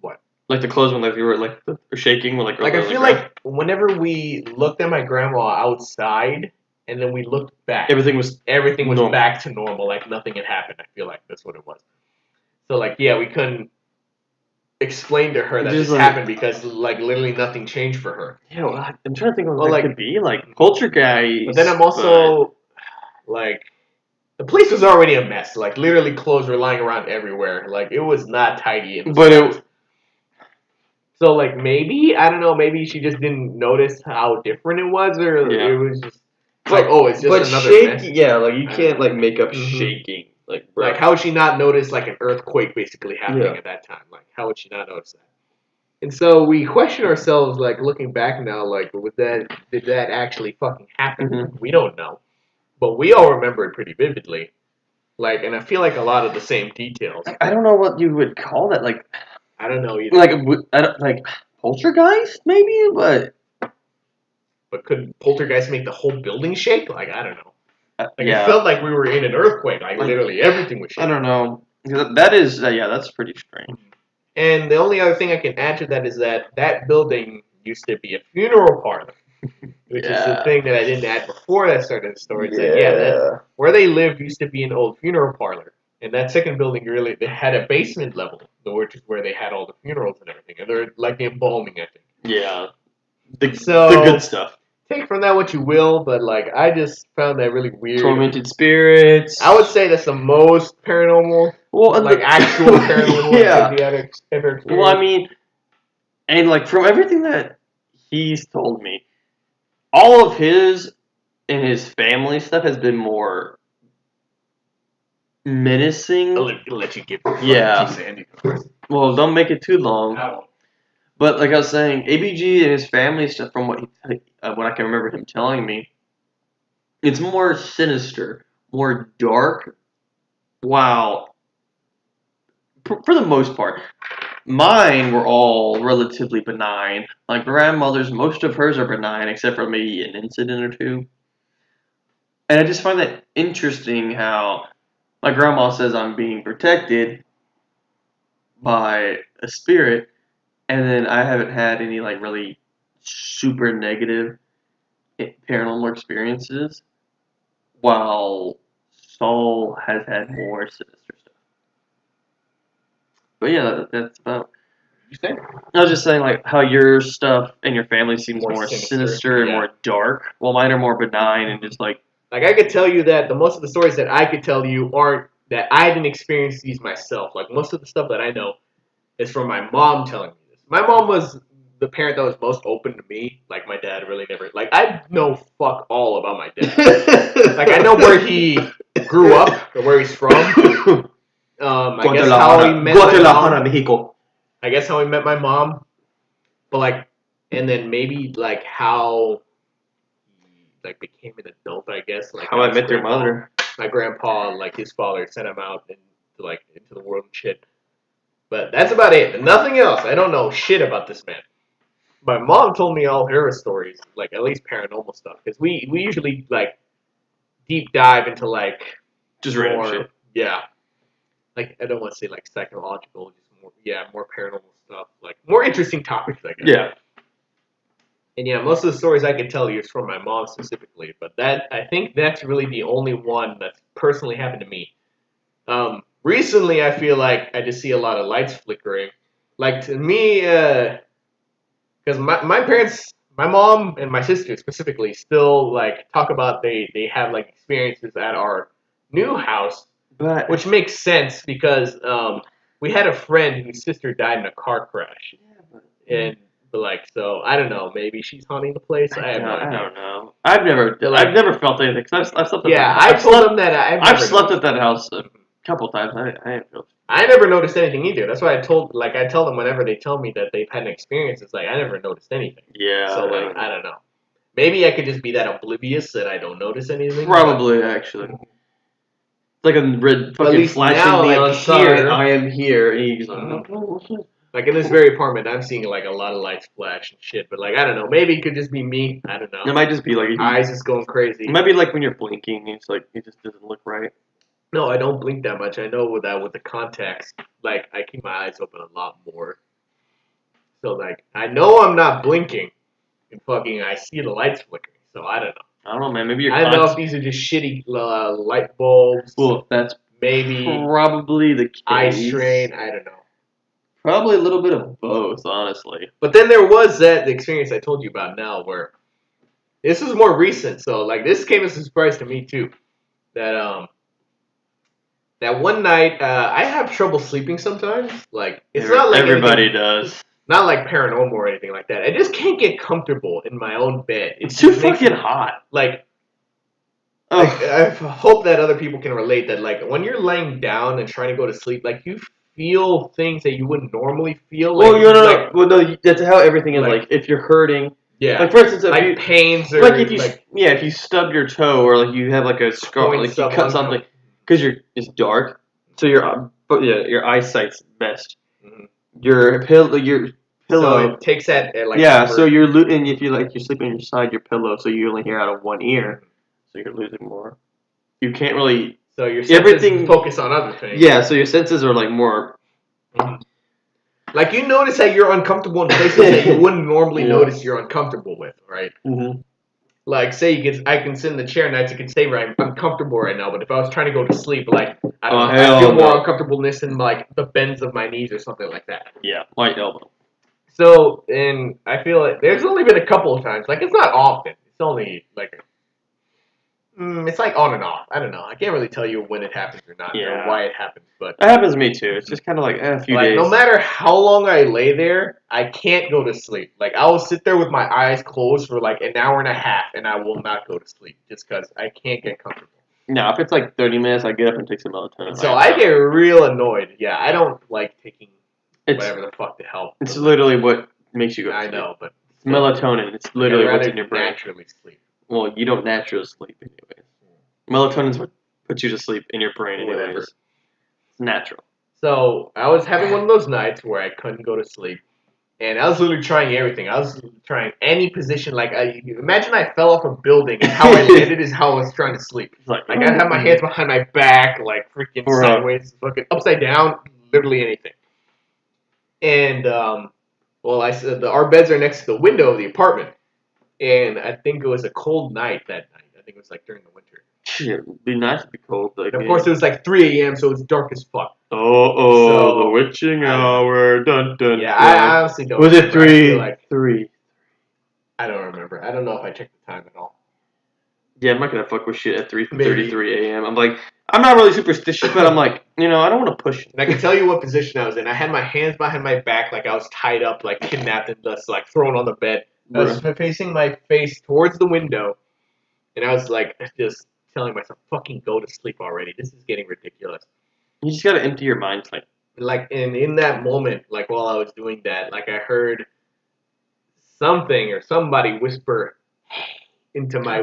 what? Like the clothes when you were like shaking, when Like I feel like whenever we looked at my grandma outside, and then we looked back, everything was normal. Back to normal, like nothing had happened. I feel like that's what it was. So like, yeah, we couldn't explain to her that this happened because like literally nothing changed for her. Yeah, well, I'm trying to think of what that could be, like poltergeist. But then I'm also like, the place was already a mess. Like literally, clothes were lying around everywhere. Like it was not tidy. So like maybe, I don't know, maybe she just didn't notice how different it was, or it was just like, oh, it's just another mess. Yeah, like you can't like make up shaking. Like how would she not notice like an earthquake basically happening at that time? Like how would she not notice that? And so we question ourselves, like looking back now, like did that actually fucking happen? We don't know, but we all remember it pretty vividly. Like, and I feel like a lot of the same details. I don't know what you would call that. Like, I don't know either. Like poltergeist, maybe, but could poltergeist make the whole building shake? Like, I don't know. It felt like we were in an earthquake. Like literally everything was shaking. I don't know. That is, that's pretty strange. And the only other thing I can add to that is that building used to be a funeral parlor, which is the thing that I didn't add before I started the story. That where they lived used to be an old funeral parlor. And that second building they had a basement level, which is where they had all the funerals and everything. And they're like the embalming, I think. Yeah. The good stuff. Take from that what you will, but like I just found that really weird. Tormented spirits. I would say that's the most paranormal. Well, like actual paranormal activity I've ever experienced. Well, I mean, and like from everything that he's told me, all of his and his family stuff has been more menacing. I'll let you get Sandy first. Well, don't make it too long. But like I was saying, ABG and his family stuff, from what I can remember him telling me, it's more sinister, more dark. While, for the most part, mine were all relatively benign. My grandmother's, most of hers are benign, except for maybe an incident or two. And I just find that interesting how my grandma says I'm being protected by a spirit, and then I haven't had any like really super negative paranormal experiences, while Saul has had more sinister stuff. But yeah, that's about. You say? I was just saying like how your stuff and your family seems more sinister and more dark, while mine are more benign and just like. Like I could tell you that most of the stories that I could tell you aren't that I didn't experience these myself. Like most of the stuff that I know is from my mom telling me this. My mom was the parent that was most open to me. Like my dad really never. Like I know fuck all about my dad. Like I know where he grew up or where he's from. I guess how he met my mom. Mexico. I guess how he met my mom. But like, and then maybe like how he like became an adult. I guess like How I met your mother. My grandpa, like his father, sent him out into the world and shit. But that's about it. Nothing else. I don't know shit about this man. My mom told me all her stories, like at least paranormal stuff, because we usually like deep dive into like Just more, random shit. Yeah. Like I don't want to say like psychological, just more paranormal stuff, like more interesting topics, I guess. Yeah. And yeah, most of the stories I can tell you is from my mom specifically, but I think that's really the only one that's personally happened to me. Recently, I feel like I just see a lot of lights flickering. Like to me, because my parents, my mom and my sister specifically, still like talk about they have like experiences at our new house, But which makes sense because we had a friend whose sister died in a car crash, but like so I don't know, maybe she's haunting the place. I have no idea. I don't know. I've never felt anything. Cause I've slept. I've slept at that house a couple times. I ain't feel. I never noticed anything either. That's why I tell them whenever they tell me that they've had an experience, it's like I never noticed anything. Yeah. So like I don't know. Maybe I could just be that oblivious that I don't notice anything. Probably actually. It's like a red fucking flashing now, neon like, sign. here- I am here, and he's like, Like in this very apartment, I'm seeing like a lot of lights flash and shit. But like I don't know. Maybe it could just be me. I don't know. It might just be like Eyes is going crazy. It might be like when you're blinking. It's like it just doesn't look right. No, I don't blink that much. I know with the contacts, like I keep my eyes open a lot more. So like I know I'm not blinking, and fucking I see the lights flickering. So I don't know. I don't know, man. Maybe I don't know if these are just shitty light bulbs. Well, that's maybe probably the case. eye strain. I don't know. Probably a little bit of both, honestly. But then there was the experience I told you about now, where this is more recent. So like this came as a surprise to me too. That one night, I have trouble sleeping sometimes. Like it's not like everybody does. Not like paranormal or anything like that. I just can't get comfortable in my own bed. It's too fucking hot. Like, I hope that other people can relate that. Like when you're laying down and trying to go to sleep, like you feel things that you wouldn't normally feel. Like, no, that's how everything is. Like if you're hurting. Yeah. Like for instance, like pains or like if you stub your toe or like you have like a scar, like you cut something. Because it's dark, so your eyesight's best. Mm-hmm. Your pillow. So it takes that like. Yeah, so you're and if you're sleeping on your side, your pillow, so you only hear out of one ear, so you're losing more. You can't really. So your senses focus on other things. Yeah, so your senses are like more. Mm-hmm. Like you notice that you're uncomfortable in places that you wouldn't normally notice you're uncomfortable with, right? Mm-hmm. Like, say I can sit in the chair and I can say I'm uncomfortable right now, but if I was trying to go to sleep, like, I feel more uncomfortableness in, like, the bends of my knees or something like that. Yeah, my elbow. So, and I feel like there's only been a couple of times. Like, it's not often. It's only, like, it's like on and off. I don't know. I can't really tell you when it happens or not or why it happens. But that happens to me, too. It's just kind of like a few days. No matter how long I lay there, I can't go to sleep. Like, I will sit there with my eyes closed for like an hour and a half, and I will not go to sleep just because I can't get comfortable. No, if it's like 30 minutes, I get up and take some melatonin. So I get real annoyed. Yeah, I don't like taking whatever the fuck to help. It's literally what makes you go to sleep. I know, but... Melatonin. It's literally what's in your brain. Naturally sleep. Well, you don't naturally sleep anyways. Melatonin's what puts you to sleep in your brain anyways. Whatever. It's natural. So, I was having one of those nights where I couldn't go to sleep. And I was literally trying everything. I was trying any position. Like, imagine I fell off a building and how I landed is how I was trying to sleep. Like I'd have my hands behind my back, like freaking sideways, fucking upside down, literally anything. And, I said our beds are next to the window of the apartment. And I think it was a cold night that night. I think it was like during the winter. Shit, it'd be nice to be cold. Like, of course, it was like 3 a.m., so it's dark as fuck. So, the witching hour. Dun, dun, yeah, I honestly don't remember. Was it 3? Like 3. I don't remember. I don't know if I checked the time at all. Yeah, I'm not gonna fuck with shit at 3:33 a.m. I'm like, I'm not really superstitious, but I'm like, I don't want to push it. And I can tell you what position I was in. I had my hands behind my back, like I was tied up, like kidnapped, and just like thrown on the bed. I was facing my face towards the window, and I was like, just telling myself, "Fucking go to sleep already. This is getting ridiculous." You just gotta empty your mind, Like, and in that moment, like while I was doing that, like I heard something or somebody whisper into my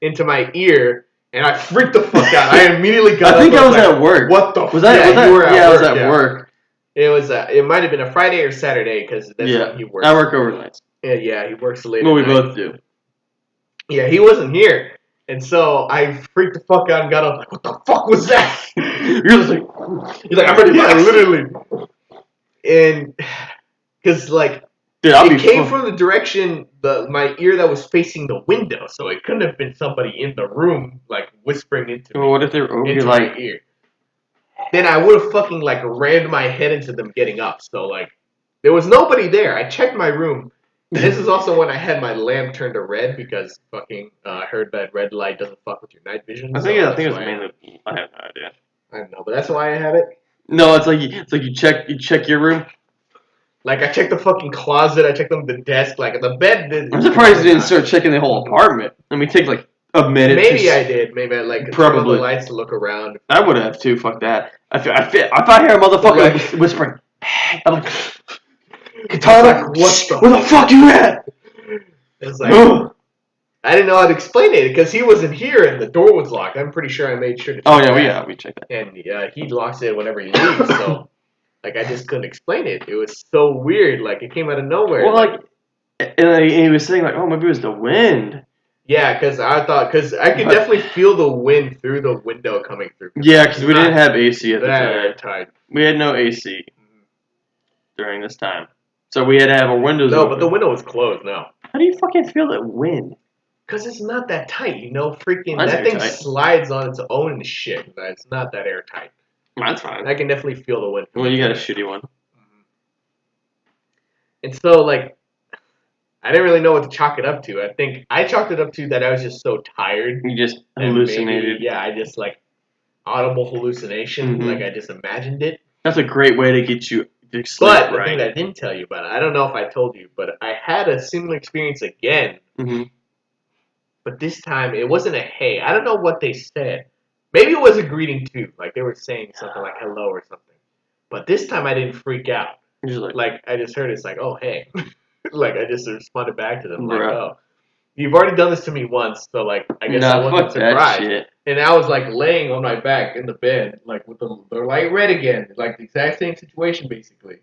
into my ear, and I freaked the fuck out. I immediately got up. I think I was like, at work. What the? Was that? You were at work, I was at work. It was. It might have been a Friday or Saturday because that's when he works. I work overnight. Yeah, he works late. Well, we both do. Yeah, he wasn't here, and so I freaked the fuck out and got up. Like, what the fuck was that? You're like, I'm ready. Yeah, literally. And because like. Dude, it came from the direction my ear that was facing the window, so it couldn't have been somebody in the room like whispering into me. What if they were over into my ear? Then I would have fucking like rammed my head into them getting up. So like there was nobody there. I checked my room. And this is also when I had my lamp turned to red because fucking I heard that red light doesn't fuck with your night vision. I think it was mainly. I have no idea. I don't know, but that's why I have it. No, it's like you check your room. Like, I checked the fucking closet, I checked the desk, like, the bed. I'm surprised you didn't start checking the whole apartment. I mean, take, like, a minute. Maybe I did. Maybe I, like, turned on the lights to look around. I would have, too. Fuck that. If I hear a motherfucker whispering, I'm like, Katana, where the fuck you at? It's like, I didn't know how to explain it, because he wasn't here and the door was locked. I'm pretty sure I made sure to check we checked that. And he locks it whenever he leaves, so... Like, I just couldn't explain it. It was so weird. Like, it came out of nowhere. Well, and he was saying, like, oh, maybe it was the wind. Yeah, because I could definitely feel the wind through the window coming through. Yeah, because we didn't have AC at the time. We had no AC during this time. So we had to have our windows open. No, but the window was closed, no. How do you fucking feel that wind? Because it's not that tight, freaking, that thing slides on its own and shit. It's not that airtight. That's fine. I can definitely feel the wind. Well, you got a shitty one. And so, like, I didn't really know what to chalk it up to. I think I chalked it up to that I was just so tired. You just hallucinated. Maybe, I just, like, audible hallucination. Like, I just imagined it. That's a great way to get you to sleep, but the thing that I didn't tell you about, I don't know if I told you, but I had a similar experience again. But this time, it wasn't a hey. I don't know what they said. Maybe it was a greeting too, like they were saying something like hello or something. But this time I didn't freak out. Like I just heard it's like, oh hey, like I just responded back to them like, oh, you've already done this to me once, so like I guess I wasn't surprised. And I was like laying on my back in the bed, like with the light red again, like the exact same situation basically.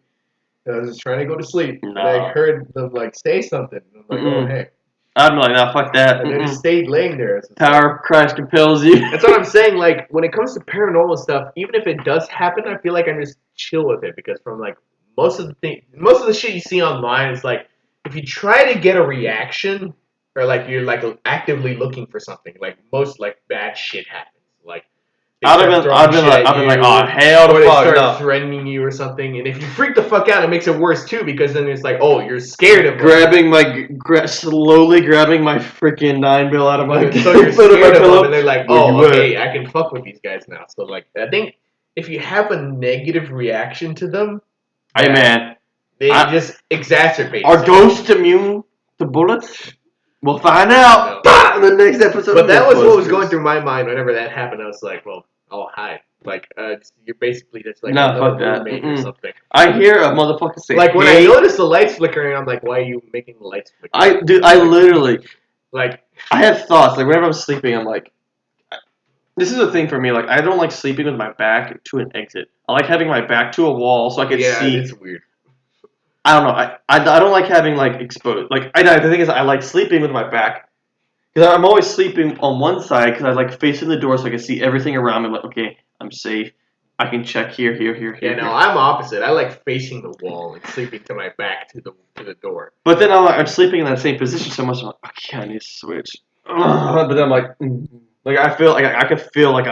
And I was just trying to go to sleep. And I heard them like say something. And I'm like, oh hey. I'm like, nah, fuck that. And then he stayed laying there. So Power of Christ compels you. That's what I'm saying. Like, when it comes to paranormal stuff, even if it does happen, I feel like I'm just chill with it. Because from, like, most of the shit you see online is, like, if you try to get a reaction, or, like, you're, like, actively looking for something, like, most, like, bad shit happens. Like, I've been like, oh, hell the fuck, no. Threatening you or something, and if you freak the fuck out, it makes it worse too, because then it's like, oh, you're scared of them. Slowly grabbing my freaking 9 out of my so you're scared of them, and they're like, oh, okay, I can fuck with these guys now. So like, I think if you have a negative reaction to them, hey man, they just exacerbate. Are ghosts immune to bullets? We'll find out in the next episode. But that was what was going through my mind whenever that happened. I was like, well, oh, hi. Like, you're basically just like fuck that. Or something. I hear a motherfucker say, like, when I noticed the lights flickering, I'm like, why are you making the lights flicker? I literally, like, I have thoughts. Like, whenever I'm sleeping, I'm like, this is a thing for me. Like, I don't like sleeping with my back to an exit. I like having my back to a wall so I can see. Yeah, it's weird. I don't know. I don't like having, like, exposed. Like, the thing is, I like sleeping with my back. Because I'm always sleeping on one side because I like facing the door so I can see everything around me. I'm like, okay, I'm safe. I can check here. Yeah, no, I'm opposite. I like facing the wall and sleeping to my back to the door. But then I'm sleeping in that same position so much. I'm like, okay, I need to switch. But then I'm like I feel like I can feel like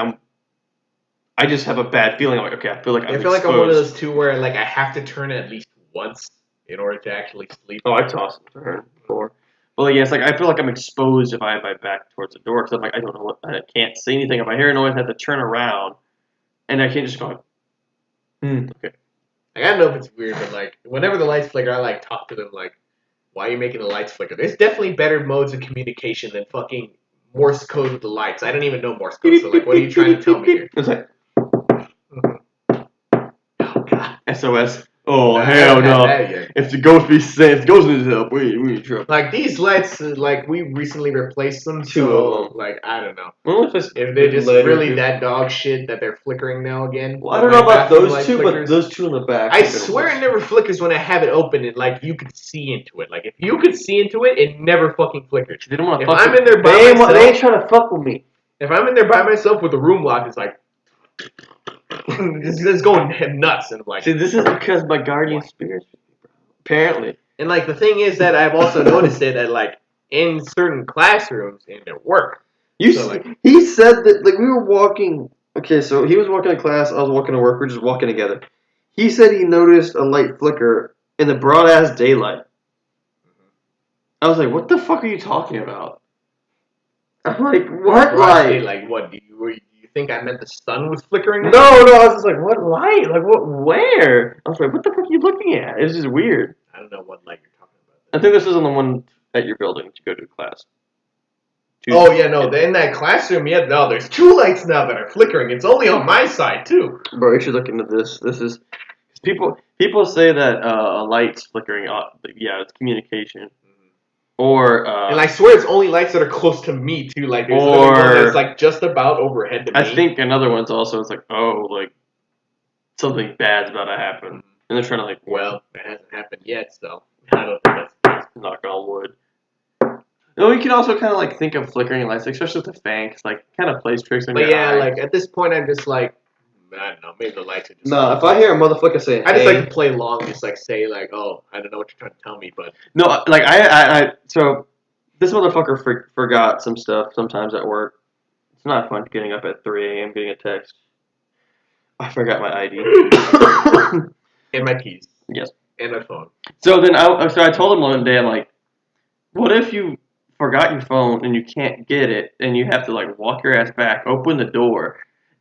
I just have a bad feeling. I'm like, okay, I feel like I'm exposed. I'm one of those two where like I have to turn at least once in order to actually sleep. Oh, I tossed and turned before. But like, yeah, it's like I feel like I'm exposed if I have my back towards the door because I'm like I don't know what I can't see anything. If I hear a noise, I have to turn around, and I can't just go. Okay. Like, I don't know if it's weird, but like whenever the lights flicker, I like talk to them like, "Why are you making the lights flicker?" There's definitely better modes of communication than fucking Morse code with the lights. I don't even know Morse code, so like, what are you trying to tell me here? It's like Oh god. SOS. Oh I hell haven't had no! that yet. If the ghost be saying, if the ghost needs help, we in trouble. Like these lights, like we recently replaced them, Two so of them. like I don't know Well, if they're just later, really too. that dog shit that they're flickering now again. Well, I don't know My about bathroom those light two, flickers. but those two in the back. I swear it never flickers when I have it open and like you could see into it. Like if you could see into it, it never fucking flickers. They don't want to If fuck. I'm with in there by they myself, they ain't trying to fuck with me. if I'm in there by myself with the room lock, it's like it's going nuts and I'm like. See, this is because my guardian spirits. Apparently. And like the thing is that I've also noticed it at like in certain classrooms and at work. You So, see, like- he said that like we were walking. Okay, so he was walking to class. I was walking to work. We were just walking together. He said he noticed a light flicker in the broad ass daylight. I was like, "What the fuck are you talking about?" I'm like, "What light?" Like what? Do you think I meant the sun was flickering? No, I was just like, "What light? Like what? Where?" I was like, "What the fuck are you looking at?" It was just weird. I don't know what light you're talking I think this is on the one at your building to go to class. about. Oh yeah, no. In that classroom, yeah, no. There's two lights now that are flickering. It's only on my side too. Bro, you should look into this. This is people say that a light's flickering. Yeah, it's communication. Or And I swear it's only lights that are close to me too. Like there's another one that's like just about overhead to me. I think another one's also it's like like something bad's about to happen, and they're trying to like Well, it hasn't happened yet, so I don't think that's. knock on wood. No, you can also kind of like think of flickering lights, especially with the fan, because like kind of plays tricks on But your yeah, eye. like at this point, I'm just like, I don't know. Maybe the lights are just. No, if I hear a motherfucker say, I just hey, like to play along, just like say like, oh, I don't know what you're trying to tell me, but no, like I so this motherfucker forgot some stuff sometimes at work. It's not fun getting up at 3 a.m. getting a text. I forgot my ID. and my keys. Yes. And my phone. So then I told him one day, I'm like, what if you forgot your phone and you can't get it and you have to like walk your ass back, open the door,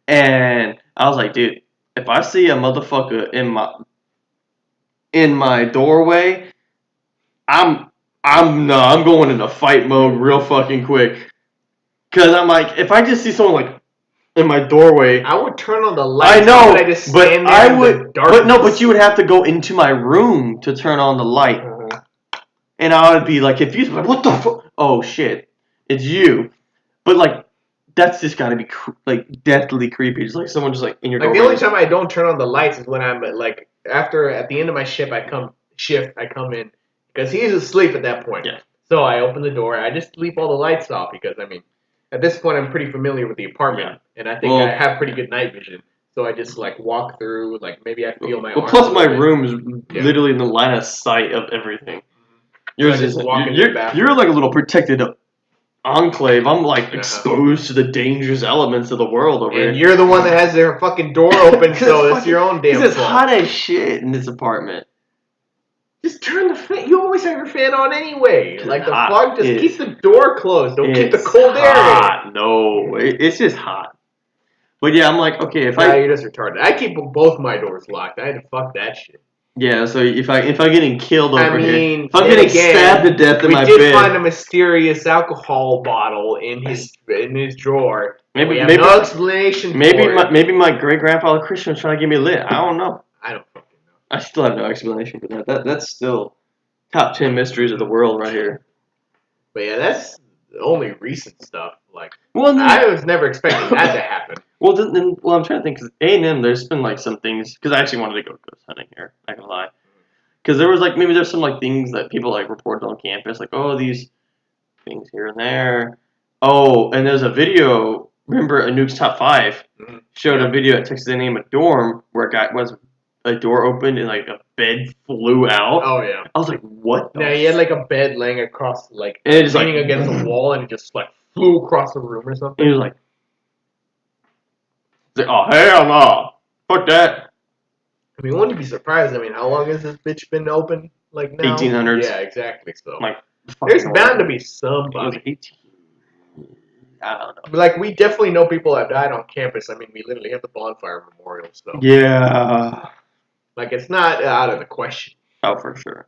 and I was like, dude, if I see a motherfucker in my doorway, I'm going into fight mode real fucking quick. Cause I'm like, if I just see someone like in my doorway, I would turn on the lights. I know, I just but stand there I in would, the darkness. but you would have to go into my room to turn on the light. And I would be like, if you like, what the fuck? Oh shit, it's you. But like, that's just gotta be like deathly creepy. Just like someone just like in your Like doorway. the only time I don't turn on the lights is when I'm like at the end of my shift I come in because he's asleep at that point. Yeah. So I open the door. I just leave all the lights off because I mean, at this point I'm pretty familiar with the apartment and I think I have pretty good night vision. So I just like walk through, like maybe I feel my. Well, arms plus a my little bit. room is literally in the line of sight of everything. Yours So I just is walk in the bathroom. you're like a little protected enclave. I'm like exposed to the dangerous elements of the world over here. And you're the one that has their fucking door open, so it's your own damn It's fault. hot as shit in this apartment. Just turn the fan. You always have your fan on anyway. Like the hot. fuck, just keep the door closed. Don't keep the It's cold air in. hot. No, it's just hot. But yeah, I'm like, okay, if You're just retarded. I keep both my doors locked. I had to fuck that shit. yeah, so if I'm getting killed over here, if I'm getting stabbed to death in my we did bed, find a mysterious alcohol bottle in his drawer. maybe We have no explanation. for it. maybe my great grandfather Christian was trying to get me lit. I don't know. I don't fucking know. I still have no explanation for that. That's still top 10 mysteries of the world right here. But yeah, that's the only recent stuff. Like, Well, then, I was never expecting that to happen. well, I'm trying to think because A&M, there's been like some things because I actually wanted to go ghost hunting here. Not gonna lie, because there was like maybe there's some like things that people like reported on campus, like oh these things here and there. Oh, and there's a video. Remember, a Nuke's Top 5 showed a video at Texas A&M a dorm where a door opened and like a bed flew out. Oh yeah. I was like, what? Yeah, he had like a bed laying across, like And it just, leaning against a wall, and it just like flew across the room or something. He was like, oh hell no, fuck that. I mean, wouldn't you be surprised? I mean, how long has this bitch been open? Like now? 1800s. Yeah, exactly. So Like There's Fucking bound to be It was somebody. 18. I don't know. Like, we definitely know people that died on campus. I mean, we literally have the bonfire memorial, so. Yeah. Like, it's not out of the question. Oh, for sure.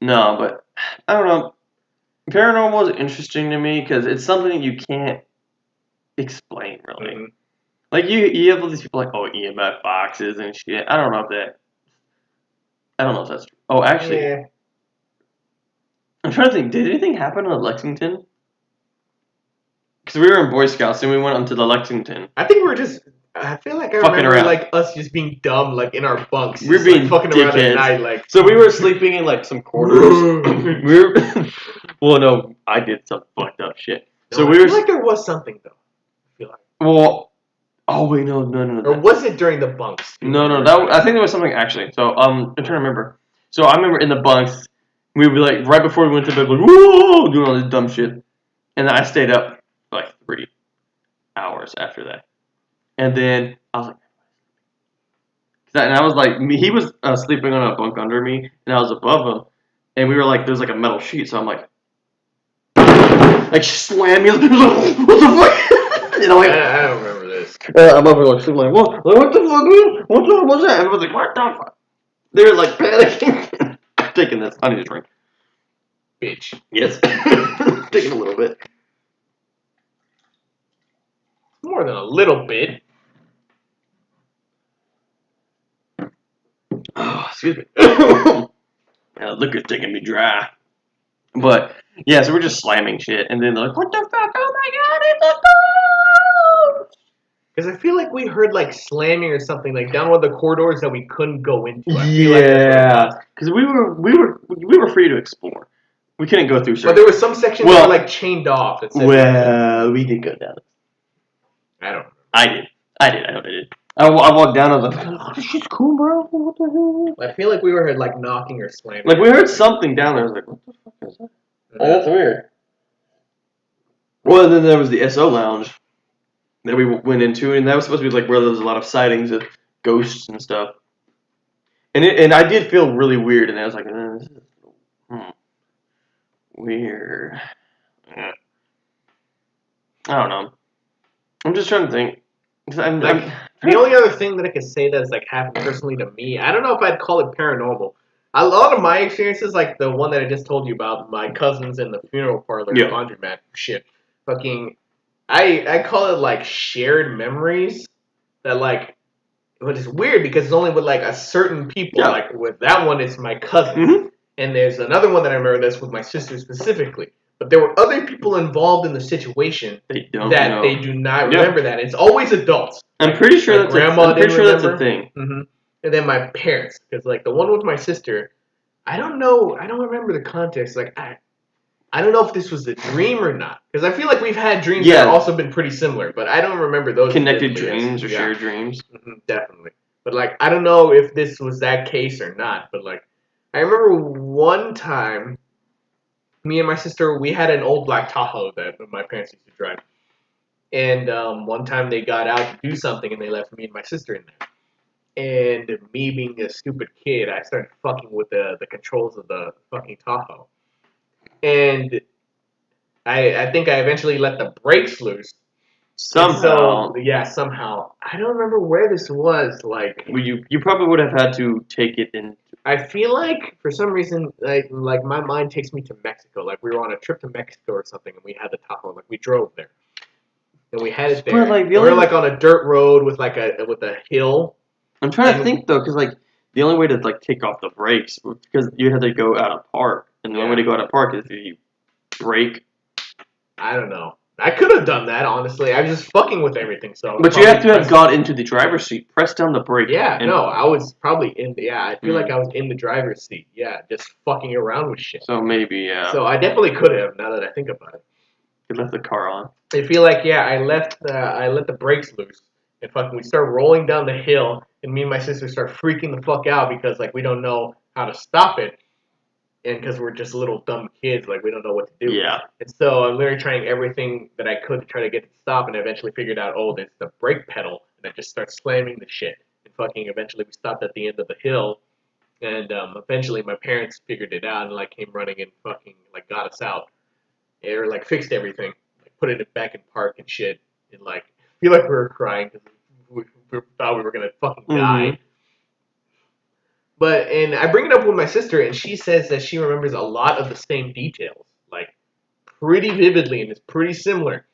No, but I don't know. Paranormal is interesting to me because it's something you can't explain really. Mm-hmm. Like you have all these people like, oh, EMF boxes and shit. I don't know if that's. Oh, actually, Yeah. I'm trying to think. Did anything happen in Lexington? Because we were in Boy Scouts and we went onto the Lexington. I think we're just. I feel like I Fucking remember around. like us just being dumb, like in our bunks. We're just, being like, fucking around dickheads. at night, like. So we were sleeping in like some quarters. we were. Well, no, I did some fucked up shit. No, So I we were. feel like there was something though. I feel like. Well. Oh wait, no. Or was it during the bunks? Too? No. I think there was something actually. So I'm trying to remember. So I remember in the bunks, we would be like right before we went to bed, like whoa, doing all this dumb shit, and then I stayed up for like 3 hours after that, and then I was like, and I was like, he was sleeping on a bunk under me, and I was above him, and we were like, there's like a metal sheet, so I'm like slam me, like, what the fuck, you know, like. I don't remember this. I'm over like sleeping like what the fuck, man? What the fuck was that? Everyone's like, what the fuck? They were like panicking. I'm taking this. I need a drink. Bitch. Yes. Taking a little bit. More than a little bit. Oh, excuse me. Liquor's taking me dry. But yeah, so we're just slamming shit, and then they're like, what the fuck? Oh my god, it's a ghost! Because I feel like we heard like slamming or something like down one of the corridors that we couldn't go into. I feel like that's what it Yeah, was. because we were free to explore. We couldn't go through certain. But there was some sections that were like chained off. That said Well, we did go down. I don't know. I did. I know I did. I walked down. I was like, oh, this shit's cool, bro. What the hell? I feel like we were like knocking or slamming. Like we heard something down there. I was like, what the fuck is that? Oh, that's weird. Well, and then there was the SO lounge that we went into, and that was supposed to be like where there was a lot of sightings of ghosts and stuff. And I did feel really weird, and I was like, this is weird. Yeah. I don't know. I'm just trying to think. The only other thing that I could say that's like happened personally to me, I don't know if I'd call it paranormal. A lot of my experiences, like the one that I just told you about, my cousins in the funeral parlor, laundromat shit, fucking, I call it like shared memories that like, but it's weird because it's only with like a certain people. Yeah. Like with that one, it's my cousin, and there's another one that I remember that's with my sister specifically. But there were other people involved in the situation they don't that know. they do not remember that. It's always adults. I'm pretty sure that's a thing. Mm-hmm. And then my parents, because like the one with my sister, I don't know. I don't remember the context. Like I don't know if this was a dream or not. Because I feel like we've had dreams that have also been pretty similar, but I don't remember those. Connected dreams or shared dreams. Mm-hmm, definitely. But like I don't know if this was that case or not. But like I remember one time, me and my sister, we had an old black Tahoe that my parents used to drive. And one time they got out to do something and they left me and my sister in there. And me being a stupid kid, I started fucking with the controls of the fucking Tahoe. And I think I eventually let the brakes loose. Somehow. Somehow. I don't remember where this was. Like, well, you probably would have had to take it in. I feel like for some reason, like my mind takes me to Mexico. Like we were on a trip to Mexico or something, and we had the Tahoe. Like we drove there, and we had it there. But like we were like on a dirt road with like a hill. I'm trying to think though, because like the only way to like take off the brakes was because you had to go out of park, and the only way to go out of park is if you brake. I don't know. I could have done that, honestly. I was just fucking with everything, so... But you have to have got into the driver's seat, press down the brake. Yeah, no, I was probably in the... Yeah, I feel like I was in the driver's seat. Yeah, just fucking around with shit. So maybe, yeah. So I definitely could have, now that I think about it. You left the car on. I feel like, yeah, I let the brakes loose, and fucking we start rolling down the hill, and me and my sister start freaking the fuck out because, like, we don't know how to stop it. And because we're just little dumb kids, like, we don't know what to do. Yeah. And so I'm literally trying everything that I could to try to get it to stop, and I eventually figured out, oh, there's the brake pedal, and I just start slamming the shit. And fucking eventually we stopped at the end of the hill, And eventually my parents figured it out and like came running and fucking like got us out. Or like fixed everything, like put it back in park and shit. And like I feel like we were crying because we thought we were gonna fucking die. But and I bring it up with my sister, and she says that she remembers a lot of the same details, like pretty vividly, and it's pretty similar.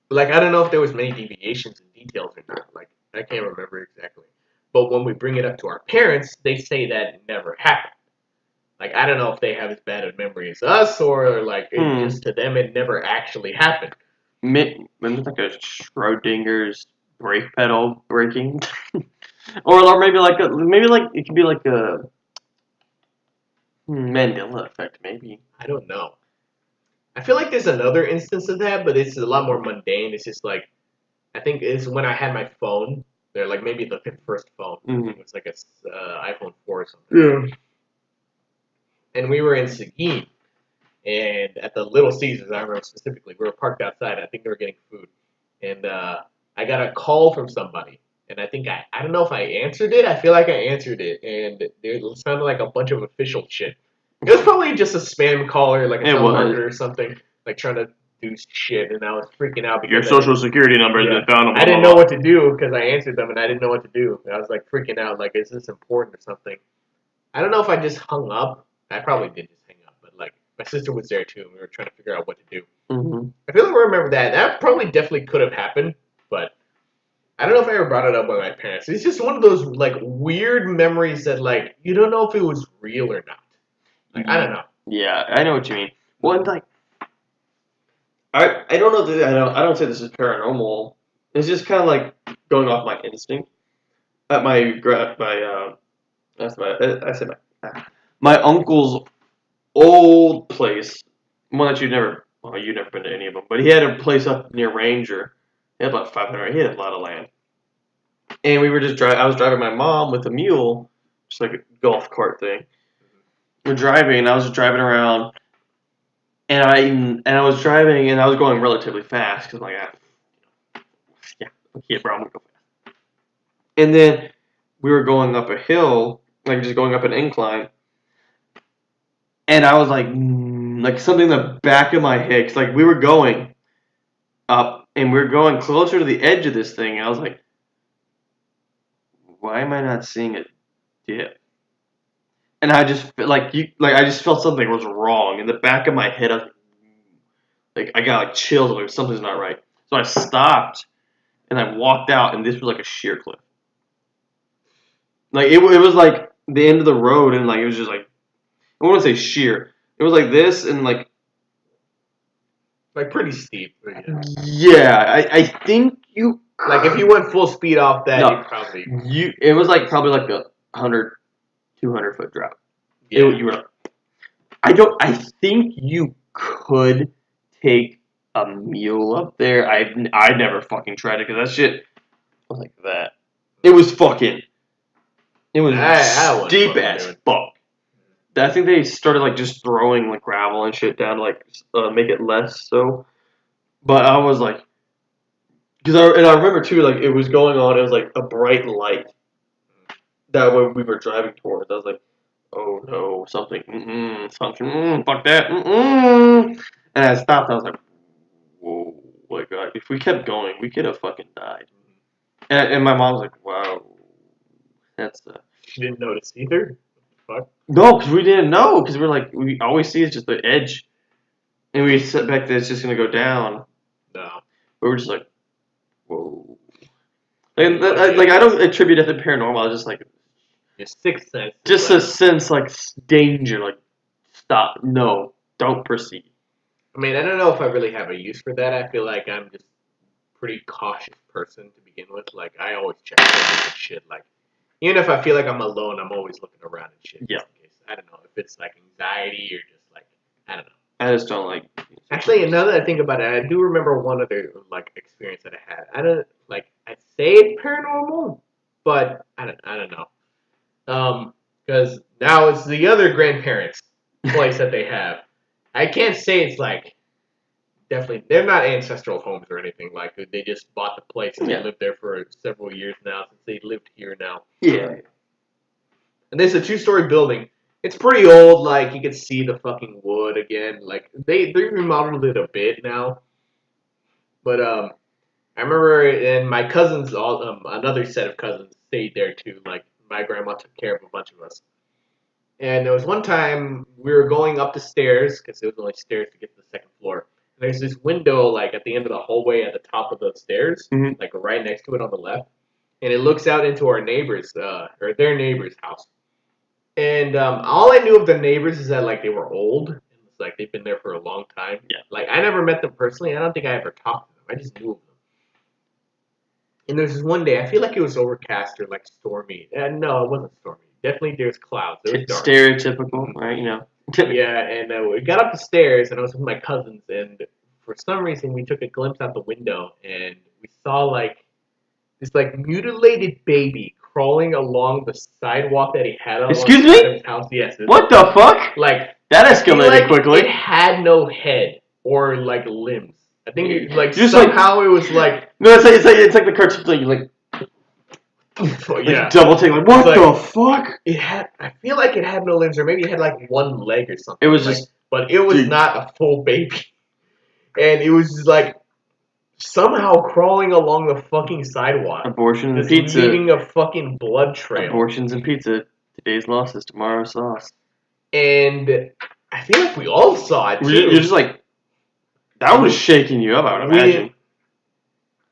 But like I don't know if there was many deviations in details or not. Like I can't remember exactly. But when we bring it up to our parents, they say that it never happened. Like I don't know if they have as bad a memory as us, or like it just to them it never actually happened. Maybe like a Schrodinger's brake pedal breaking, or maybe like it could be like a Mandela effect, maybe. I don't know. I feel like there's another instance of that, but it's a lot more mundane. It's just like I think it's when I had my phone. They're like maybe the first phone. Mm-hmm. It was like a iPhone 4 or something. Yeah. And we were in Seguin, and at the Little Caesars, I remember specifically, we were parked outside. I think they were getting food, and I got a call from somebody, and I think I don't know if I answered it. I feel like I answered it, and it sounded like a bunch of official shit. It was probably just a spam caller, like a telemarketer or something, like trying to do shit, and I was freaking out because your social security number has been found. I didn't know what to do because I answered them, and I didn't know what to do. I was like freaking out, like, is this important or something? I don't know if I just hung up. I probably did just hang up, but like my sister was there too, and we were trying to figure out what to do. Mm-hmm. I feel like I remember that. That probably definitely could have happened, but I don't know if I ever brought it up with my parents. It's just one of those like weird memories that like you don't know if it was real or not. Like I don't know. Yeah, I know what you mean. Well, like I don't know. I don't say this is paranormal. It's just kind of like going off my instinct. At my uncle's old place, one that you've never been to any of them, but he had a place up near Ranger. He had about 500. He had a lot of land, and we were just I was driving my mom with a mule, just like a golf cart thing. We're driving, and I was just driving around, and I was driving, and I was going relatively fast because like yeah, bro, I'm gonna go fast. And then we were going up a hill, like just going up an incline, and I was like something in the back of my head, 'cause like we were going up, and we were going closer to the edge of this thing, and I was like, why am I not seeing a dip? And I just I just felt something was wrong in the back of my head. I was like I got like chills, like something's not right. So I stopped and I walked out, and this was like a sheer cliff. Like it was like the end of the road, and like it was just like I wouldn't say sheer. It was like this, and like pretty steep. yeah, I think you like if you went full speed off that, no, you probably it was like probably like a 100, 200 foot drop. yeah. You were. I think you could take a mule up there. I never fucking tried it because that shit was like that. It was fucking. It was deep as fuck. I think they started like just throwing like gravel and shit down to like make it less so. But I was like, I remember too, like it was going on. It was like a bright light that we were driving towards. I was like, oh no, something, fuck that, and I stopped. I was like, whoa, my god! If we kept going, we could have fucking died. And my mom was like, wow, that's. She didn't notice either. Fuck. No, because we didn't know. Because we're like, we always see it's just the edge, and we set back that it's just gonna go down. No. We were just like, whoa. And like I don't attribute it to paranormal. I was just like. Your sixth sense. Just a sense like danger, like stop, no, don't proceed. I mean, I don't know if I really have a use for that. I feel like I'm just a pretty cautious person to begin with. Like I always check for shit. Like even if I feel like I'm alone, I'm always looking around and shit. Yeah. In case. I don't know if it's like anxiety or just like I don't know. I just don't like. Actually, now that I think about it, I do remember one other like experience that I had. I don't like. I'd say it's paranormal, but I don't know. Because now it's the other grandparents' place that they have. I can't say it's like definitely they're not ancestral homes or anything like they just bought the place and they lived there for several years now since they lived here now. Yeah. And this is a 2-story building. It's pretty old. Like you can see the fucking wood again. Like they remodeled it a bit now. But I remember, and my cousins, another set of cousins stayed there too. Like my grandma took care of a bunch of us. And there was one time we were going up the stairs because there was only stairs to get to the second floor. And there's this window like at the end of the hallway at the top of the stairs, like right next to it on the left, and it looks out into our neighbors, or their neighbor's house. And all I knew of the neighbors is that like they were old, and it's like they've been there for a long time. Yeah. Like I never met them personally. I don't think I ever talked to them. I just knew of them. And there's this one day, I feel like it was overcast or like stormy. No, it wasn't stormy. Definitely there's clouds. It was dark. Stereotypical, right? You know. Yeah, and we got up the stairs, and I was with my cousins, and for some reason we took a glimpse out the window, and we saw like this like mutilated baby crawling along the sidewalk that he had on Excuse the side me? of his house. Yes. What the fuck? Like That I feel escalated like quickly. It had no head or like limbs. I think it, like Just somehow it was like No, it's like the cartoon thing. Like yeah. double take. Like what It's the like- fuck? It had. I feel like it had no limbs, or maybe it had like one leg or something. It was like, just. but it was Dude. not a full baby, and it was just like somehow crawling along the fucking sidewalk, Abortion and just pizza. leaving a fucking blood trail. Abortions and pizza. Today's loss is tomorrow's sauce. And I feel like we all saw it too. You're just like. That was shaking you up, I would imagine.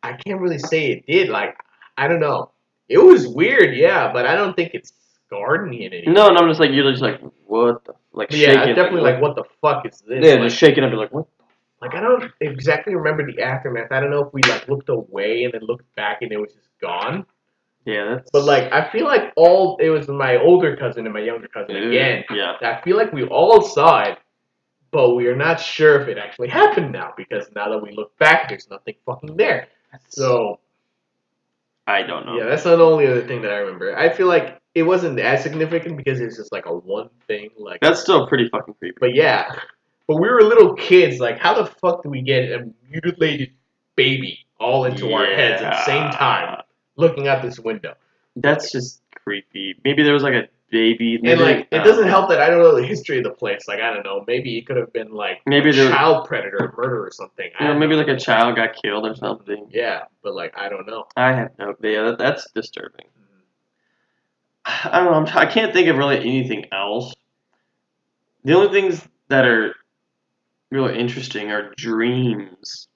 I can't really say it did. Like I don't know. It was weird, yeah, but I don't think it scarred me in any way. No, I'm just like you're just like what the like Yeah, shaking. definitely like what the fuck is this? Yeah, Like, just shaking up. You're like what? Like I don't exactly remember the aftermath. I don't know if we like looked away and then looked back and it was just gone. Yeah, that's. But like I feel like it was my older cousin and my younger cousin again. Yeah. I feel like we all saw it, but we are not sure if it actually happened now because now that we look back, there's nothing fucking there. So I don't know. yeah, that's not the only other thing that I remember. I feel like it wasn't as significant because it's just like a one thing. Like That's still pretty fucking creepy. but yeah. But we were little kids. Like, how the fuck do we get a mutilated baby all into our heads at the same time, looking out this window? That's just creepy. Maybe there was like a baby. And like, it doesn't help that I don't know the history of the place. Like, I don't know. Maybe it could have been like Maybe a there- child predator, murder or something. You know, maybe like a child got killed or something. Yeah, but like, I don't know. I have no. Yeah, that's disturbing. I don't know. I can't think of really anything else. The only things that are really interesting are dreams,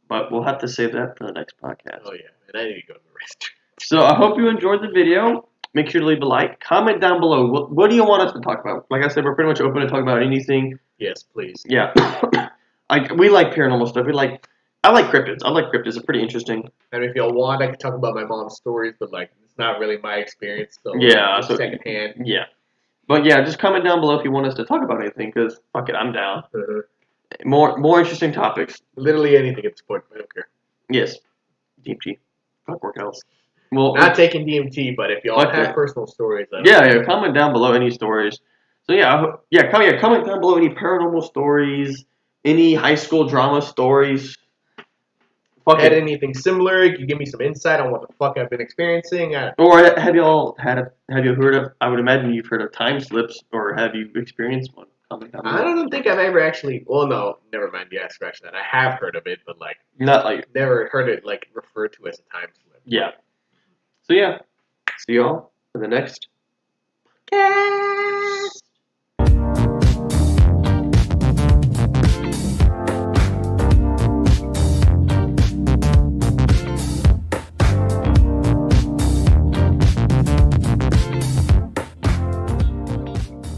but we'll have to save that for the next podcast. Oh yeah, and I need to go to the restroom. So I hope you enjoyed the video. Make sure to leave a like. Comment down below. What do you want us to talk about? Like I said, we're pretty much open to talk about anything. Yes, please. Yeah. We like paranormal stuff. I like cryptids. I like cryptids. They're pretty interesting. And if y'all want, I can talk about my mom's stories, but like, it's not really my experience. So Yeah, it's so- secondhand. Yeah. But yeah, just comment down below if you want us to talk about anything, because fuck it, I'm down. More interesting topics. Literally anything at this point. I don't care. Yes. DMT. Fuck workouts. Well, Not taking DMT, but if y'all Fuck have that. personal stories, I don't yeah, comment down below any stories. So comment down below any paranormal stories, any high school drama stories. Fuck had it. anything similar, you can give me some insight on what the fuck I've been experiencing. Or have you heard of? I would imagine you've heard of time slips, or have you experienced one? Comment down below. I don't think I've ever actually. Well, no, never mind. Yeah, scratch that. I have heard of it, but like Not like never heard it like referred to as a time slip. yeah. So yeah, see y'all for the next. Okay.